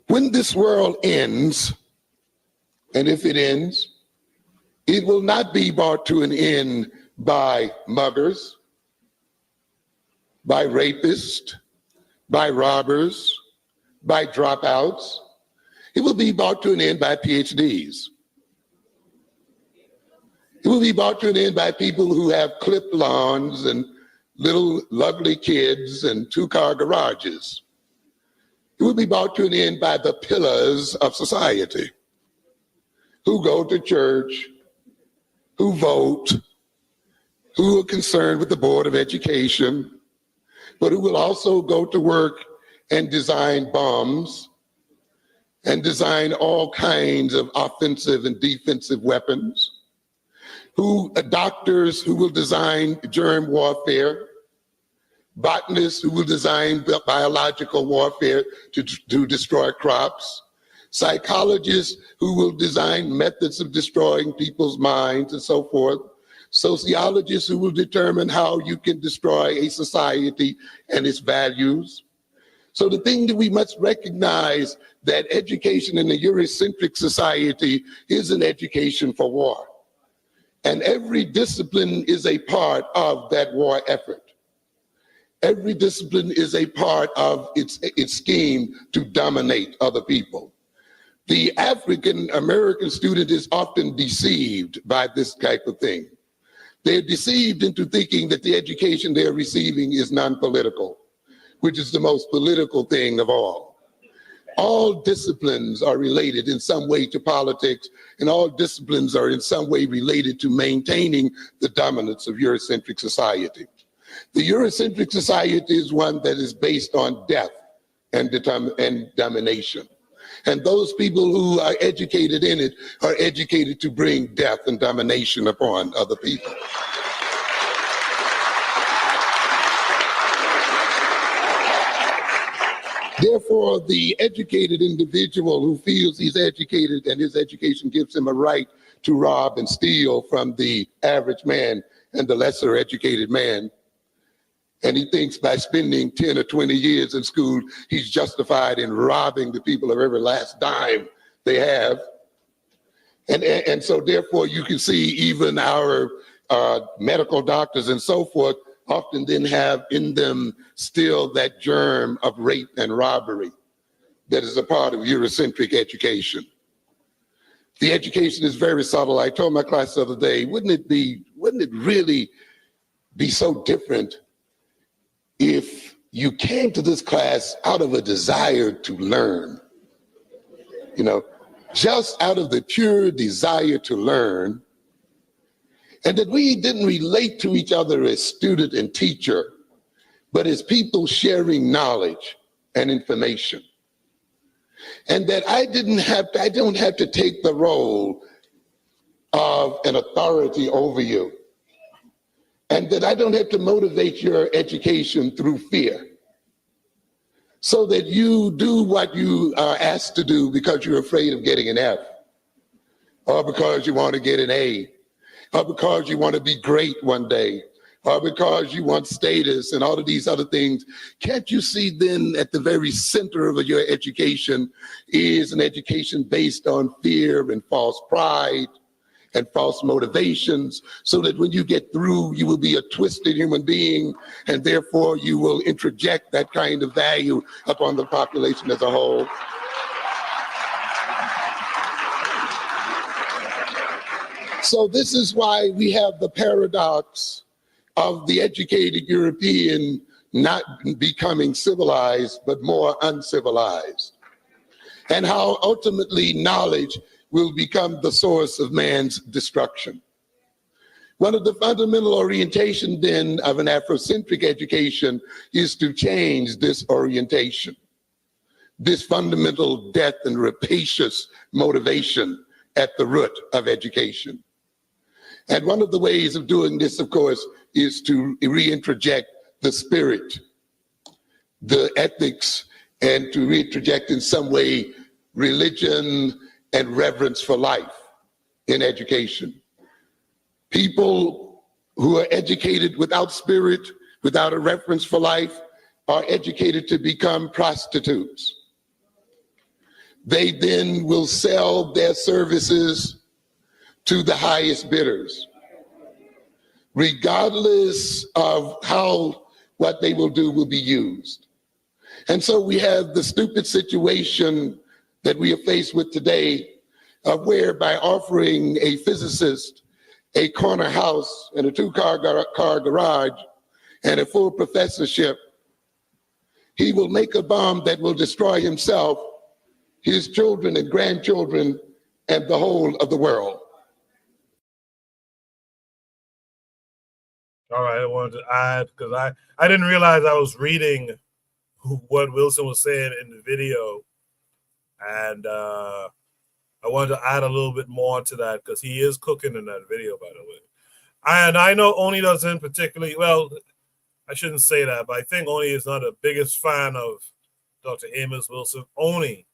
When this world ends, and if it ends, it will not be brought to an end by muggers, by rapists, by robbers, by dropouts. It will be brought to an end by PhDs. It will be brought to an end by people who have clipped lawns and little lovely kids and two-car garages. It will be brought to an end by the pillars of society, who go to church, who vote, who are concerned with the Board of Education, but who will also go to work and design bombs and design all kinds of offensive and defensive weapons, doctors who will design germ warfare, botanists who will design biological warfare to destroy crops, psychologists who will design methods of destroying people's minds and so forth, sociologists who will determine how you can destroy a society and its values. So the thing that we must recognize that education in a Eurocentric society is an education for war. And every discipline is a part of that war effort. Every discipline is a part of its scheme to dominate other people. The African American student is often deceived by this type of thing. They're deceived into thinking that the education they're receiving is non-political, which is the most political thing of all. All disciplines are related in some way to politics, and all disciplines are in some way related to maintaining the dominance of Eurocentric society. The Eurocentric society is one that is based on death and domination. And those people who are educated in it are educated to bring death and domination upon other people. Therefore, the educated individual who feels he's educated and his education gives him a right to rob and steal from the average man and the lesser educated man, and he thinks by spending 10 or 20 years in school, he's justified in robbing the people of every last dime they have. And so therefore you can see even our medical doctors and so forth often then have in them still that germ of rape and robbery that is a part of Eurocentric education. The education is very subtle. I told my class the other day, wouldn't it really be so different if you came to this class out of a desire to learn, you know, just out of the pure desire to learn, and that we didn't relate to each other as student and teacher, but as people sharing knowledge and information. And that I don't have to take the role of an authority over you. And that I don't have to motivate your education through fear. So that you do what you are asked to do because you're afraid of getting an F, or because you want to get an A, or because you want to be great one day, or because you want status and all of these other things. Can't you see then at the very center of your education is an education based on fear and false pride and false motivations, so that when you get through, you will be a twisted human being, and therefore you will introject that kind of value upon the population as a whole. So this is why we have the paradox of the educated European not becoming civilized, but more uncivilized, and how ultimately knowledge will become the source of man's destruction. One of the fundamental orientation then of an Afrocentric education is to change this orientation, this fundamental death and rapacious motivation at the root of education. And one of the ways of doing this, of course, is to reintroject the spirit, the ethics, and to reintroject in some way religion and reverence for life in education. People who are educated without spirit, without a reverence for life, are educated to become prostitutes. They then will sell their services to the highest bidders, regardless of how what they will do will be used. And so we have the stupid situation that we are faced with today, where by offering a physicist a corner house and a two-car garage and a full professorship, he will make a bomb that will destroy himself, his children and grandchildren, and the whole of the world. All right, I wanted to add, because I didn't realize I was reading what Wilson was saying in the video. And I wanted to add a little bit more to that, because he is cooking in that video, by the way. And I know Oni doesn't particularly, well, I shouldn't say that, but I think Oni is not the biggest fan of Dr. Amos Wilson. Oni,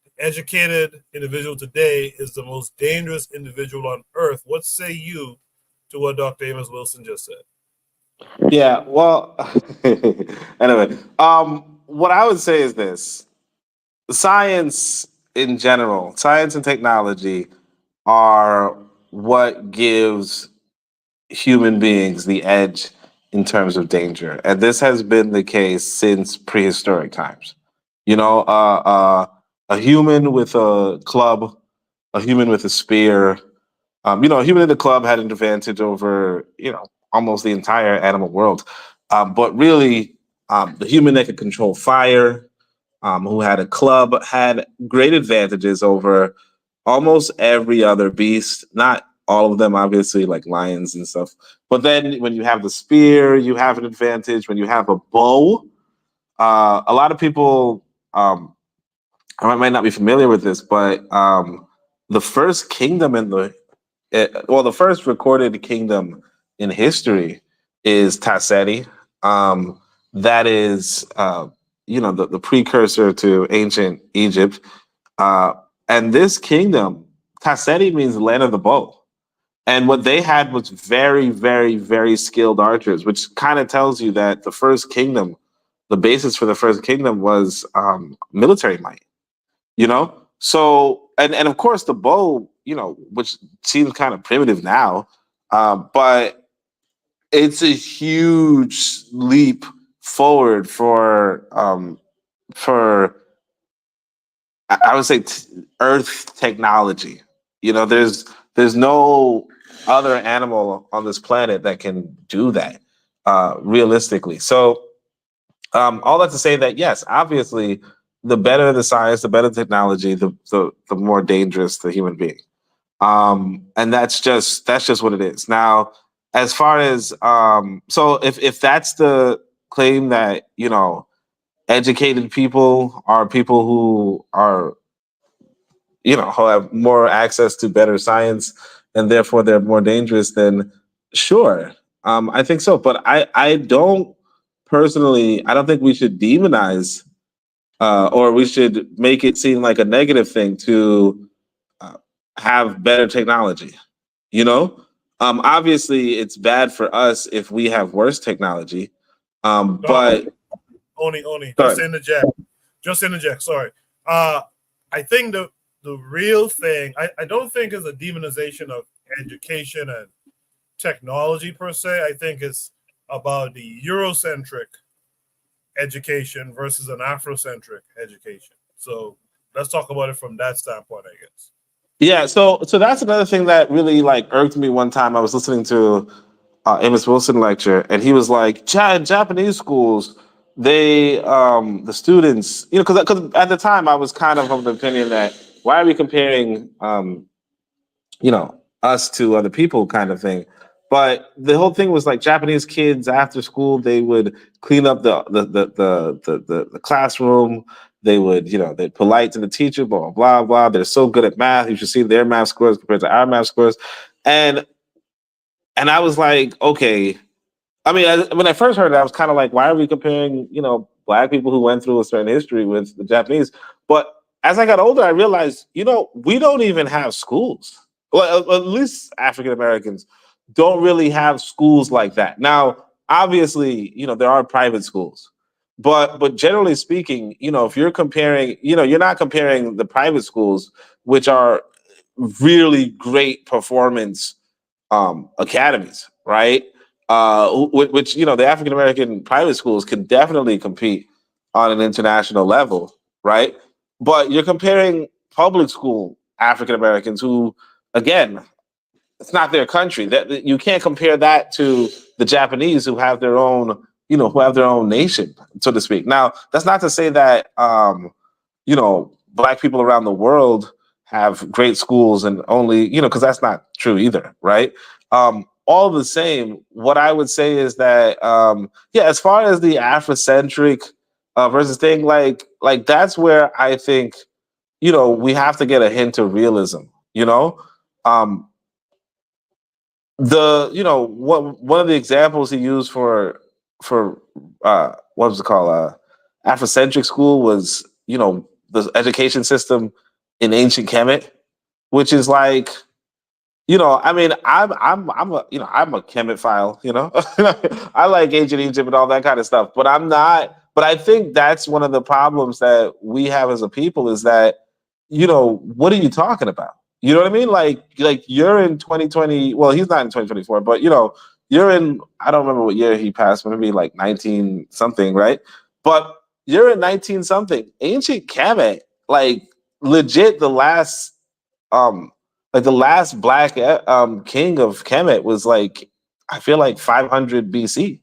the educated individual today, is the most dangerous individual on earth. What say you to what Dr. Amos Wilson just said? Yeah, well, anyway, what I would say is this. Science in general, science and technology are what gives human beings the edge in terms of danger. And this has been the case since prehistoric times. You know, a human with a club, a human with a spear, a human in the club had an advantage over, almost the entire animal world. But really, the human that could control fire, who had a club, had great advantages over almost every other beast. Not all of them, obviously, like lions and stuff. But then when you have the spear, you have an advantage. When you have a bow, a lot of people I might not be familiar with this, but the first kingdom the first recorded kingdom in history is Tasseti. That is, the precursor to ancient Egypt. And this kingdom, Kaseti means land of the bow. And what they had was very, very, very skilled archers, which kind of tells you that the first kingdom, the basis for the first kingdom was military might, So, and of course the bow, which seems kind of primitive now, but it's a huge leap forward for I would say Earth technology. There's no other animal on this planet that can do that realistically. So all that to say that yes, obviously, the better the science, the better technology, the more dangerous the human being. And that's just what it is. Now, as far as so if that's the claim that educated people are people who are who have more access to better science and therefore they're more dangerous, then sure, I think so. But I don't personally, I don't think we should demonize or we should make it seem like a negative thing to have better technology. Obviously it's bad for us if we have worse technology. But Oni, just interject. Sorry. I think the real thing, I don't think is a demonization of education and technology per se. I think it's about the Eurocentric education versus an Afrocentric education. So let's talk about it from that standpoint, I guess. Yeah, so that's another thing that really irked me one time. I was listening to Amos Wilson lecture, and he was like, in Japanese schools, they the students, because at the time I was kind of the opinion that why are we comparing us to other people kind of thing. But the whole thing was Japanese kids after school, they would clean up the classroom. They would, they're polite to the teacher, blah, blah, blah. They're so good at math. You should see their math scores compared to our math scores. And I was like, okay. I mean, when I first heard it, I was kind of like, why are we comparing, Black people who went through a certain history with the Japanese? But as I got older, I realized, we don't even have schools. Well, at least African Americans don't really have schools like that. Now, obviously, there are private schools. But generally speaking, if you're comparing, you're not comparing the private schools, which are really great performance academies, right? Which the African American private schools can definitely compete on an international level, right? But you're comparing public school African Americans who, again, it's not their country. That you can't compare that to the Japanese who have their own, who have their own nation, so to speak. Now, that's not to say that Black people around the world have great schools and only, because that's not true either, right? All the same, what I would say is that, as far as the Afrocentric versus thing, like that's where I think, we have to get a hint of realism, one of the examples he used for what was it called? Afrocentric school was, the education system in ancient Kemet, which is like, I mean, I'm a Kemet-phile, I like ancient Egypt and all that kind of stuff, but but I think that's one of the problems that we have as a people is that, what are you talking about? You know what I mean? Like you're in 2020. Well, he's not in 2024, but you're in. I don't remember what year he passed, but maybe 19 something, right? But you're in 19 something. Ancient Kemet, legit, the last Black king of Kemet was I feel 500 BC.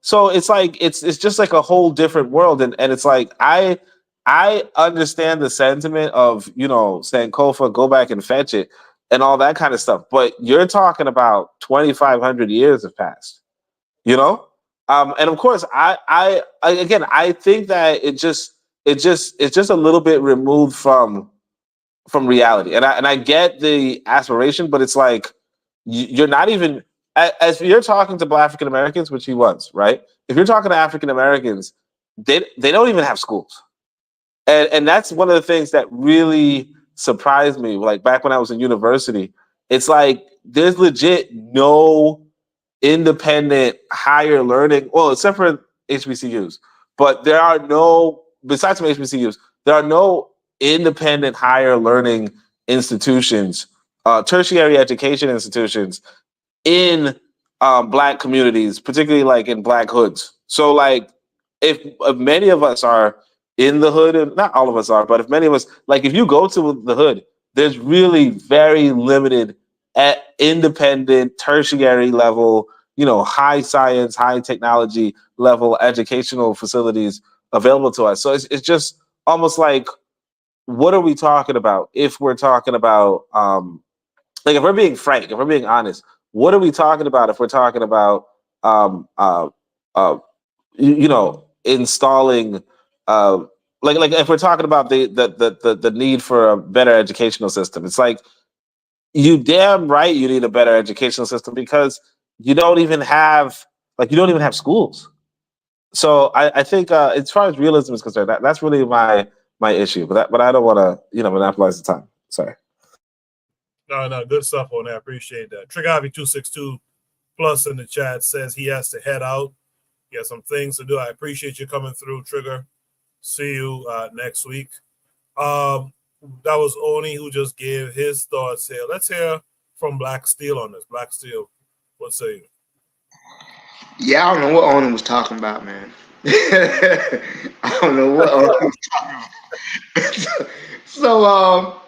So it's it's just a whole different world, and it's I understand the sentiment of, Sankofa, go back and fetch it and all that kind of stuff. But you're talking about 2,500 years have passed, And of course, I think that it's just a little bit removed from reality. And I get the aspiration, but it's you're not even, as you're talking to Black African Americans, which he was, right? If you're talking to African Americans, they don't even have schools. And that's one of the things that really surprised me. Like back when I was in university, it's like there's legit no independent higher learning, well, except for HBCUs, but there are no, besides from HBCUs, there are no independent higher learning institutions, tertiary education institutions in Black communities, particularly like in Black hoods. So like if many of us are in the hood, and not all of us are, but if many of us, like if you go to the hood, there's really very limited at independent tertiary level, high science, high technology level educational facilities available to us. So it's just almost like, what are we talking about if we're talking about like if we're being frank, if we're being honest, what are we talking about if we're talking about um uh uh installing like if we're talking about the need for a better educational system? It's like, you damn right you need a better educational system, because you don't even have schools. So I think as far as realism is concerned, that's really my issue. But I don't want to monopolize the time. Sorry. No, good stuff on that. Appreciate that. Triggavi262 plus in the chat says he has to head out. He has some things to do. I appreciate you coming through, Trigger. See you next week. That was Oni who just gave his thoughts here. Let's hear from Black Steel on this. Black Steel, what say you? Yeah, I don't know what Oni was talking about, man. I don't know what Oni was talking about. So,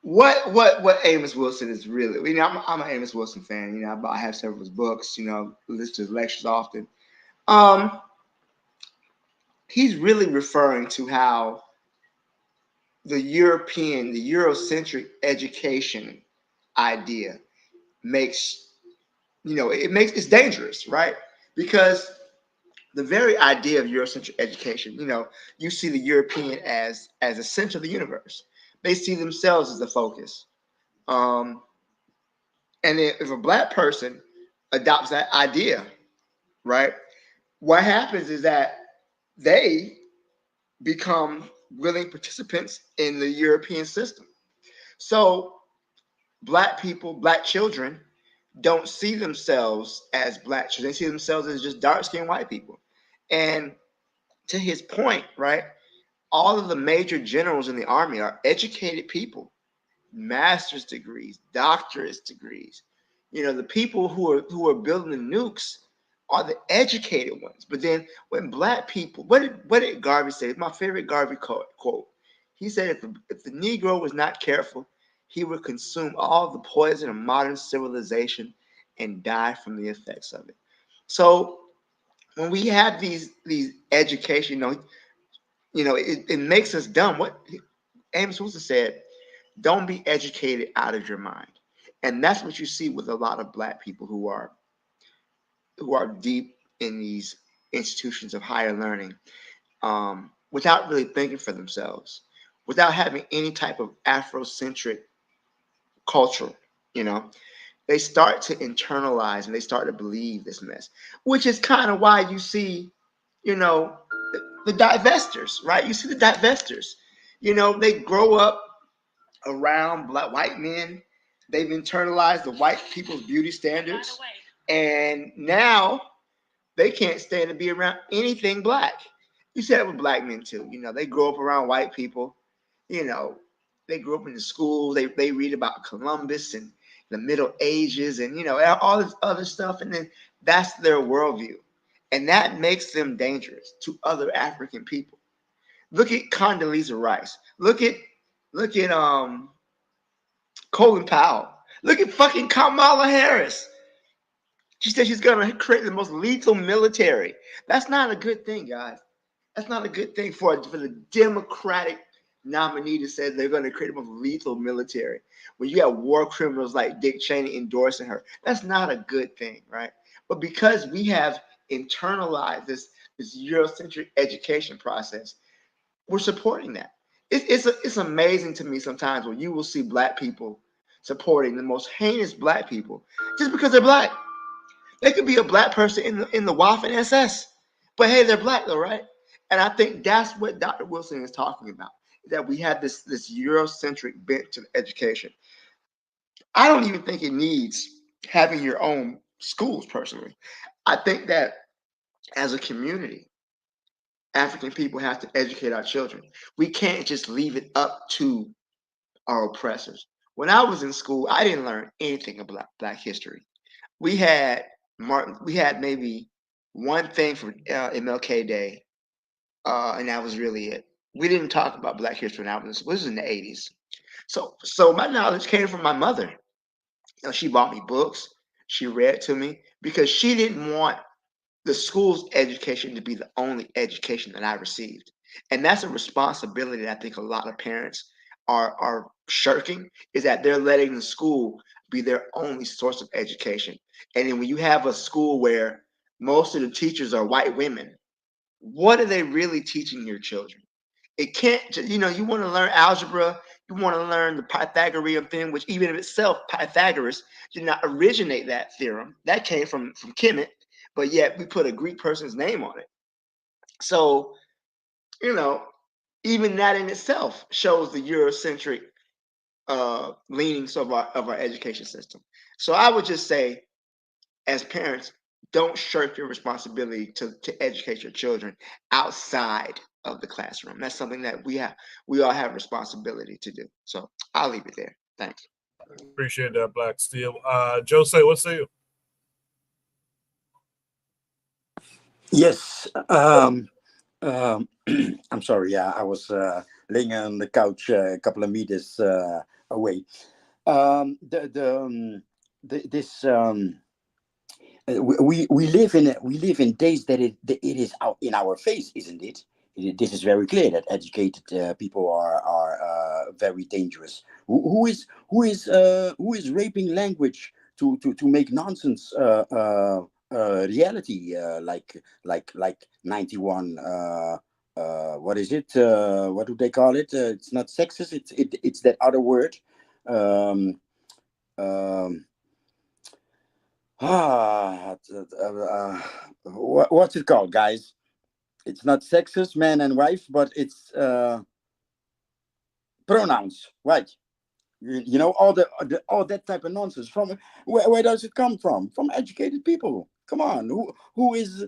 what Amos Wilson is really, I'm an Amos Wilson fan. I have several of his books. Listen to his lectures often. He's really referring to how the Eurocentric education idea it's dangerous, right? Because the very idea of Eurocentric education, you see the European as the center of the universe. They see themselves as the focus. And if a Black person adopts that idea, right, what happens is that they become willing participants in the European system. So Black people, Black children, don't see themselves as Black children. They see themselves as just dark-skinned white people. And to his point, right, all of the major generals in the army are educated people, master's degrees, doctorate degrees. The people who are building the nukes are the educated ones. But then when Black people, what did Garvey say? It's my favorite Garvey quote. He said, if the Negro was not careful, he would consume all the poison of modern civilization and die from the effects of it. So when we have these education, it makes us dumb. What Amos Wilson said, don't be educated out of your mind. And that's what you see with a lot of Black people who are deep in these institutions of higher learning, without really thinking for themselves, without having any type of Afrocentric culture. They start to internalize and they start to believe this mess, which is kind of why you see, the divestors, right? You see the divestors, they grow up around Black white men. They've internalized the white people's beauty standards. And now they can't stand to be around anything Black. You see that with Black men too. They grow up around white people. They grew up in the school. They read about Columbus and the Middle Ages and, all this other stuff. And then that's their worldview. And that makes them dangerous to other African people. Look at Condoleezza Rice. Look at Colin Powell. Look at fucking Kamala Harris. She said she's going to create the most lethal military. That's not a good thing, guys. That's not a good thing for the Democratic nominee to say they're going to create the most lethal military. When you have war criminals like Dick Cheney endorsing her, that's not a good thing, right? But because we have internalized this Eurocentric education process, we're supporting that. It's amazing to me sometimes when you will see Black people supporting the most heinous Black people just because they're Black. They could be a Black person in the Waffen SS, But hey, they're black though, right? And I think that's what Dr. Wilson is talking about, that we have this Eurocentric bent to education. I don't even think it needs having your own schools personally. I think that as a community, African people have to educate our children. We can't just leave it up to our oppressors. When I was in school, I didn't learn anything about Black history. We had Martin. We had maybe one thing for MLK Day, and that was really it. We didn't talk about Black history when I was. This was in the '80s. So my knowledge came from my mother. You know, she bought me books. She read to me because she didn't want the school's education to be the only education that I received. And that's a responsibility that I think a lot of parents are shirking, is that they're letting the school be their only source of education. And then when you have a school where most of the teachers are white women, what are they really teaching your children? It can't, you know, you want to learn algebra, you want to learn the Pythagorean theorem, which even in itself, Pythagoras did not originate that theorem. That came from Kemet, but yet we put a Greek person's name on it. So, you know, even that in itself shows the Eurocentric leanings of our education system. So I would just say, as parents, don't shirk your responsibility to educate your children outside of the classroom. That's something that we all have responsibility to do. So I'll leave it there. Thanks. Appreciate that, Black Steel. Jose, what say you? Yes. I'm sorry. Yeah, I was laying on the couch a couple of meters away. We live in days that it is out in our face, isn't it? This is very clear that educated people are very dangerous. Who is raping language to make nonsense reality, like 91. What is it? What do they call it? It's not sexist. It's that other word. What's it called, guys? It's not sexist, man and wife, but it's pronouns, right? You know, all that type of nonsense. From where does it come from? From educated people. Come on, who is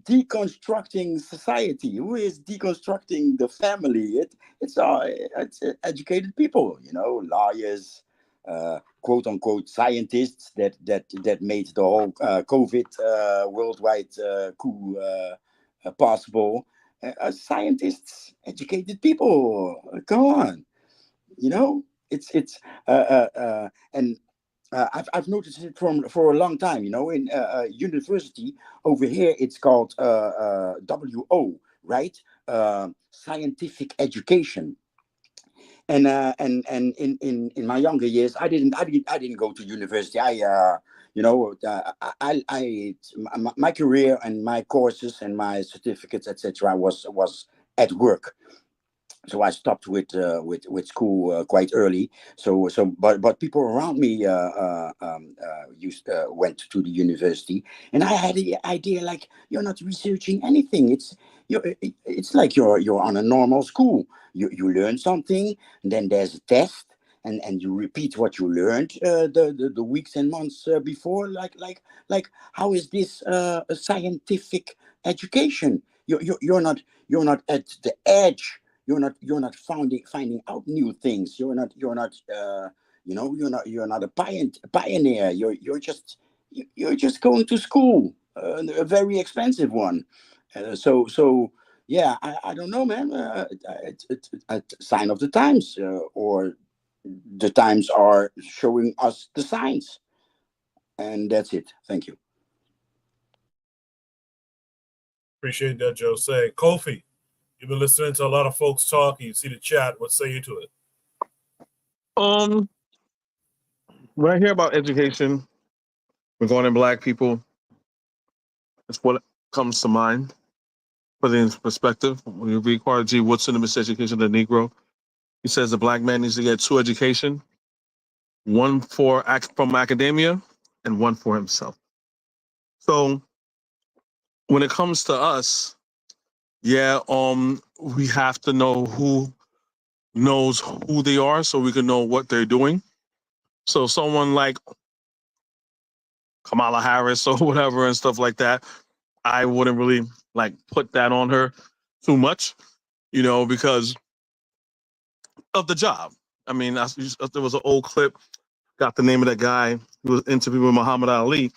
deconstructing society? Who is deconstructing the family? It's educated people. You know, lawyers, quote unquote scientists that made the whole COVID worldwide coup possible. Scientists, educated people. Come on. You know, I've noticed it for a long time. You know, in university over here, it's called WO, right? Scientific education. And in my younger years, I didn't go to university. My career and my courses and my certificates, etc., was at work. So I stopped with school quite early. But people around me went to the university, and I had the idea like, you're not researching anything. It's like you're on a normal school. You learn something, and then there's a test, and you repeat what you learned the weeks and months before. Like how is this a scientific education? You're not at the edge. You're not finding out new things. You're not a pioneer. You're just going to school, a very expensive one. So yeah, I don't know, man. It's a sign of the times, or the times are showing us the signs, and that's it. Thank you. Appreciate that, Jose. Kofi, you've been listening to a lot of folks talk. You see the chat. What say you to it? When I hear about education regarding Black people, that's what comes to mind. Put it in perspective, when you read Carter G. Woodson, The Miseducation of the Negro, he says the Black man needs to get 2 education, one from academia and one for himself. So when it comes to us, yeah, we have to know who knows who they are so we can know what they're doing. So someone like Kamala Harris or whatever and stuff like that, I wouldn't really like put that on her too much, because of the job. I mean, there was an old clip, got the name of that guy who was interviewing Muhammad Ali.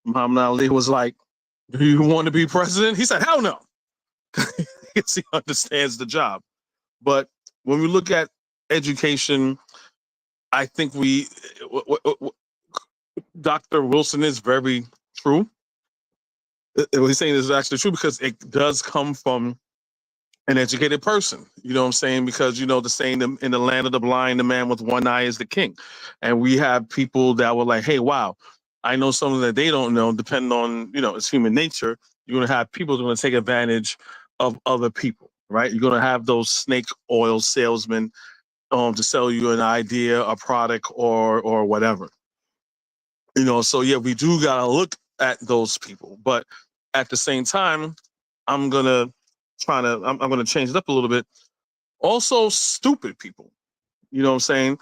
Muhammad Ali was like, "Do you want to be president?" He said, "Hell no." Because he understands the job. But when we look at education, I think Dr. Wilson is very true. What he's saying is actually true because it does come from an educated person. You know what I'm saying? Because, the saying in the land of the blind, the man with one eye is the king. And we have people that were like, hey, wow, I know something that they don't know, depending on, it's human nature. You're going to have people that are going to take advantage of other people, right? You're going to have those snake oil salesmen to sell you an idea, a product, or whatever. So yeah, we do gotta look at those people, but at the same time, I'm gonna change it up a little bit. Also, stupid people. You know what I'm saying?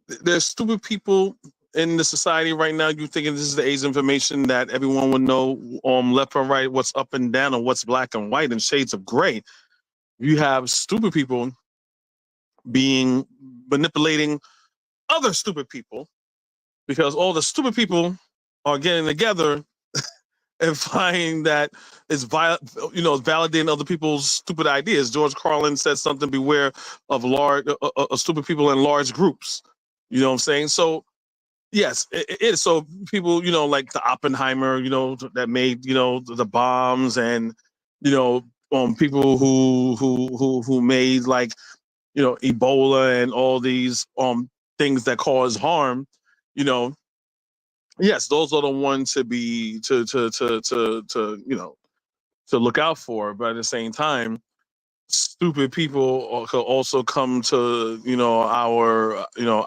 There's stupid people in the society right now. You thinking this is the age of information that everyone would know left and right, what's up and down, and what's black and white, and shades of gray. You have stupid people manipulating other stupid people because all the stupid people are getting together and finding that it's validating other people's stupid ideas. George Carlin said something: "Beware of stupid people in large groups." You know what I'm saying? So yes, it is. So people, like the Oppenheimer, that made the bombs, and people who made like Ebola and all these things that cause harm. Yes, those are the ones to look out for. But at the same time, stupid people could also come to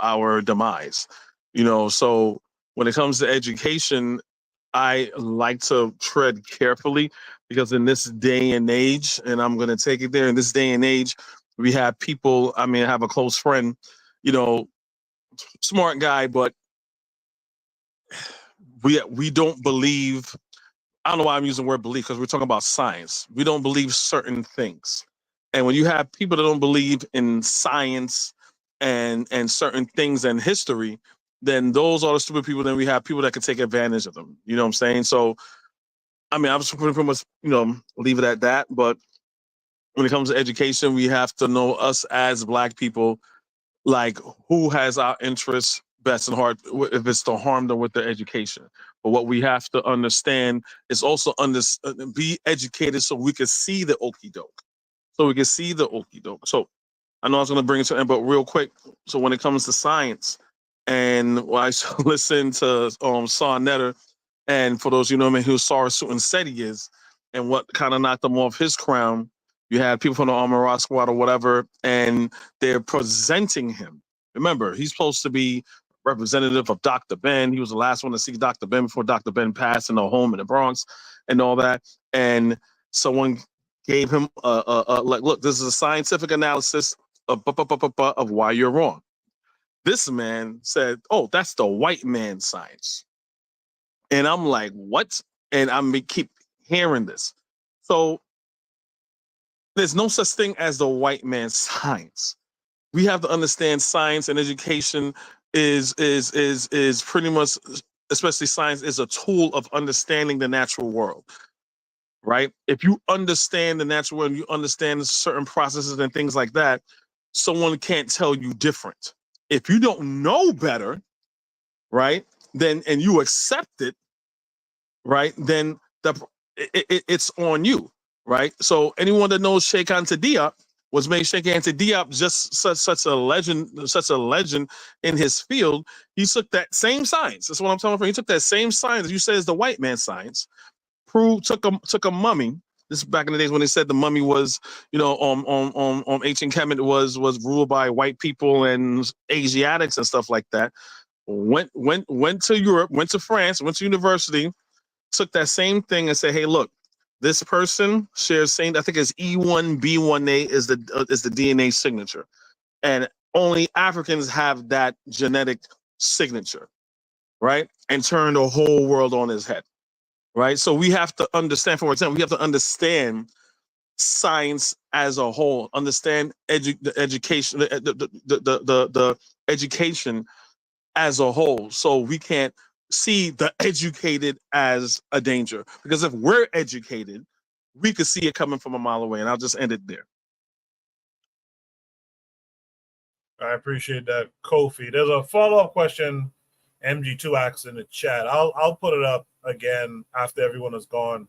our demise. So when it comes to education, I like to tread carefully because in this day and age, and I'm going to take it there, in this day and age, we have people. I mean, I have a close friend, smart guy, but we don't believe. I don't know why I'm using the word belief because we're talking about science. We don't believe certain things. And when you have people that don't believe in science and certain things and history, then those are the stupid people. Then we have people that can take advantage of them. You know what I'm saying? So, I mean, I'm just pretty much, leave it at that. But when it comes to education, we have to know us as Black people, like who has our interests best in heart if it's to harm them with their education. But what we have to understand is also be educated so we can see the okie doke. So I know I was going to bring it to an end, but real quick. So when it comes to science, and I listened to Saw Netter, and for those who Sarah Suit said he is, and what kind of knocked him off his crown. You had people from the Armor Rock Squad or whatever, and they're presenting him. Remember, he's supposed to be representative of Dr. Ben. He was the last one to see Dr. Ben before Dr. Ben passed in the home in the Bronx and all that. And someone gave him like, look, this is a scientific analysis of why you're wrong. This man said, oh, that's the white man's science. And I'm like, what? And I'm going to keep hearing this. So there's no such thing as the white man's science. We have to understand science and education is pretty much, especially science, is a tool of understanding the natural world, right? If you understand the natural world, and you understand certain processes and things like that, someone can't tell you different. If you don't know better, right, then and you accept it, right, then it's on you. Right. So anyone that knows Sheikh Anta Diop was made Sheikh Anta Diop just such a legend in his field. He took that same science. That's what I'm talking about. He took that same science you said is the white man's science. Took a mummy. This is back in the days when they said the mummy was, ancient Kemet was ruled by white people and Asiatics and stuff like that. Went to Europe, went to France, went to university, took that same thing and said, hey, look, This person shares same. I think it's E1B1A is the DNA signature, and only Africans have that genetic signature, right? And turn the whole world on its head, right? So we have to understand. For example, we have to understand science as a whole, understand the education, the education as a whole. So we can't see the educated as a danger, because if we're educated, we could see it coming from a mile away. And I'll just end it there. I appreciate that, Kofi. There's a follow-up question MG2 asks in the chat. I'll put it up again after everyone is gone,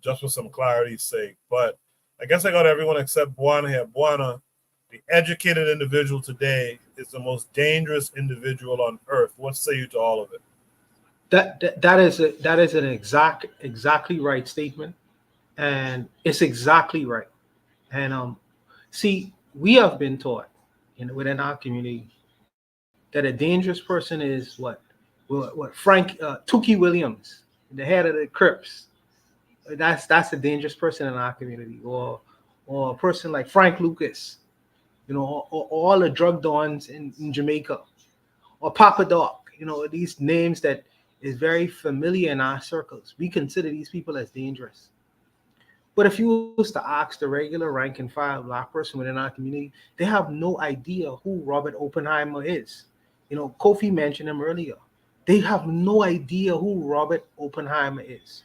just for some clarity's sake. But I guess I got everyone except Buana here. Buana, the educated individual today is the most dangerous individual on earth. What say you to all of it? That is an exactly right statement, and it's exactly right. And see, we have been taught within our community that a dangerous person is what Frank Tukey Williams, the head of the Crips. That's a dangerous person in our community, or a person like Frank Lucas, or all the drug dons in Jamaica, or Papa Doc. These names that is very familiar in our circles. We consider these people as dangerous. But if you was to ask the regular rank and file Black person within our community, they have no idea who Robert Oppenheimer is. Kofi mentioned him earlier. They have no idea who Robert Oppenheimer is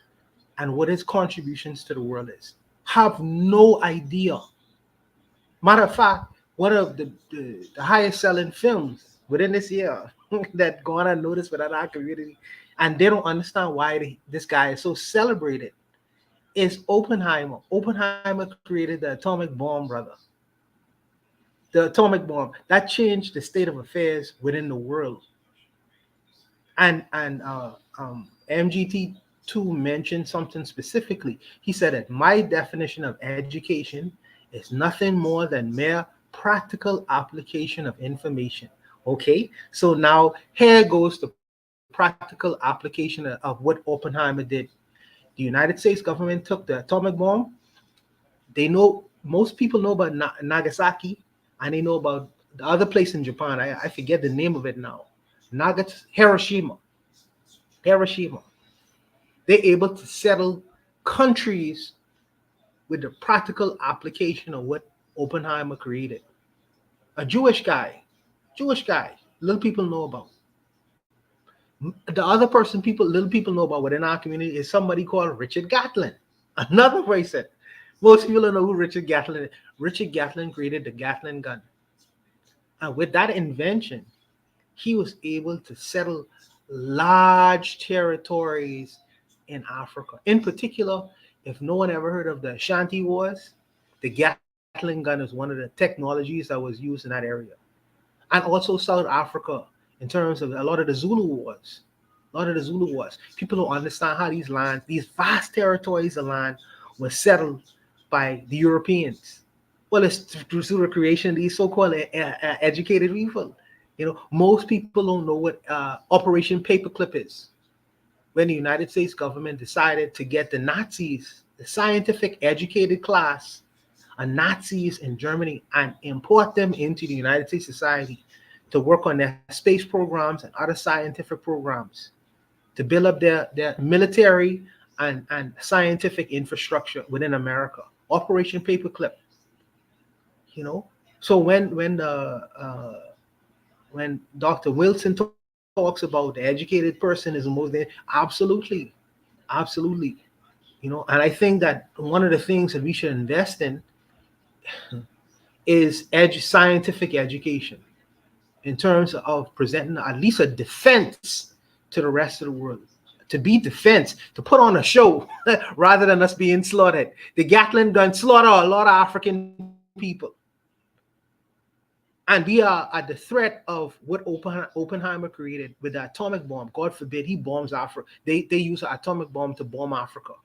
and what his contributions to the world is. Have no idea. Matter of fact, one of the highest selling films within this year that gone unnoticed within our community, and they don't understand why this guy is so celebrated, is Oppenheimer. Oppenheimer created the atomic bomb, brother. The atomic bomb that changed the state of affairs within the world. And MGT2 mentioned something specifically. He said that my definition of education is nothing more than mere practical application of information. Okay, so now here goes the practical application of what Oppenheimer did. The United States government took the atomic bomb. They know, most people know about Nagasaki, and they know about the other place in Japan. I forget the name of it now. Hiroshima. They're able to settle countries with the practical application of what Oppenheimer created. A Jewish guy, little people know about. The other person little people know about within our community is somebody called Richard Gatlin, another person. Most people don't know who Richard Gatlin is. Richard Gatlin created the Gatlin gun. And with that invention, he was able to settle large territories in Africa. In particular, if no one ever heard of the Ashanti Wars, the Gatling gun is one of the technologies that was used in that area. And also South Africa, in terms of a lot of the Zulu Wars. People don't understand how these lands, these vast territories of land, were settled by the Europeans. Well, it's through the creation of these so-called educated people. Most people don't know what Operation Paperclip is. When the United States government decided to get the Nazis, the scientific educated class, Nazis in Germany, and import them into the United States society to work on their space programs and other scientific programs, to build up their military and scientific infrastructure within America. Operation Paperclip. So when Dr. Wilson talks about the educated person is the most, absolutely. And I think that one of the things that we should invest in is scientific education, in terms of presenting at least a defense to the rest of the world. To be defense, to put on a show rather than us being slaughtered. The Gatling gun slaughtered a lot of African people. And we are at the threat of what Oppenheimer created with the atomic bomb. God forbid he bombs Africa. They use an atomic bomb to bomb Africa.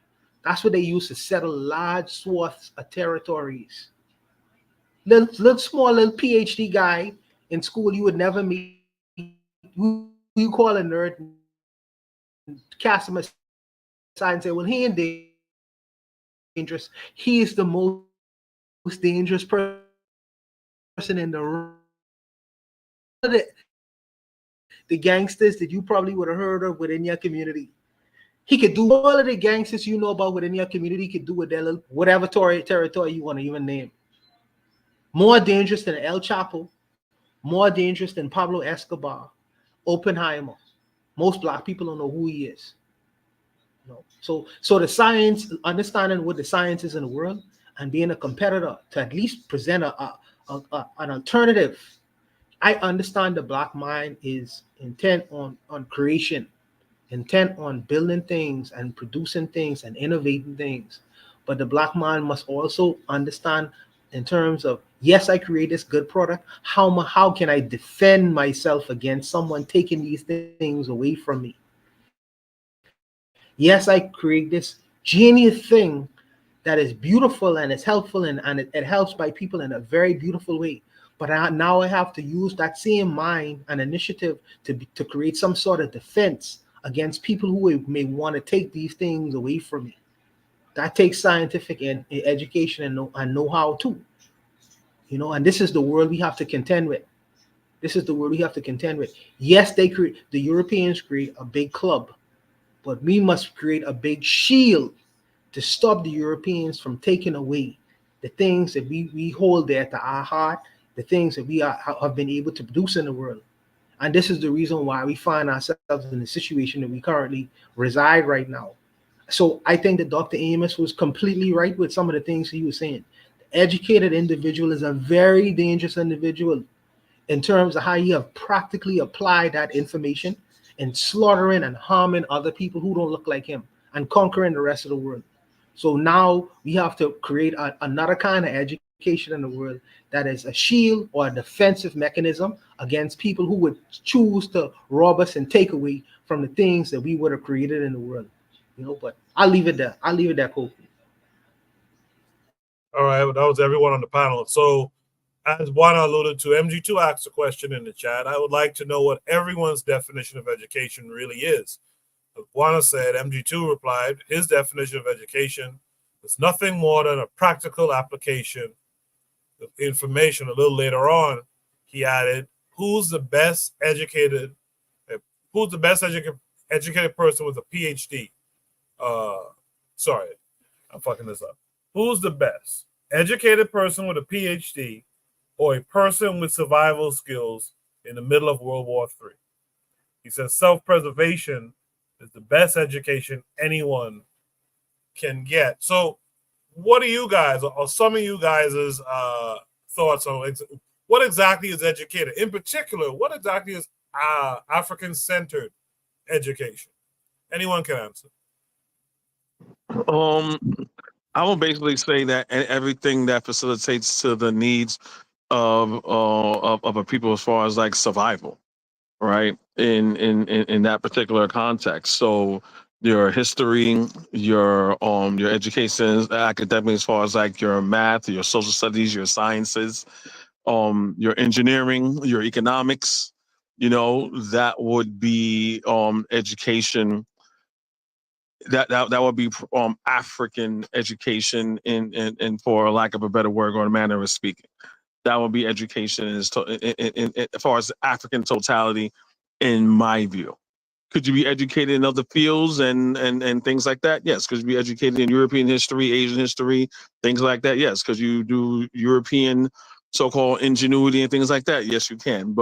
That's what they use to settle large swaths of territories. Little small PhD guy in school you would never meet. You call a nerd, cast him aside and say, well, he ain't dangerous. He is the most dangerous person in the room. The gangsters that you probably would have heard of within your community. He could do all of the gangsters you know about within your community. He could do with their little, whatever territory you want to even name. More dangerous than El Chapo, more dangerous than Pablo Escobar, Oppenheimer. Most black people don't know who he is. No. So the science, understanding what the science is in the world, and being a competitor to at least present an alternative. I understand the black mind is intent on creation, intent on building things and producing things and innovating things. But the black mind must also understand in terms of, yes, I create this good product. How can I defend myself against someone taking these things away from me? Yes, I create this genius thing that is beautiful and it's helpful and it helps by people in a very beautiful way. But now I have to use that same mind and initiative to create some sort of defense against people who may want to take these things away from me. That takes scientific and education and know-how too. And this is the world we have to contend with. This is the world we have to contend with. Yes, the Europeans create a big club, but we must create a big shield to stop the Europeans from taking away the things that we hold dear to our heart, the things that we have been able to produce in the world. And this is the reason why we find ourselves in the situation that we currently reside right now. So I think that Dr. Amos was completely right with some of the things he was saying. The educated individual is a very dangerous individual in terms of how you have practically applied that information and slaughtering and harming other people who don't look like him and conquering the rest of the world. So now we have to create another kind of education in the world that is a shield or a defensive mechanism against people who would choose to rob us and take away from the things that we would have created in the world. But I'll leave it there. Kofi. All right, well, that was everyone on the panel. So as Juana alluded to, MG2 asked a question in the chat. I would like to know what everyone's definition of education really is. Juana said, MG2 replied, his definition of education is nothing more than a practical application of information. A little later on, he added, who's the best educated person with a PhD? Sorry, I'm fucking this up. Who's the best educated person with a PhD or a person with survival skills in the middle of World War III? He says self-preservation is the best education anyone can get. So what are you guys, or some of you guys' thoughts on what exactly is educated? In particular, what exactly is African-centered education? Anyone can answer. I will basically say that everything that facilitates to the needs of a people as far as like survival, right? In that particular context. So your history, your education, academic as far as like your math, your social studies, your sciences, your engineering, your economics, that would be education. That would be African education in for lack of a better word or a manner of speaking. That would be education as far as African totality, in my view. Could you be educated in other fields and things like that? Yes. Could you be educated in European history, Asian history, things like that? Yes. Because you do European so-called ingenuity and things like that? Yes, you can.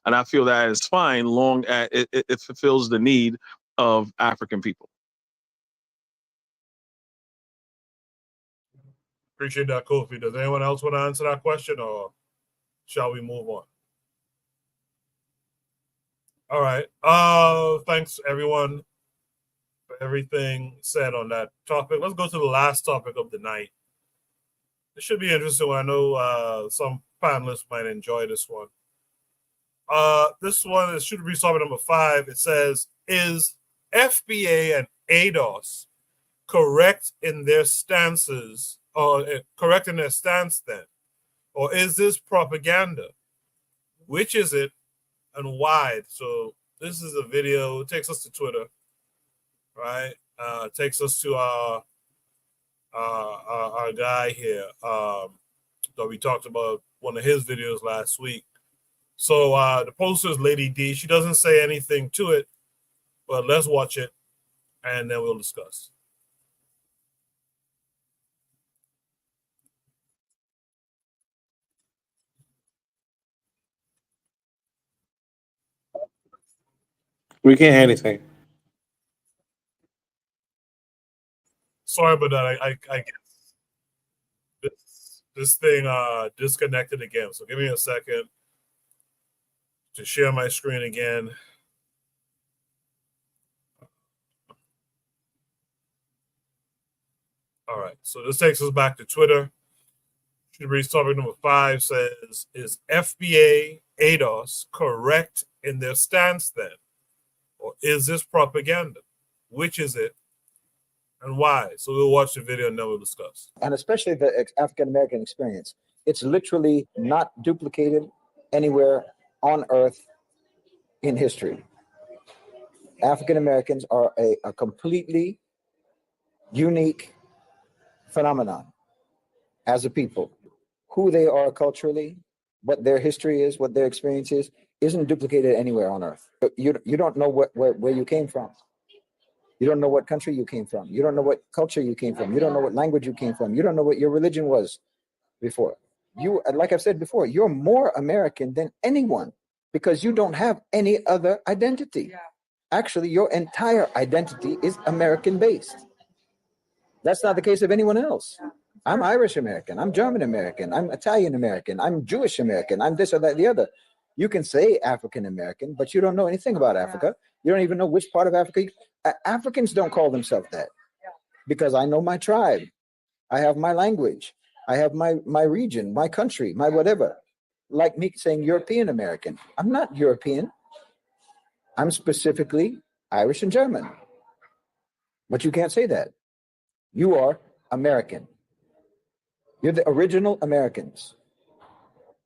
And I feel that is fine long as it fulfills the need of African people. Appreciate that, Kofi. Does anyone else want to answer that question, or shall we move on? All right. Thanks everyone for everything said on that topic. Let's go to the last topic of the night. This should be interesting. I know some panelists might enjoy this one. This one should be topic number 5. It says, is FBA and ADOS correct in their stances, or correct in their stance then? Or is this propaganda? Which is it and why? So this is a video. It takes us to Twitter, right? It takes us to our our guy here that we talked about one of his videos last week. So the poster is Lady D. She doesn't say anything to it, but let's watch it and then we'll discuss. We can't hear anything. Sorry about that. I guess this thing disconnected again. So give me a second to share my screen again. All right. So this takes us back to Twitter. Topic number 5 says, is FBA ADOS correct in their stance then? Or is this propaganda? Which is it and why? So we'll watch the video and then we'll discuss. And especially the African-American experience. It's literally not duplicated anywhere on earth in history. African-Americans are a completely unique phenomenon as a people. Who they are culturally, what their history is, what their experience is, isn't duplicated anywhere on earth. You don't know where you came from. You don't know what country you came from. You don't know what culture you came from. You don't know what language you came from. You don't know what your religion was before. You, like I've said before, you're more American than anyone because you don't have any other identity. Actually, your entire identity is American based. That's not the case of anyone else. I'm Irish American, I'm German American, I'm Italian American, I'm Jewish American, I'm this or that, the other. You can say African American, but you don't know anything about Africa. You don't even know which part of Africa. Africans don't call themselves that because I know my tribe. I have my language. I have my region, my country, my whatever. Like me saying European American. I'm not European. I'm specifically Irish and German. But you can't say that. You are American. You're the original Americans.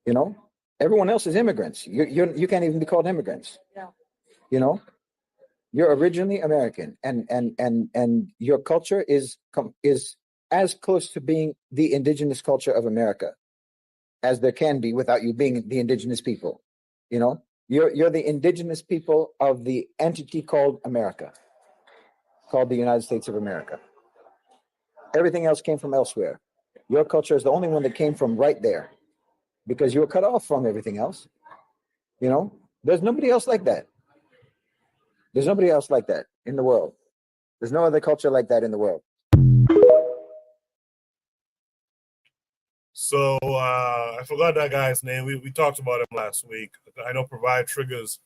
You know, everyone else is immigrants. You can't even be called immigrants. Yeah. You know, you're originally American, and your culture is as close to being the indigenous culture of America as there can be without you being the indigenous people. You know, you're the indigenous people of the entity called America, called the United States of America. Everything else came from elsewhere. Your culture is the only one that came from right there because you were cut off from everything else. You know, there's nobody else like that. There's nobody else like that in the world. There's no other culture like that in the world. So I forgot that guy's name. We talked about him last week. I know Provide Triggers,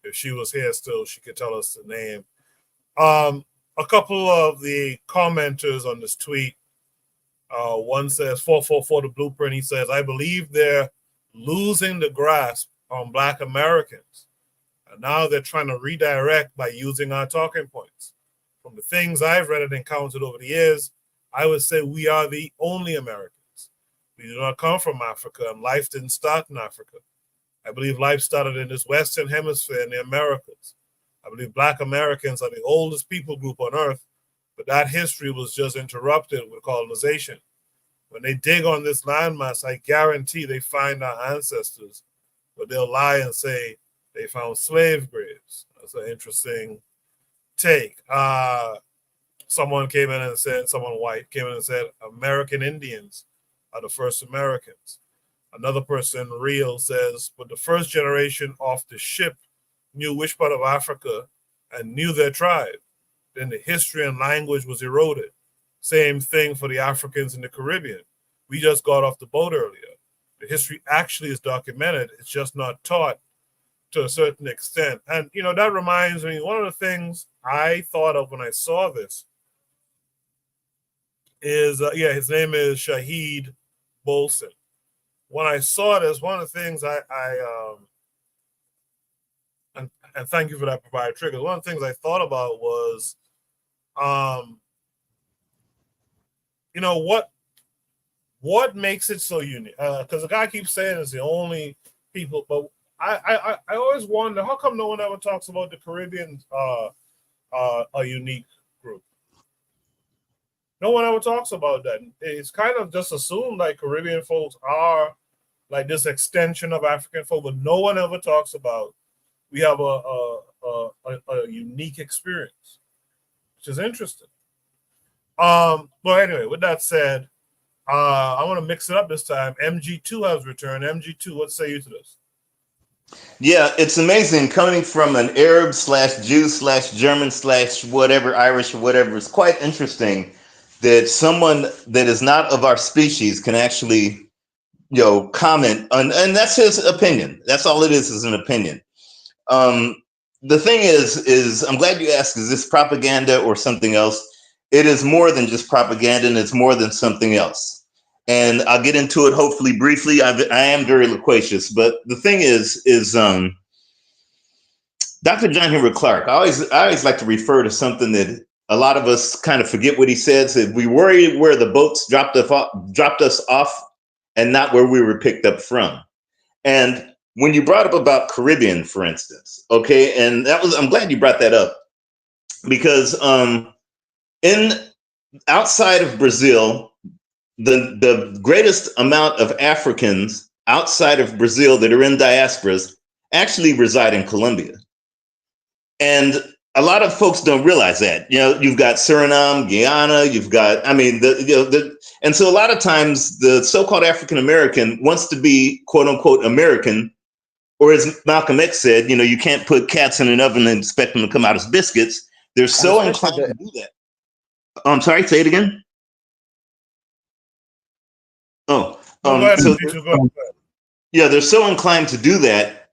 if she was here still, she could tell us the name. A couple of the commenters on this tweet, one says 444 the blueprint. He says, I believe they're losing the grasp on Black Americans. And now they're trying to redirect by using our talking points. From the things I've read and encountered over the years, I would say we are the only Americans. We do not come from Africa, and life didn't start in Africa. I believe life started in this Western Hemisphere in the Americas. I believe Black Americans are the oldest people group on earth, but that history was just interrupted with colonization. When they dig on this landmass, I guarantee they find our ancestors, but they'll lie and say they found slave graves. That's an interesting take. Someone came in and said, someone white came in and said, American Indians are the first Americans. Another person, real, says, but the first generation off the ship knew which part of Africa and knew their tribe. Then the history and language was eroded. Same thing for the Africans in the Caribbean. We just got off the boat earlier. The history actually is documented. It's just not taught to a certain extent. And, you know, that reminds me, one of the things I thought of when I saw this is, his name is Shahid Bolson. When I saw this, one of the things and thank you for that provided trigger. One of the things I thought about was, you know, what makes it so unique? Because the guy keeps saying it's the only people, but I always wonder how come no one ever talks about the Caribbean a unique group. No one ever talks about that. It's kind of just assumed like Caribbean folks are like this extension of African folk, but no one ever talks about we have a unique experience, which is interesting. Well, anyway, with that said, I want to mix it up this time. MG2 has returned. MG2, what say you to this? Yeah, it's amazing coming from an Arab / Jew / German / whatever, Irish or whatever. It's quite interesting that someone that is not of our species can actually, comment on, and that's his opinion. That's all it is an opinion. The thing is I'm glad you asked, is this propaganda or something else? It is more than just propaganda, and it's more than something else. And I'll get into it hopefully briefly. I am very loquacious, but the thing is Dr. John Henrik Clarke, I always like to refer to something that a lot of us kind of forget what he said. Said we worry where the boats dropped us off and not where we were picked up from. And when you brought up about Caribbean, for instance, okay, and I'm glad you brought that up, because outside of Brazil, the greatest amount of Africans outside of Brazil that are in diasporas actually reside in Colombia. And a lot of folks don't realize that. You've got Suriname, Guyana, you've got, and so a lot of times the so-called African American wants to be quote unquote American, or as Malcolm X said, you can't put cats in an oven and expect them to come out as biscuits. They're so inclined to do that. I'm sorry, say it again. They're so inclined to do that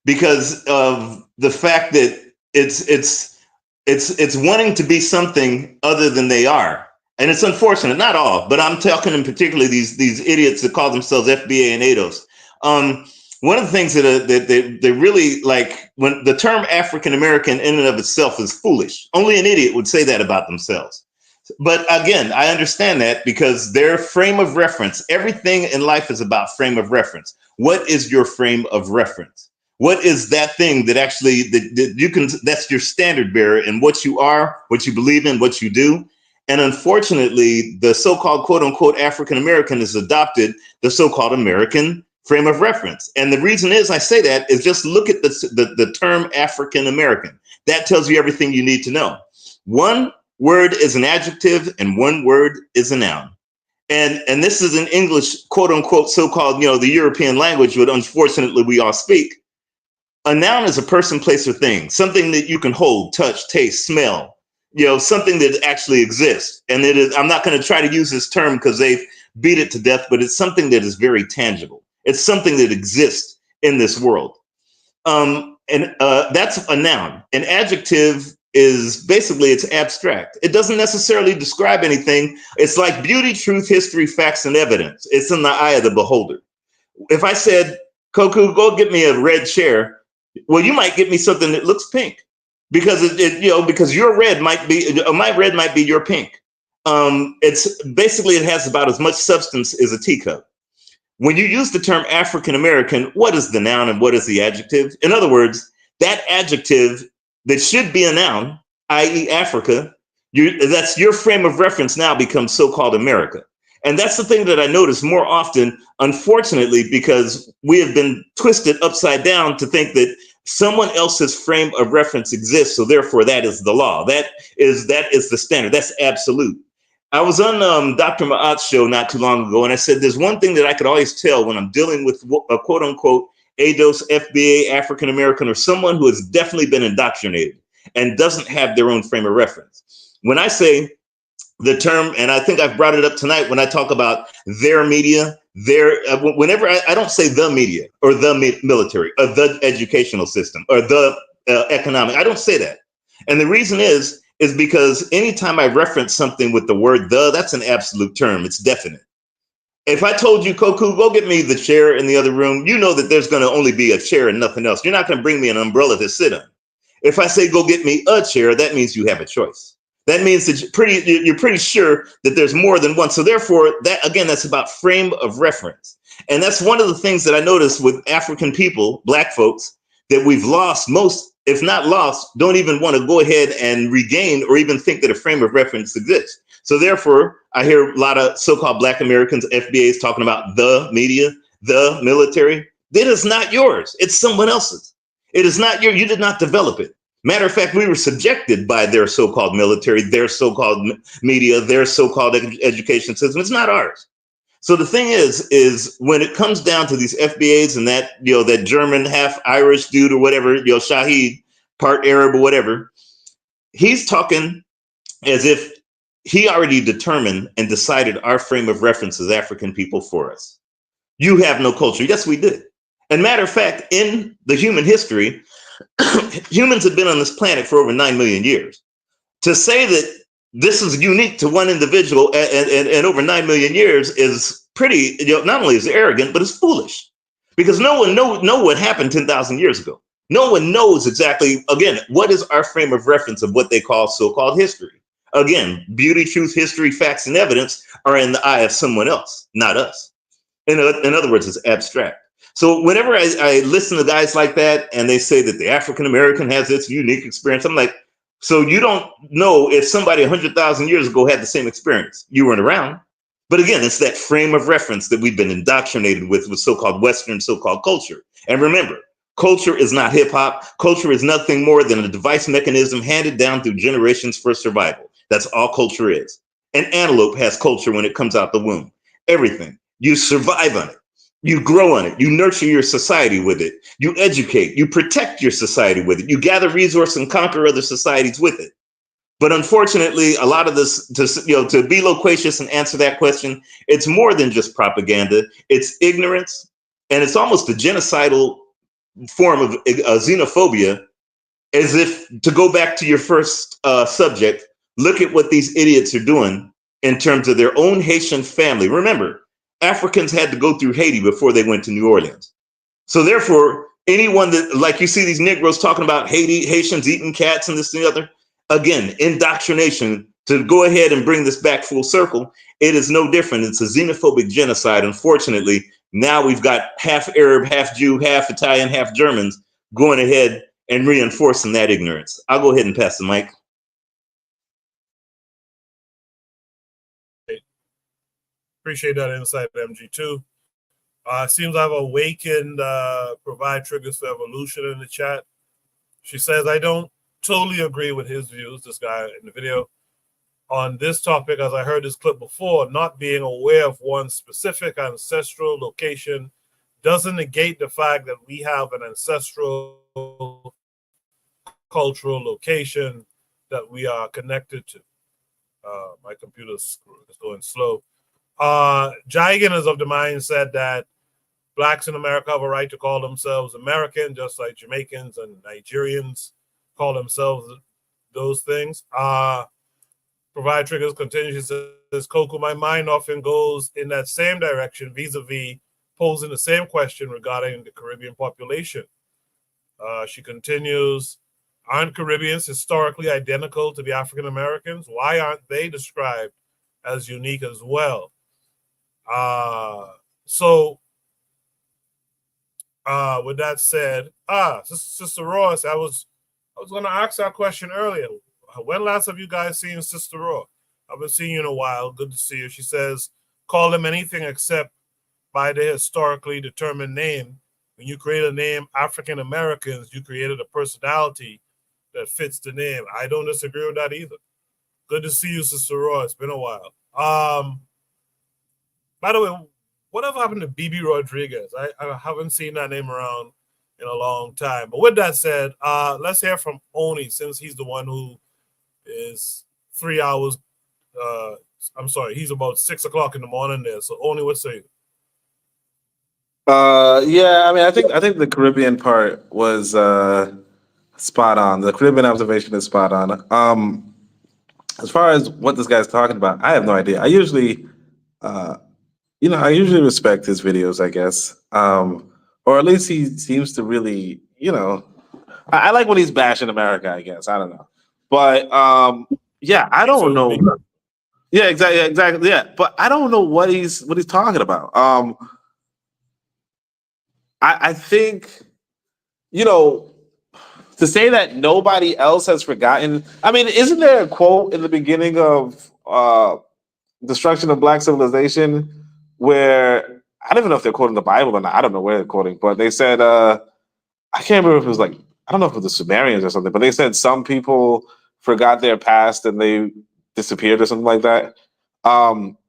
because of the fact that it's wanting to be something other than they are. And it's unfortunate, not all, but I'm talking in particular these idiots that call themselves FBA and ADOS. One of the things that they really like, when the term African American in and of itself is foolish. Only an idiot would say that about themselves. But again, I understand that because their frame of reference, everything in life is about frame of reference. What is your frame of reference? What is that thing that actually that you can, that's your standard bearer in what you are, what you believe in, what you do? And unfortunately, the so-called quote unquote African American has adopted the so-called American frame of reference. And the reason is I say that is just look at the term African American. That tells you everything you need to know. One word is an adjective and one word is a noun. And this is an English, quote unquote, so-called, the European language, but unfortunately we all speak. A noun is a person, place, or thing, something that you can hold, touch, taste, smell, something that actually exists. And it is, I'm not going to try to use this term because they've beat it to death, but it's something that is very tangible. It's something that exists in this world. That's a noun. An adjective is basically, it's abstract. It doesn't necessarily describe anything. It's like beauty, truth, history, facts, and evidence. It's in the eye of the beholder. If I said, Koku, go get me a red chair, well, you might get me something that looks pink because because your red might be, my red might be your pink. It's basically, it has about as much substance as a teacup. When you use the term African American, what is the noun and what is the adjective? In other words, that adjective that should be a noun, i.e. Africa, that's your frame of reference now becomes so-called America. And that's the thing that I notice more often, unfortunately, because we have been twisted upside down to think that someone else's frame of reference exists. So therefore that is the law. That is the standard. That's absolute. I was on Dr. Ma'at's show not too long ago, and I said there's one thing that I could always tell when I'm dealing with a quote unquote ADOS, FBA, African American, or someone who has definitely been indoctrinated and doesn't have their own frame of reference. When I say the term, and I think I've brought it up tonight when I talk about their media, whenever I don't say the media or the military or the educational system or the economic, I don't say that. And the reason is because anytime I reference something with the word the, that's an absolute term. It's definite. If I told you, Koku, go get me the chair in the other room, you know that there's going to only be a chair and nothing else. You're not going to bring me an umbrella to sit on. If I say, go get me a chair, that means you have a choice. That means that you're pretty sure that there's more than one. So therefore, that again, that's about frame of reference. And that's one of the things that I noticed with African people, Black folks, that we've lost most, if not lost, don't even want to go ahead and regain or even think that a frame of reference exists. So therefore, I hear a lot of so-called Black Americans, FBAs talking about the media, the military. That is not yours. It's someone else's. It is not you did not develop it. Matter of fact, we were subjected by their so-called military, their so-called media, their so-called education system. It's not ours. So the thing is when it comes down to these FBAs and that, that German half Irish dude or whatever, Shahid, part Arab or whatever, he's talking as if he already determined and decided our frame of reference as African people for us. You have no culture. Yes, we did. And matter of fact, in the human history, humans have been on this planet for over 9 million years. To say that this is unique to one individual and over 9 million years is pretty, not only is arrogant, but it's foolish. Because no one know what happened 10,000 years ago. No one knows exactly, again, what is our frame of reference of what they call so-called history. Again, beauty, truth, history, facts, and evidence are in the eye of someone else, not us. In other words, it's abstract. So whenever I listen to guys like that and they say that the African American has this unique experience, I'm like, so you don't know if somebody 100,000 years ago had the same experience. You weren't around. But again, it's that frame of reference that we've been indoctrinated with so-called Western, so-called culture. And remember, culture is not hip hop. Culture is nothing more than a device mechanism handed down through generations for survival. That's all culture is. An antelope has culture when it comes out the womb. Everything. You survive on it. You grow on it. You nurture your society with it. You educate. You protect your society with it. You gather resource and conquer other societies with it. But unfortunately, a lot of this, to be loquacious and answer that question, it's more than just propaganda. It's ignorance, and it's almost a genocidal form of xenophobia. As if, to go back to your first subject, look at what these idiots are doing in terms of their own Haitian family. Remember, Africans had to go through Haiti before they went to New Orleans. So therefore, anyone that, like you see these Negroes talking about Haitians eating cats and this and the other, again, indoctrination, to go ahead and bring this back full circle, it is no different. It's a xenophobic genocide. Unfortunately, now we've got half Arab, half Jew, half Italian, half Germans going ahead and reinforcing that ignorance. I'll go ahead and pass the mic. Appreciate that insight, MG2. Seems I've awakened Provide Triggers for Evolution in the chat. She says, I don't totally agree with his views, this guy in the video, on this topic, as I heard this clip before. Not being aware of one specific ancestral location doesn't negate the fact that we have an ancestral cultural location that we are connected to. My computer's going slow. Jigan is of the mindset that blacks in America have a right to call themselves American, just like Jamaicans and Nigerians call themselves those things. Provide Triggers continues. She says, Coco, my mind often goes in that same direction, vis-a-vis posing the same question regarding the Caribbean population. She continues, aren't Caribbeans historically identical to the African Americans? Why aren't they described as unique as well? With that said, Sister Ross, I was going to ask that question earlier. When last have you guys seen Sister Ross? I haven't seen you in a while. Good to see you. She says, call them anything except by their historically determined name. When you create a name, African Americans, you created a personality that fits the name. I don't disagree with that either. Good to see you, Sister Ross. It's been a while. By the way, whatever happened to BB Rodriguez? I haven't seen that name around in a long time. But with that said, let's hear from Oni, since he's the one who is 3 hours. I'm sorry, he's about 6 o'clock in the morning there. So Oni, what say you? Yeah, I mean, I think the Caribbean part was spot on. The Caribbean observation is spot on. As far as what this guy's talking about, I have no idea. I usually respect his videos, I guess. Or at least he seems to really, I like when he's bashing America, I guess. I don't know. But yeah, I don't know. Yeah, exactly. Yeah. But I don't know what he's talking about. I think, to say that nobody else has forgotten. I mean, isn't there a quote in the beginning of destruction of black civilization, where I don't even know if they're quoting the Bible or not. I don't know where they're quoting, but they said I can't remember if it was like, I don't know if it was the Sumerians or something, but they said some people forgot their past and they disappeared or something like that.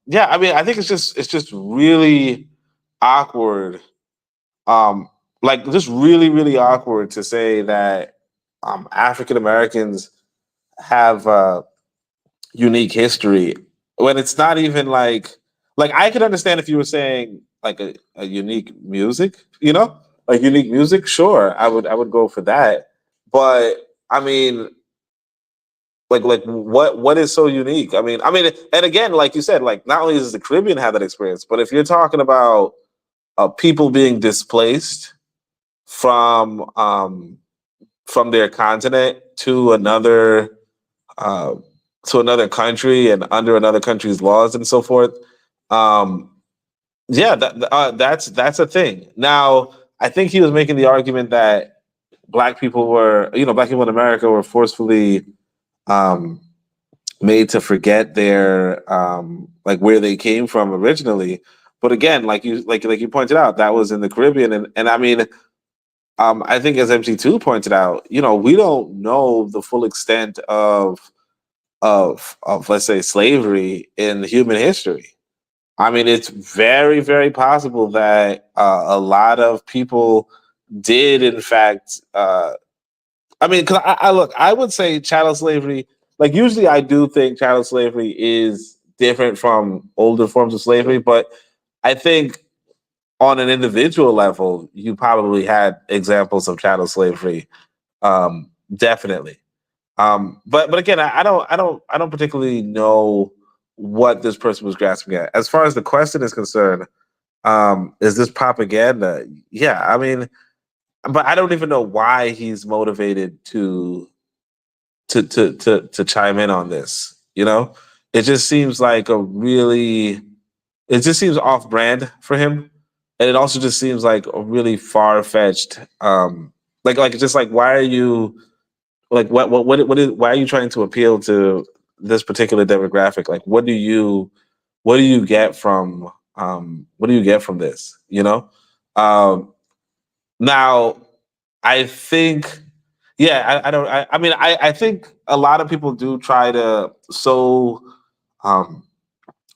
Yeah, I mean, I think it's just really awkward. Like just really, really awkward to say that African Americans have unique history when it's not even like I could understand if you were saying like a unique music, you know, like unique music. Sure, I would go for that. But I mean, like what is so unique? I mean, and again, like you said, like not only does the Caribbean have that experience, but if you're talking about people being displaced from their continent uh, to another country and under another country's laws and so forth. Um, yeah, that's a thing. Now, I think he was making the argument that black people in America were forcefully um, made to forget their like where they came from originally. But again, like you pointed out, that was in the Caribbean, and I mean, I think as MC2 pointed out, we don't know the full extent of let's say slavery in human history. I mean, it's very, very possible that a lot of people did, in fact. I mean, because I look, I would say chattel slavery. Like usually, I do think chattel slavery is different from older forms of slavery, but I think on an individual level, you probably had examples of chattel slavery, definitely. But again, I don't particularly know what this person was grasping at. As far as the question is concerned, is this propaganda? Yeah, I mean, but I don't even know why he's motivated to chime in on this. It just seems like it just seems off brand for him, and it also just seems like a really far fetched. Like just like why are you like what is why are you trying to appeal to this particular demographic? Like what do you get from this? Now I think yeah, I don't I mean I think a lot of people do try to sow um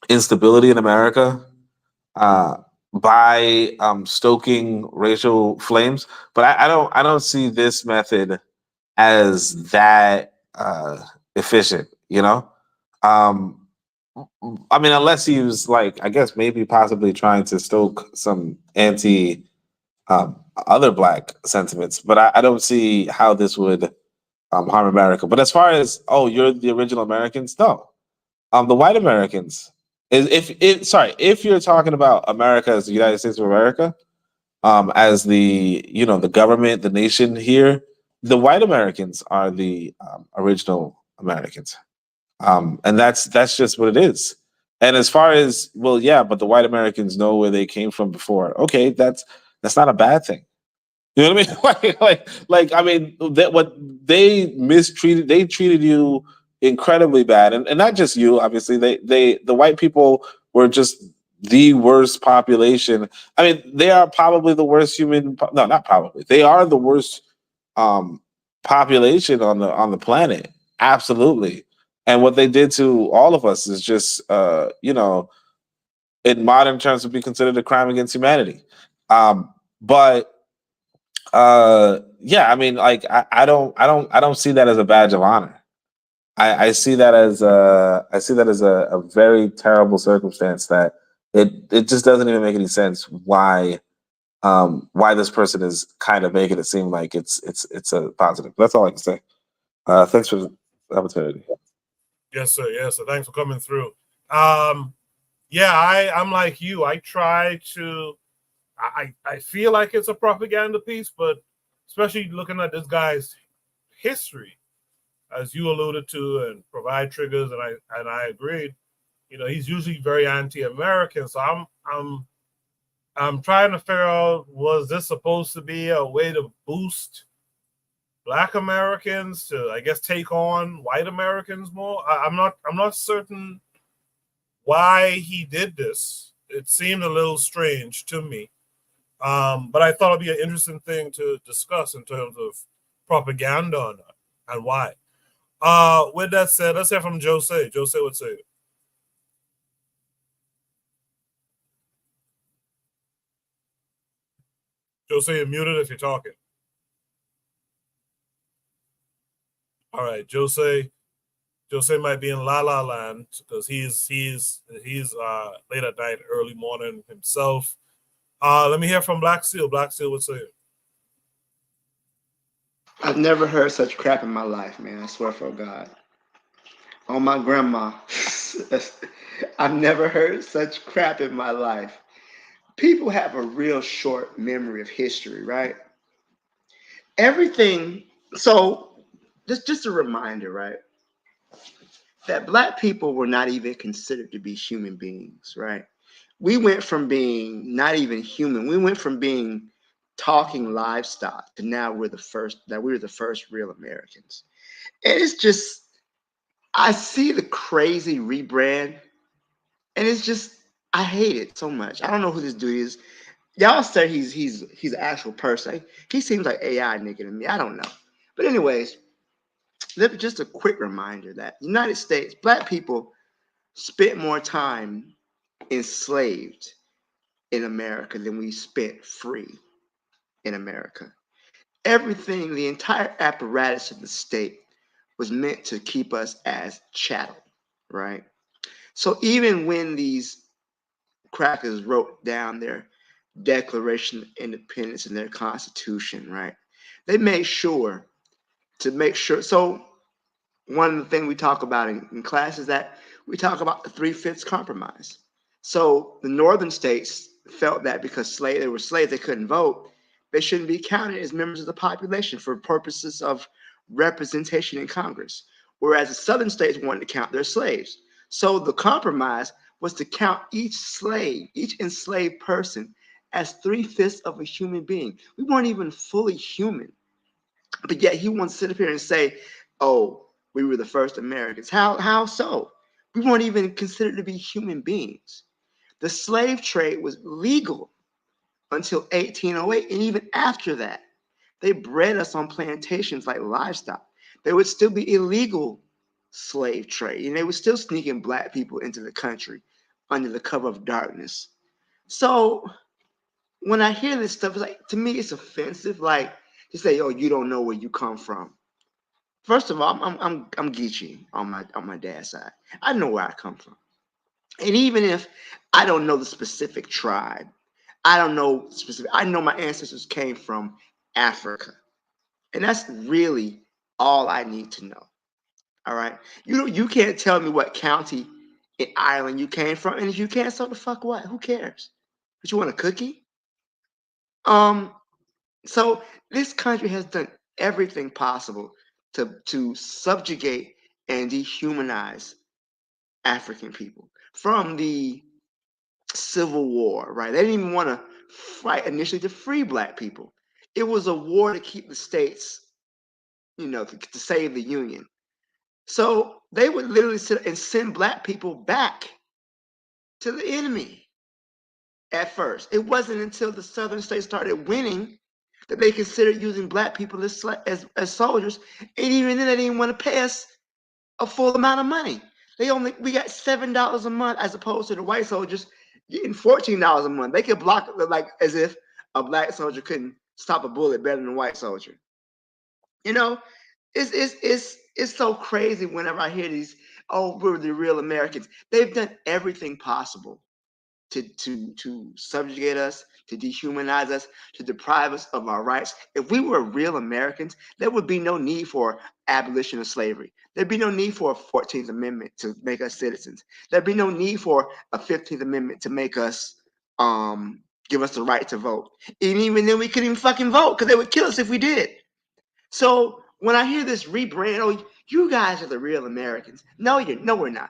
instability in America uh by stoking racial flames, but I don't see this method as that efficient, Um, I mean, unless he was like, I guess maybe possibly trying to stoke some anti other black sentiments, but I don't see how this would harm America. But as far as you're the original Americans, no, the white Americans is if you're talking about America as the United States of America, as the government, the nation here, the white Americans are the original Americans, and that's just what it is. And as far as well, yeah, but the white Americans know where they came from before. Okay, that's not a bad thing. You know what I mean? like I mean that what they treated you incredibly bad, and not just you. Obviously, the white people were just the worst population. I mean, they are probably the worst no, not probably. They are the worst um, population on the planet. Absolutely. And what they did to all of us is just, in modern terms, would be considered a crime against humanity. But yeah, I mean, like I don't see that as a badge of honor. I see that as a very terrible circumstance that it just doesn't even make any sense why this person is kind of making it seem like it's a positive. That's all I can say. Thanks for the opportunity. Yes, sir. Yes, sir. Thanks for coming through. Yeah, I'm like you. I try to. I feel like it's a propaganda piece, but especially looking at this guy's history, as you alluded to, and provide triggers, and I agreed. He's usually very anti-American, so I'm trying to figure out, was this supposed to be a way to boost Black Americans to, I guess, take on white Americans more? I'm not certain why he did this. It seemed a little strange to me. But I thought it'd be an interesting thing to discuss in terms of propaganda on that and why. With that said, let's hear from Jose. Jose would say. Jose, you're muted if you're talking. All right, Jose might be in La La Land because he's late at night, early morning himself. Let me hear from Black Steel. Black Steel would say. I've never heard such crap in my life, man. I swear for God. On my grandma. I've never heard such crap in my life. People have a real short memory of history, right? Everything. So, just a reminder, right? That Black people were not even considered to be human beings, right? We went from being not even human. We went from being talking livestock to now we're the first real Americans. And it's just, I see the crazy rebrand, and it's just, I hate it so much. I don't know who this dude is. Y'all say he's an actual person. He seems like AI nigga to me. I don't know. But anyways, just a quick reminder that United States, Black people spent more time enslaved in America than we spent free in America. Everything, the entire apparatus of the state was meant to keep us as chattel, right? So even when these crackers wrote down their Declaration of Independence and their Constitution, right? They made sure to make sure. So one of the things we talk about in class is that we talk about the 3/5 compromise. So the northern states felt that because they were slaves, they couldn't vote. They shouldn't be counted as members of the population for purposes of representation in Congress. Whereas the southern states wanted to count their slaves. So the compromise was to count each slave, each enslaved person, as 3/5 of a human being. We weren't even fully human. But yet he wants to sit up here and say, oh, we were the first Americans. How so? We weren't even considered to be human beings. The slave trade was legal until 1808. And even after that, they bred us on plantations like livestock. There would still be illegal slave trade, and they were still sneaking Black people into the country under the cover of darkness. So when I hear this stuff, it's like, to me, it's offensive. Like, to say, oh, you don't know where you come from. First of all, I'm Geechee on my dad's side. I know where I come from. And even if I don't know the specific tribe, I don't know specific, I know my ancestors came from Africa. And that's really all I need to know. All right. You can't tell me what county in Ireland you came from. And if you can't, so the fuck what? Who cares? But you want a cookie? So this country has done everything possible to subjugate and dehumanize African people from the Civil War, right? They didn't even want to fight initially to free Black people. It was a war to keep the states, to save the Union. So they would literally sit and send Black people back to the enemy at first. It wasn't until the Southern states started winning that they considered using Black people as soldiers. And even then, they didn't want to pay us a full amount of money. We got $7 a month as opposed to the white soldiers getting $14 a month. They could block it like as if a Black soldier couldn't stop a bullet better than a white soldier. It's so crazy whenever I hear these, oh, we're the real Americans. They've done everything possible to subjugate us, to dehumanize us, to deprive us of our rights. If we were real Americans, there would be no need for abolition of slavery. There'd be no need for a 14th Amendment to make us citizens. There'd be no need for a 15th Amendment to make us give us the right to vote. And even then we couldn't even fucking vote because they would kill us if we did. So when I hear this rebrand, oh, you guys are the real Americans. No, we're not.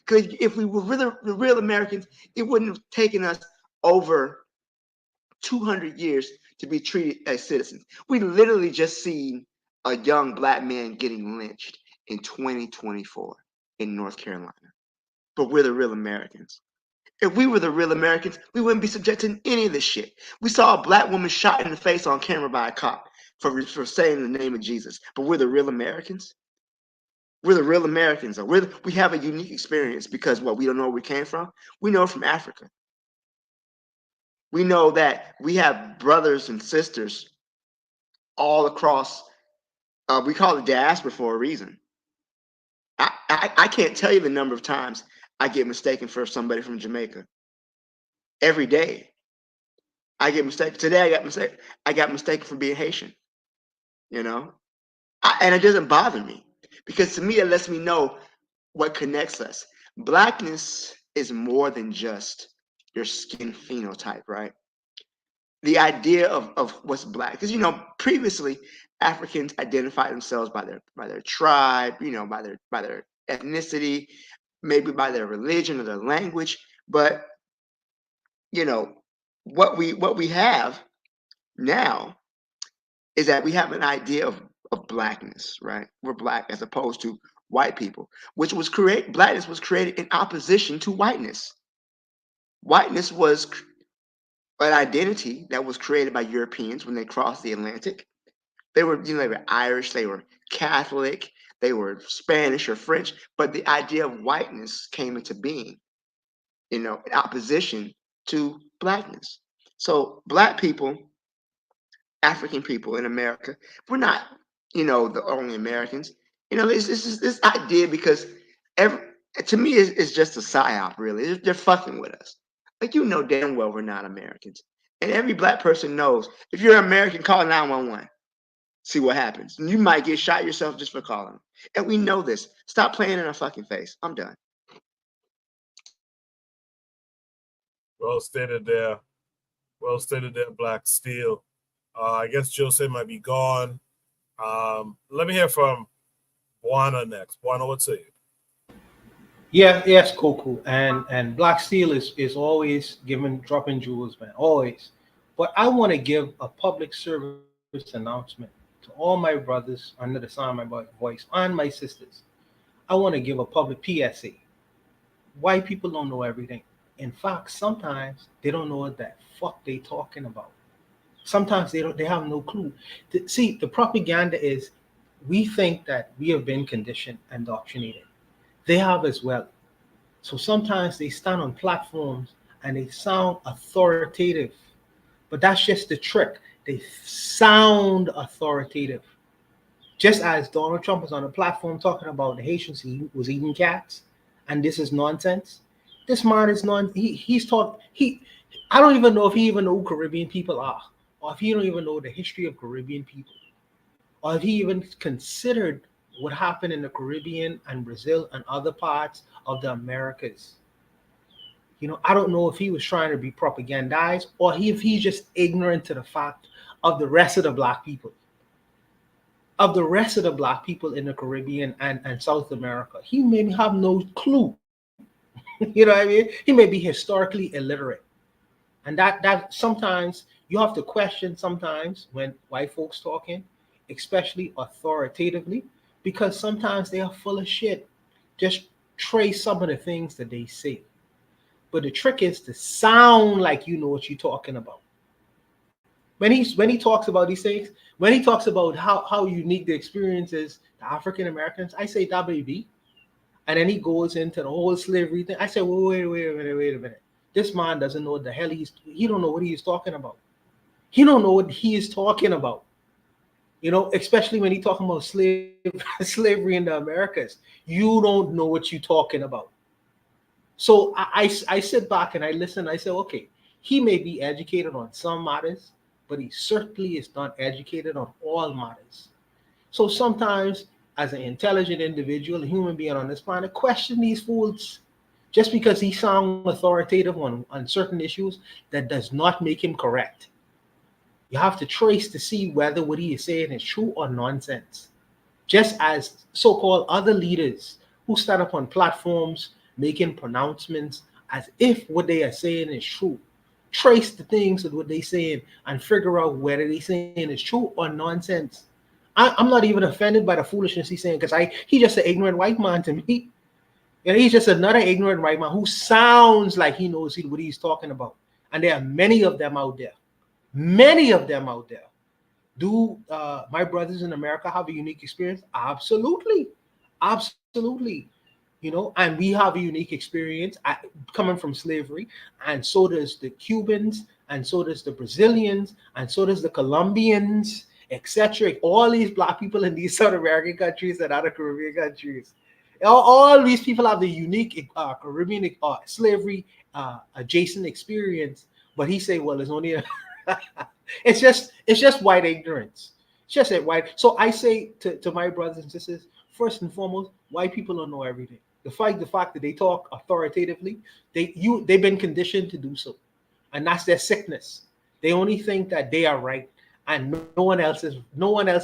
Because if we were really the real Americans, it wouldn't have taken us over 200 years to be treated as citizens. We literally just seen a young Black man getting lynched in 2024 in North Carolina. but we're the real Americans. If we were the real Americans, we wouldn't be subjected to any of this shit. We saw a black woman shot in the face on camera by a cop for saying the name of Jesus, but we're the real Americans. We're the real Americans. We have a unique experience because what? We don't know where we came from. We know from Africa. We know that we have brothers and sisters all across. We call it diaspora for a reason. I can't tell you the number of times I get mistaken for somebody from Jamaica. Every day, I get mistaken. Today, I got mistaken for being Haitian. You know, and it doesn't bother me because to me, it lets me know what connects us. Blackness is more than just your skin phenotype, right? The idea of what's black, because previously Africans identified themselves by their tribe, by their ethnicity, maybe by their religion or their language. But what we have now is that we have an idea of blackness, right? We're black as opposed to white people, blackness was created in opposition to whiteness. Whiteness was an identity that was created by Europeans when they crossed the Atlantic. They were Irish, they were Catholic, they were Spanish or French, but the idea of whiteness came into being, in opposition to blackness. So black people, African people in America, we're not, the only Americans. This idea because to me it's just a psyop, really. They're fucking with us. Like damn well we're not Americans. And every black person knows if you're American, call 911. See what happens. And you might get shot yourself just for calling. And we know this. Stop playing in our fucking face. I'm done. Well stated there. Well stated there, Black Steel. I guess Jose might be gone. Let me hear from Buana next. Buana, what say you? Yeah, yes, cool. And Black Steel is always dropping jewels, man, always. But I want to give a public service announcement to all my brothers under the sound of my voice and my sisters. I want to give a public PSA. White people don't know everything. In fact, sometimes they don't know what the fuck they talking about. Sometimes they have no clue. See, the propaganda is we think that we have been conditioned and indoctrinated. They have as well. So sometimes they stand on platforms and they sound authoritative. But that's just the trick. They sound authoritative. Just as Donald Trump was on a platform talking about the Haitians, he was eating cats, and this is nonsense. This man is I don't even know if he even know who Caribbean people are, or if he don't even know the history of Caribbean people, or if he even considered what happened in the Caribbean and Brazil and other parts of the Americas. I don't know if he was trying to be propagandized or if he's just ignorant to the fact of the rest of the black people. Of the rest of the black people in the Caribbean and South America. He may have no clue. You know what I mean? He may be historically illiterate. And that sometimes you have to question sometimes when white folks talking, especially authoritatively, because sometimes they are full of shit. Just trace some of the things that they say. But the trick is to sound like you know what you're talking about. When he talks about these things, when he talks about how unique the experience is to African Americans, I say WB. And then he goes into the whole slavery thing. I say, wait a minute. This man doesn't know what the hell he don't know what he is talking about. He don't know what he is talking about. Especially when he's talking about slavery in the Americas. You don't know what you're talking about. So I sit back and I listen. I say, okay, he may be educated on some matters, but he certainly is not educated on all matters. So sometimes, as an intelligent individual, a human being on this planet, question these fools. Just because he sounds authoritative on certain issues, that does not make him correct. You have to trace to see whether what he is saying is true or nonsense. Just as so-called other leaders who stand up on platforms making pronouncements as if what they are saying is true. Trace the things of what they're saying and figure out whether they're saying is true or nonsense. I'm not even offended by the foolishness he's saying because he's just an ignorant white man to me. And he's just another ignorant white man who sounds like he knows what he's talking about. And there are many of them out there. Many of them out there. Do my brothers in America have a unique experience? Absolutely. Absolutely. You know, and we have a unique experience coming from slavery, and so does the Cubans, and so does the Brazilians, and so does the Colombians, etc. All these black people in these South American countries and other Caribbean countries. All these people have the unique Caribbean slavery adjacent experience. But he say, well, it's only it's just white ignorance. It's just a white. So I say to my brothers and sisters, first and foremost, white people don't know everything. The fact that they talk authoritatively, they've been conditioned to do so, and that's their sickness. They only think that they are right, and no one else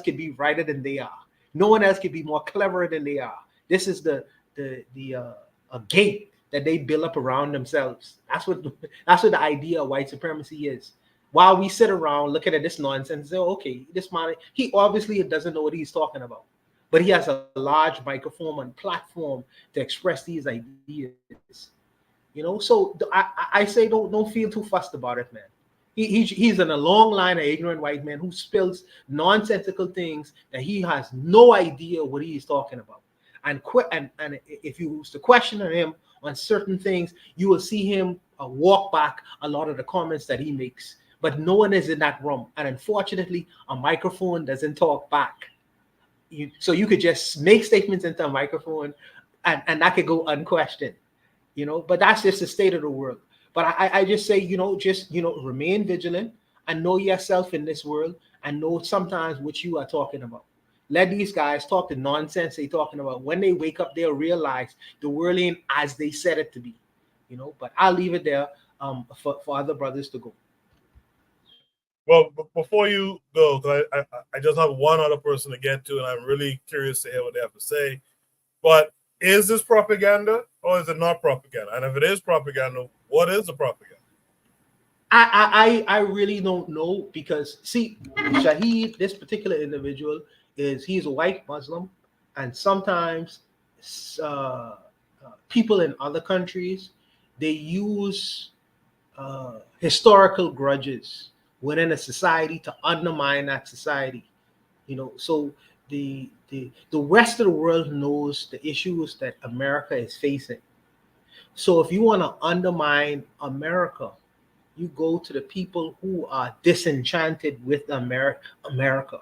can be righter than they are. No one else can be more clever than they are. This is the a gate that they build up around themselves. That's what the idea of white supremacy is. While we sit around looking at this nonsense and say, okay, this man, he obviously doesn't know what he's talking about, but he has a large microphone and platform to express these ideas. You know, so I say don't feel too fussed about it, man. He's in a long line of ignorant white men who spills nonsensical things that he has no idea what he is talking about. And if you was to question him on certain things, you will see him walk back a lot of the comments that he makes. But no one is in that room, and unfortunately, a microphone doesn't talk back. So you could just make statements into a microphone, and that could go unquestioned. You know, but that's just the state of the world. But I just say, remain vigilant and know yourself in this world, and know sometimes what you are talking about. Let these guys talk the nonsense they're talking about. When they wake up, they'll realize the world ain't as they said it to be. You know, but I'll leave it there for other brothers to go. Well, before you go, because I just have one other person to get to, and I'm really curious to hear what they have to say. But is this propaganda or is it not propaganda? And if it is propaganda, what is the propaganda? I really don't know, because see, Shahid, this particular individual, he's a white Muslim, and sometimes people in other countries, they use historical grudges within a society to undermine that society. You know, so the rest of the world knows the issues that America is facing. So if you want to undermine America, you go to the people who are disenchanted with America,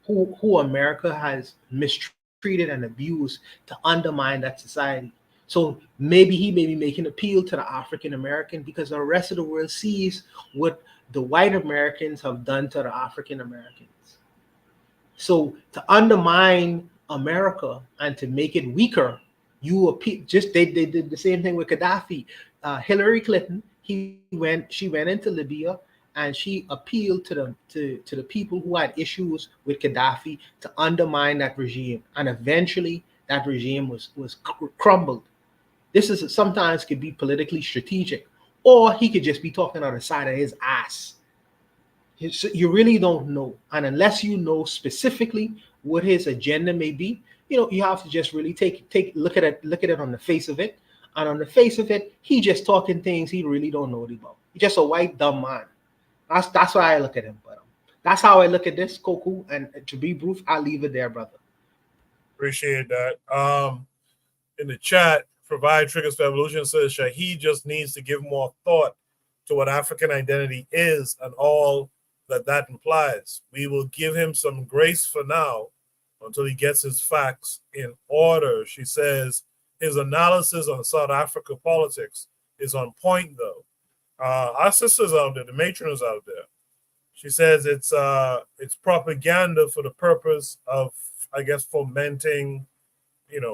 who America has mistreated and abused to undermine that society. So maybe he may be making an appeal to the African American, because the rest of the world sees what the white Americans have done to the African Americans. So to undermine America and to make it weaker, they did the same thing with Gaddafi. Hillary Clinton, she went into Libya, and she appealed to the people who had issues with Gaddafi to undermine that regime, and eventually that regime was crumbled. This is sometimes could be politically strategic, or he could just be talking on the side of his ass. You really don't know, and unless you know specifically what his agenda may be, you have to just really look at it on the face of it. And on the face of it, he just talking things he really don't know about. He's just a white dumb man. That's why I look at him. But that's how I look at this, Koku. And to be brief, I'll leave it there, brother. Appreciate that. In the chat, Provide Triggers for Evolution says Shahid just needs to give more thought to what African identity is and all that implies. We will give him some grace for now until he gets his facts in order. She says his analysis on South Africa politics is on point, though. Our sisters out there, the matrons out there, she says it's propaganda for the purpose of, I guess, fomenting,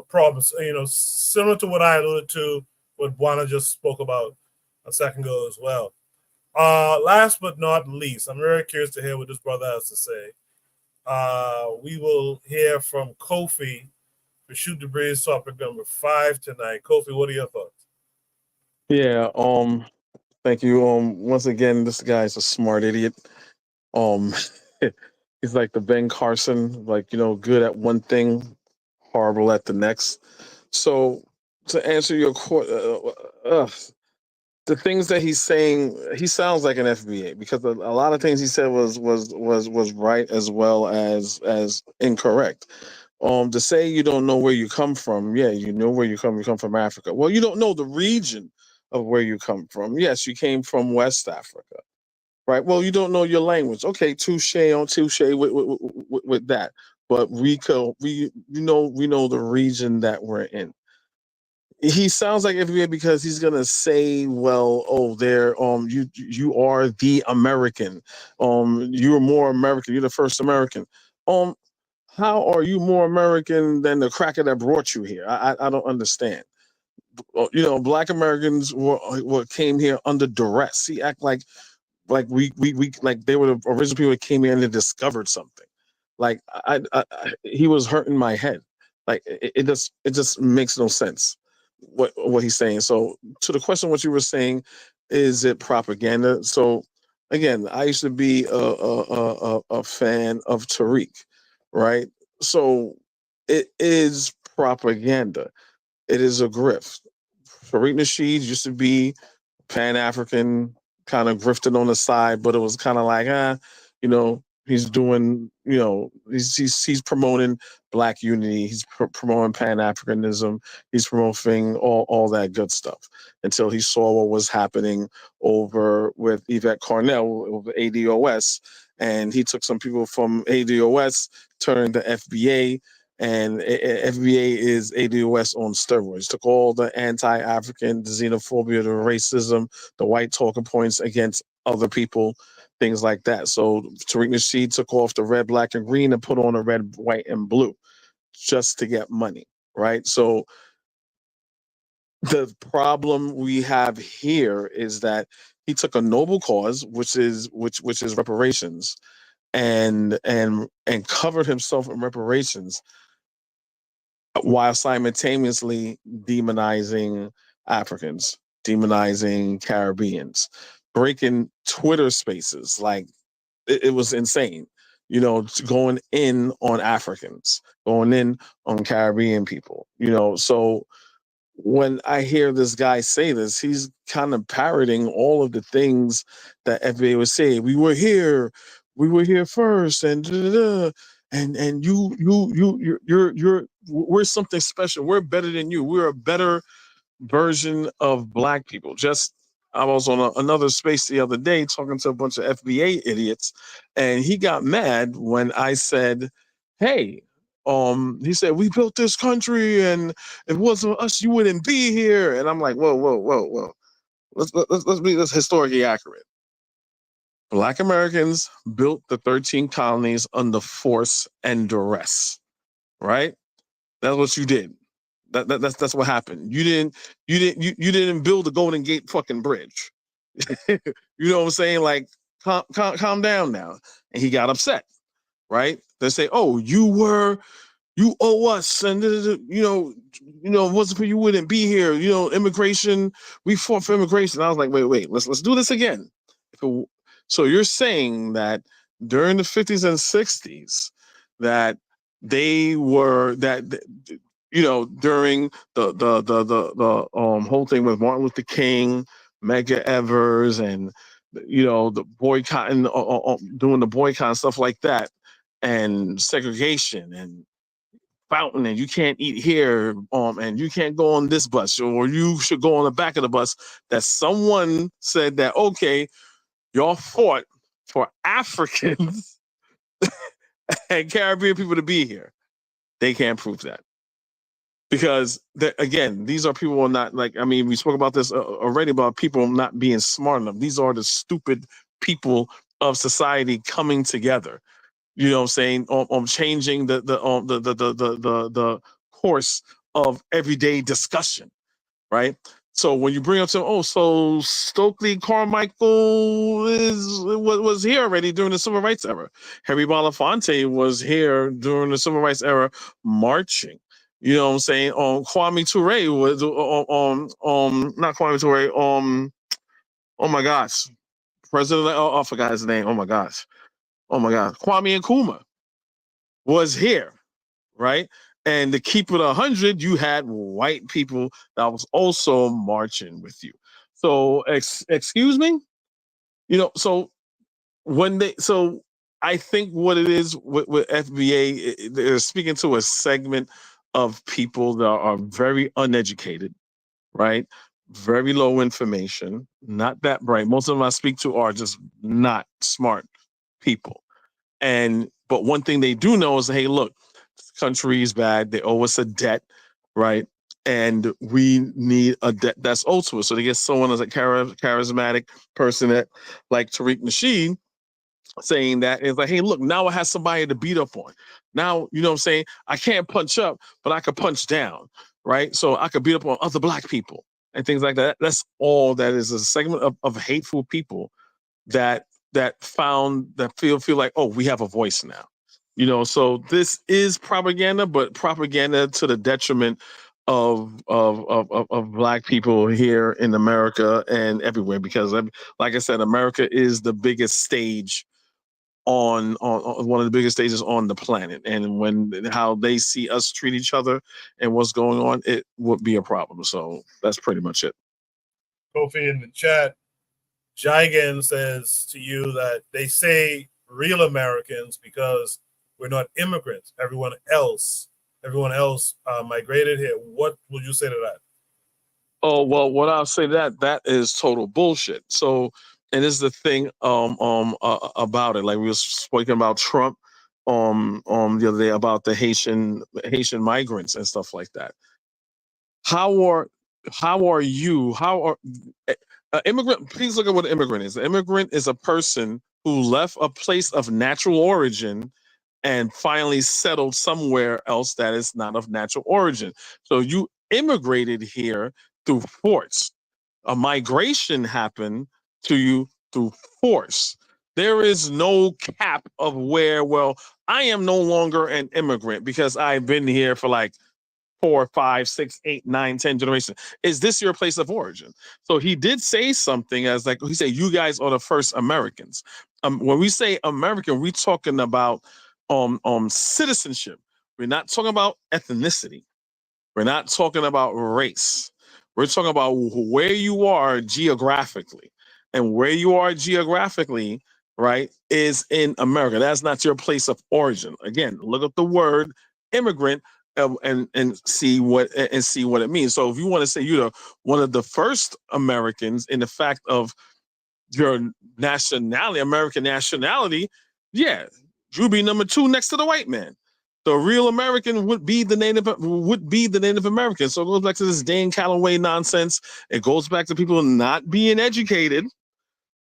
problems, similar to what I alluded to, what Buana just spoke about a second ago as well. Last but not least, I'm very curious to hear what this brother has to say. We will hear from Kofi for Shoot the Breeze topic number 5 tonight. Kofi, what are your thoughts? Yeah, thank you. Once again, this guy's a smart idiot. He's like the Ben Carson, good at one thing, horrible at the next. So to answer your the things that he's saying, he sounds like an FBA, because a lot of things he said was right as well as incorrect. To say you don't know where you come from, yeah, you know where you come from Africa. Well, you don't know the region of where you come from. Yes, you came from West Africa, right? Well, you don't know your language. Okay, touche on touche with that. But we know the region that we're in. He sounds like FBA because he's gonna say, well, oh, there, you are the American, you're more American, you're the first American. How are you more American than the cracker that brought you here? I don't understand. Black Americans were came here under duress. He act like we like they were the original people that came here and they discovered something. Like he was hurting my head. Like it just makes no sense what he's saying. So to the question, what you were saying, is it propaganda? So again, I used to be a fan of Tariq, right? So it is propaganda. It is a grift. Tariq Nasheed used to be Pan-African, kind of grifted on the side, but it was kind of like, he's doing, he's promoting Black unity, he's promoting Pan-Africanism, he's promoting all that good stuff, until he saw what was happening over with Yvette Carnell over ADOS, and he took some people from ADOS, turned to FBA, and FBA is ADOS on steroids. Took all the anti-African, the xenophobia, the racism, the white talking points against other people, things like that. So Tariq Nasheed took off the red, black, and green and put on a red, white, and blue just to get money, right? So the problem we have here is that he took a noble cause, which is reparations, and covered himself in reparations, while simultaneously demonizing Africans, demonizing Caribbeans, breaking Twitter spaces. Like it was insane, going in on Africans, going in on Caribbean people, so when I hear this guy say this, he's kind of parroting all of the things that FBA was saying. We were here first, and and you're we're something special. We're better than you. We're a better version of Black people. I was on another space the other day talking to a bunch of FBA idiots, and he got mad when I said, "Hey." He said, we built this country, and if it wasn't us, you wouldn't be here. And I'm like, whoa. Let's be historically accurate. Black Americans built the 13 colonies under force and duress, right? That's what you did. That's what happened. You didn't build the Golden Gate fucking bridge. You know what I'm saying? Like, calm down now. And he got upset, right? They say, oh, you owe us, and if it wasn't for you, wouldn't be here. Immigration, we fought for immigration. I was like, wait, let's do this again. So you're saying that during the 50s and 60s, that they were during the whole thing with Martin Luther King, Medgar Evers, and the boycotting, doing the boycott and stuff like that, and segregation and fountain, and you can't eat here, and you can't go on this bus, or you should go on the back of the bus, that someone said that, okay, y'all fought for Africans and Caribbean people to be here. They can't prove that. Because, again, these are people not like, we spoke about this already, about people not being smart enough. These are the stupid people of society coming together. You know what I'm saying? Changing the course of everyday discussion, right? So when you bring up so Stokely Carmichael was here already during the Civil Rights era. Harry Belafonte was here during the Civil Rights era, marching. You know what I'm saying? Kwame Ture was not Kwame Ture. Oh my gosh, President. I forgot his name. Oh my gosh. Kwame Nkrumah was here, right? And to keep it 100, you had white people that was also marching with you. So excuse me, so I think what it is with FBA, they're speaking to a segment of people that are very uneducated, right? Very low information, not that bright. Most of them I speak to are just not smart people. But one thing they do know is, hey, look, this country is bad. They owe us a debt, right? And we need a debt that's owed to us. So they get someone as a charismatic person that, like Tariq Nasheed, saying that it's like, hey, look, now I have somebody to beat up on. Now, you know what I'm saying? I can't punch up, but I could punch down, right? So I could beat up on other black people and things like that. That's all that is, a segment of hateful people that feel like, oh, we have a voice now. So this is propaganda, but propaganda to the detriment of black people here in America and everywhere, because like I said, America is the biggest stage on one of the biggest stages on the planet, and how they see us treat each other and what's going on, it would be a problem. So that's pretty much it. Kofi in the chat, Jigan says to you that they say real Americans because we're not immigrants. Everyone else migrated here. What would you say to that? Oh, well, what I'll say that is total bullshit. So, and this is the thing about it. Like we were speaking about Trump the other day about the Haitian migrants and stuff like that. How are immigrant? Please look at what an immigrant is. An immigrant is a person who left a place of natural origin and finally settled somewhere else that is not of natural origin. So you immigrated here through force. A migration happened to you through force. There is no cap of where, well, I am no longer an immigrant because I've been here for like 4, 5, 6, 8, 9, 10 generations. Is this your place of origin? So he did say something as like, he said, you guys are the first Americans. When we say American, we're talking about citizenship. We're not talking about ethnicity. We're not talking about race. We're talking about where you are geographically. And where you are geographically, right, is in America. That's not your place of origin. Again, look up the word immigrant and see what it means. So if you want to say you're one of the first Americans in the fact of your nationality, American nationality, yeah, you'd be number 2 next to the white man. The real American would be the Native American. So it goes back to this Dane Calloway nonsense. It goes back to people not being educated,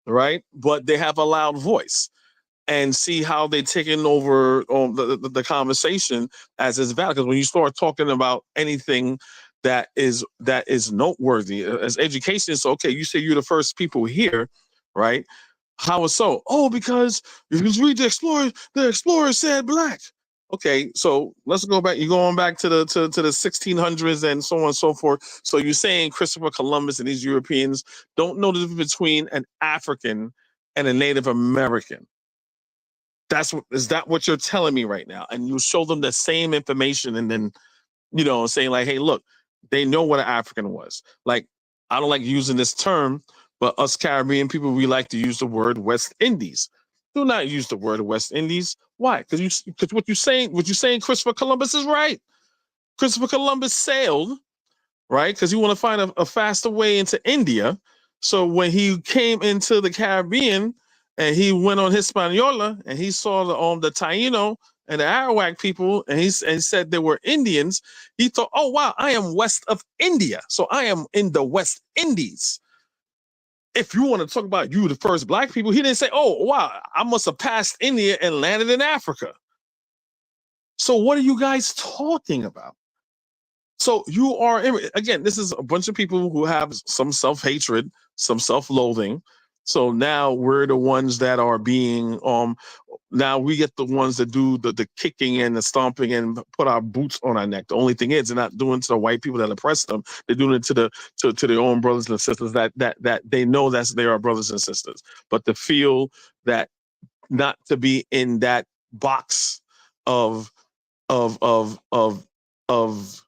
right? But they have a loud voice, and see how they're taking over the conversation as it's valid. Because when you start talking about anything that is noteworthy as education, so okay, you say you're the first people here, right? How is so? Oh, because if you read the explorers said black. Okay, so let's go back. You're going back to the 1600s and so on and so forth. So you're saying Christopher Columbus and these Europeans don't know the difference between an African and a Native American. Is that what you're telling me right now? And you show them the same information and then, saying like, hey, look, they know what an African was. Like, I don't like using this term, but us Caribbean people, we like to use the word West Indies. Do not use the word West Indies. Why? Because what you're saying, Christopher Columbus is right. Christopher Columbus sailed, right? Because he want to find a faster way into India. So when he came into the Caribbean and he went on Hispaniola and he saw the Taino and the Arawak people and he said they were Indians, he thought, oh, wow, I am west of India. So I am in the West Indies. If you want to talk about you, the first black people, he didn't say, oh, wow, I must have passed India and landed in Africa. So what are you guys talking about? So you are, again, this is a bunch of people who have some self-hatred, some self-loathing. So now we're the ones that are being, now we get the ones that do the kicking and the stomping and put our boots on our neck. The only thing is they're not doing it to the white people that oppress them. They're doing it to their own brothers and sisters that they know that they are brothers and sisters. But to feel that not to be in that box of of,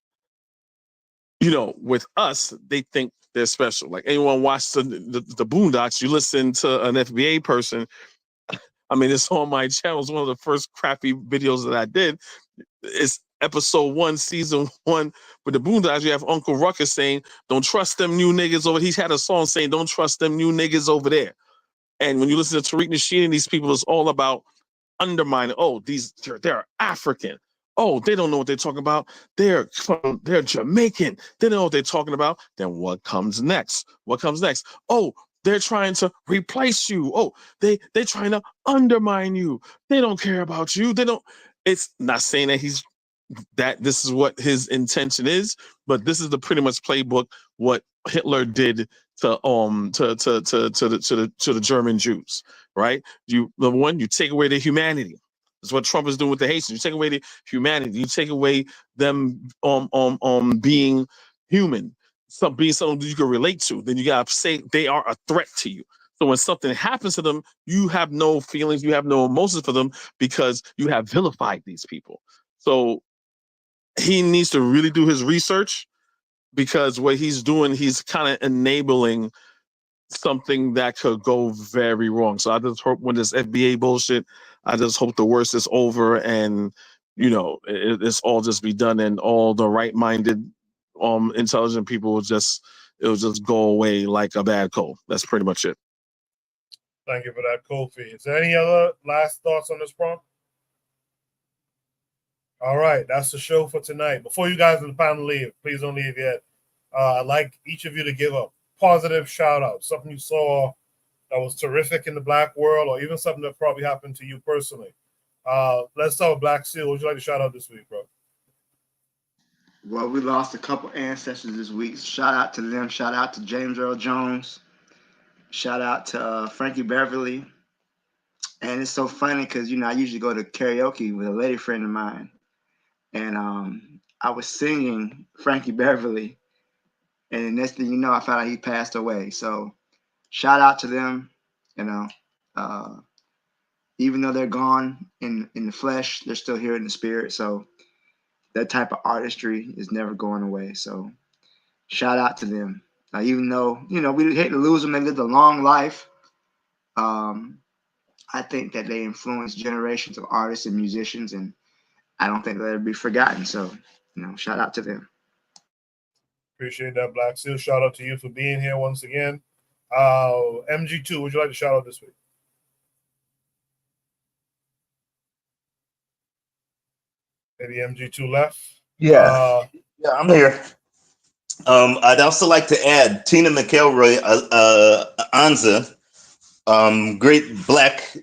with us, they think they're special. Like anyone watch the Boondocks, you listen to an FBA person. I mean, it's on my channel. It's one of the first crappy videos that I did. It's episode 1, season 1 with the Boondocks. You have Uncle Ruckus saying, "Don't trust them new niggas over." He's had a song saying, "Don't trust them new niggas over there." And when you listen to Tariq Nasheed and these people, it's all about undermining. Oh, they're African. Oh, they don't know what they're talking about. They're Jamaican. They don't know what they're talking about. Then what comes next? What comes next? Oh, they're trying to replace you. Oh, they're trying to undermine you. They don't care about you. They don't. It's not saying that this is what his intention is, but this is the pretty much playbook what Hitler did to the German Jews, right? You take away their humanity. That's what Trump is doing with the Haitians. You take away the humanity. You take away them being human, being something that you can relate to. Then you gotta say they are a threat to you. So when something happens to them, you have no feelings, you have no emotions for them because you have vilified these people. So he needs to really do his research, because what he's doing, he's kind of enabling something that could go very wrong. So I just hope when this FBA bullshit, I just hope the worst is over and it's all just be done and all the right-minded intelligent people will just go away like a bad cold. That's pretty much it. Thank you for that, Kofi. Is there any other last thoughts on this prompt? All right, that's the show for tonight. Before you guys in the panel leave, please don't leave yet. I'd like each of you to give a positive shout out, something you saw that was terrific in the Black world, or even something that probably happened to you personally. Let's start with Black Seal. What would you like to shout out this week, bro? Well, we lost a couple ancestors this week. Shout out to them. Shout out to James Earl Jones. Shout out to Frankie Beverly. And it's so funny because, I usually go to karaoke with a lady friend of mine. And I was singing Frankie Beverly. And the next thing you know, I found out he passed away. So shout out to them. Even though they're gone in the flesh, they're still here in the spirit. So that type of artistry is never going away. So shout out to them. Even though, we hate to lose them, they lived a long life. I think that they influenced generations of artists and musicians, and I don't think they'll ever be forgotten. So, shout out to them. Appreciate that, Black Seal. Shout out to you for being here once again. MG2, would you like to shout out this week? Maybe MG2 left. Yeah, I'm here. I'd also like to add Tina McElroy Anza, great Black,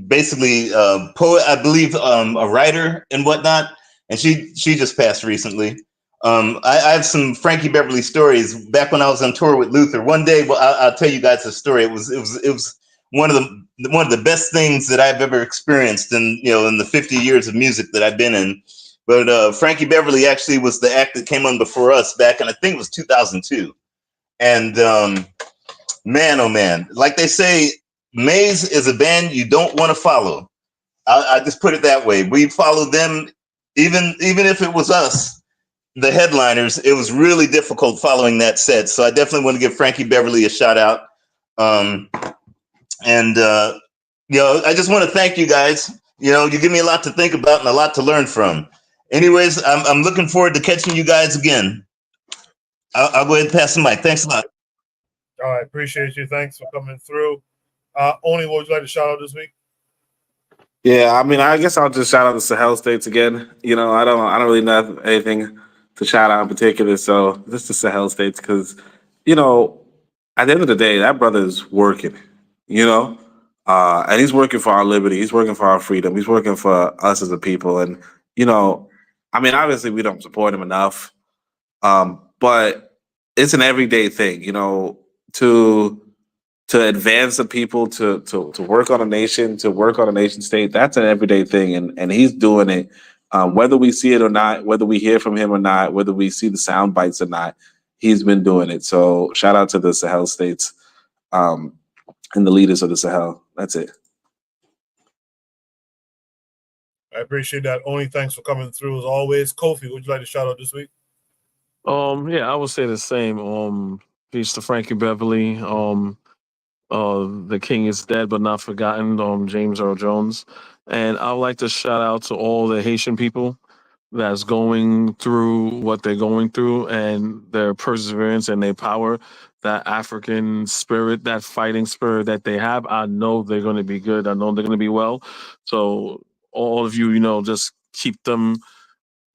basically poet, I believe, a writer and whatnot, and she just passed recently. I have some Frankie Beverly stories. Back when I was on tour with Luther, one day, I'll tell you guys a story. It was one of the best things that I've ever experienced in the 50 years of music that I've been in. But Frankie Beverly actually was the act that came on before us back in, I think it was 2002. And man, oh man, like they say, Maze is a band you don't want to follow. I just put it that way. We followed them, even if it was us, the headliners. It was really difficult following that set. So I definitely want to give Frankie Beverly a shout out. I just want to thank you guys. You give me a lot to think about and a lot to learn from. Anyways, I'm looking forward to catching you guys again. I'll go ahead and pass the mic. Thanks a lot. All right, appreciate you. Thanks for coming through. Oni, what would you like to shout out this week? Yeah, I mean, I guess I'll just shout out the Sahel states again. I don't really have anything to shout out in particular. So just the Sahel states, because at the end of the day, that brother's working. And he's working for our liberty. He's working for our freedom. He's working for us as a people. And I mean, obviously, we don't support him enough. But it's an everyday thing. To advance the people, to work on a nation, to work on a nation state, that's an everyday thing. And he's doing it, whether we see it or not, whether we hear from him or not, whether we see the sound bites or not, he's been doing it. So shout out to the Sahel states and the leaders of the Sahel. That's it. I appreciate that. Only thanks for coming through as always. Kofi, would you like to shout out this week? Yeah, I would say the same. Peace to Frankie Beverly. The King is dead but not forgotten. James Earl Jones, and I would like to shout out to all the Haitian people that's going through what they're going through and their perseverance and their power, that African spirit, that fighting spirit that they have. I know they're going to be good. I know they're going to be well. So all of you, just keep them,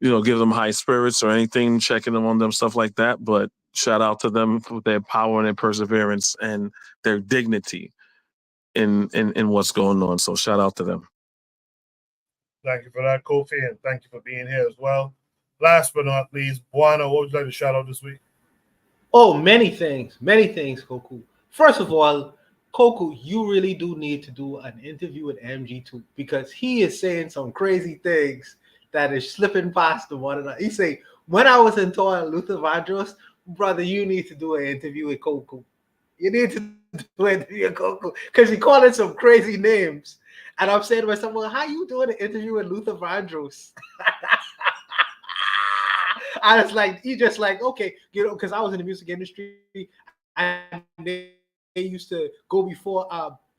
give them high spirits or anything, checking them on them, stuff like that. But shout out to them for their power and their perseverance and their dignity in what's going on. So shout out to them. Thank you for that, Kofi, and thank you for being here as well. Last but not least, Buana, what would you like to shout out this week? Oh, many things, Koku. First of all, Koku, you really do need to do an interview with MG2 because he is saying some crazy things that is slipping past the one another. He say, when I was in tour Luther Vandross, brother, you need to do an interview with Koku. You need to do an interview with Koku because he calling some crazy names. And I'm saying to myself, well, how you doing an interview with Luther Vandross? I was like, he just like, okay, because I was in the music industry and they used to go before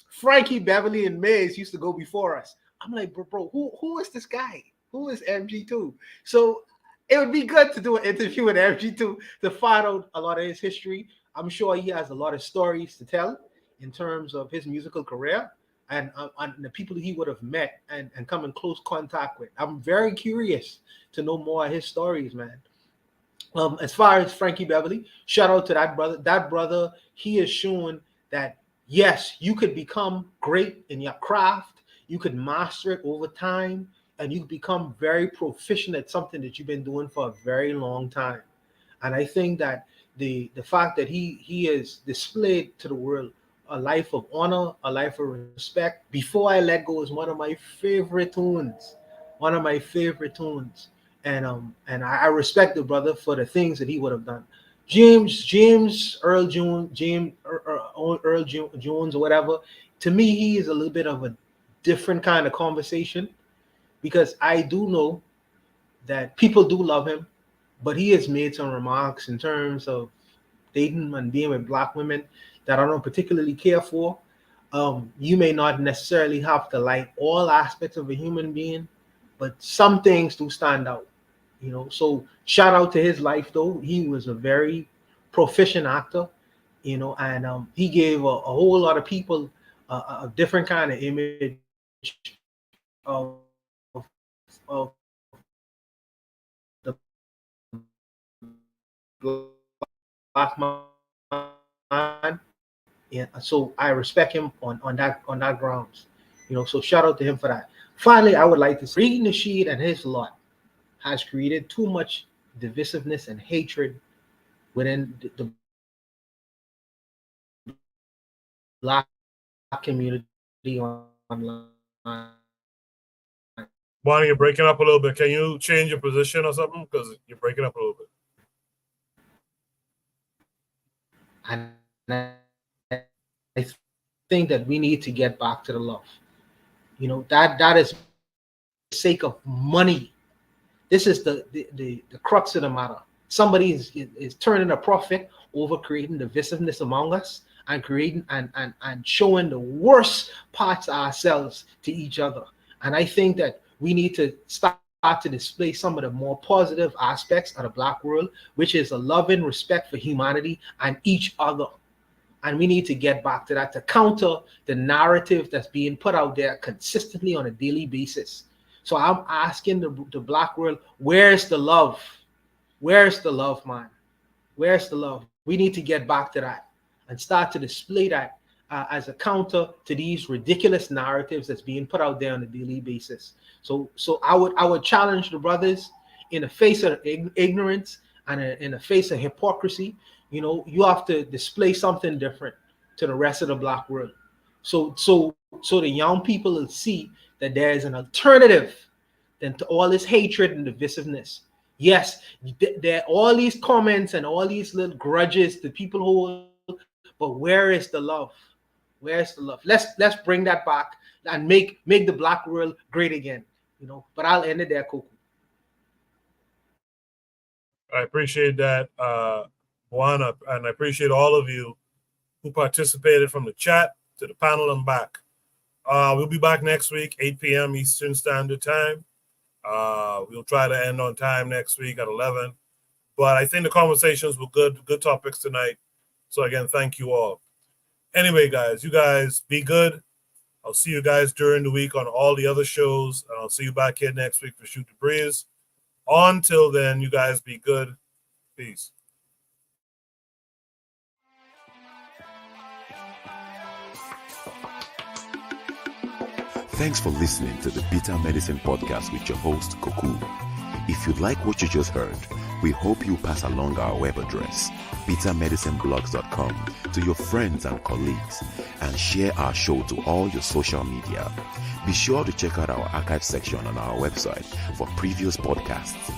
Frankie Beverly and Mays used to go before us. I'm like, bro, who is this guy? Who is MG2? So it would be good to do an interview with MG2 to find out a lot of his history. I'm sure he has a lot of stories to tell in terms of his musical career and the people he would have met and come in close contact with. I'm very curious to know more of his stories, man. As far as Frankie Beverly, shout out to that brother. That brother, he has shown that, yes, you could become great in your craft. You could master it over time, and you become very proficient at something that you've been doing for a very long time. And I think that the fact that he has displayed to the world a life of honor, a life of respect. Before I Let Go is one of my favorite tunes. One of my favorite tunes. And I respect the brother for the things that he would have done. James Earl Jones, Earl Jones or whatever. To me, he is a little bit of a different kind of conversation because I do know that people do love him, but he has made some remarks in terms of dating and being with black women that I don't particularly care for. You may not necessarily have to like all aspects of a human being, but some things do stand out, So shout out to his life, though. He was a very proficient actor, and he gave a whole lot of people a different kind of image of the black man. Yeah, so I respect him on that grounds, So shout out to him for that. Finally, I would like to say, Reed Nasheed and his lot has created too much divisiveness and hatred within the black community online. Bonnie, you're breaking up a little bit. Can you change your position or something? Because you're breaking up a little bit. And I think that we need to get back to the love. That is the sake of money. This is the crux of the matter. Somebody is turning a profit over creating divisiveness among us and creating and showing the worst parts of ourselves to each other. And I think that we need to start to display some of the more positive aspects of the black world, which is a love and respect for humanity and each other. And we need to get back to that to counter the narrative that's being put out there consistently on a daily basis. So I'm asking the black world, where's the love? Where's the love, man? Where's the love? We need to get back to that and start to display that as a counter to these ridiculous narratives that's being put out there on a daily basis. So I would challenge the brothers in the face of ignorance and in the face of hypocrisy. You have to display something different to the rest of the black world. So the young people will see that there is an alternative than to all this hatred and divisiveness. Yes, there are all these comments and all these little grudges that people hold, but where is the love? Where's the love? Let's bring that back and make the black world great again. But I'll end it there, Kuku. I appreciate that, Juan, and I appreciate all of you who participated from the chat to the panel and back. We'll be back next week, 8 p.m. Eastern Standard Time. We'll try to end on time next week at 11. But I think the conversations were good topics tonight. So again, thank you all. Anyway, guys, you guys be good. I'll see you guys during the week on all the other shows. And I'll see you back here next week for Shoot the Breeze. Until then, you guys be good. Peace. Thanks for listening to the Bitter Medicine Podcast with your host, Koku. If you like what you just heard, we hope you pass along our web address, bittermedicineblogs.com, to your friends and colleagues, and share our show to all your social media. Be sure to check out our archive section on our website for previous podcasts.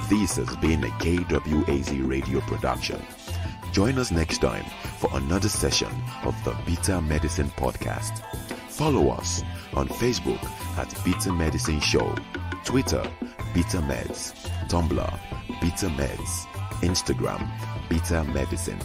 This has been a KWAZ radio production. Join us next time for another session of the Bitter Medicine Podcast. Follow us on Facebook at Bitter Medicine Show, Twitter, Bitter Meds, Tumblr, Bitter Meds, Instagram, Bitter Medicine.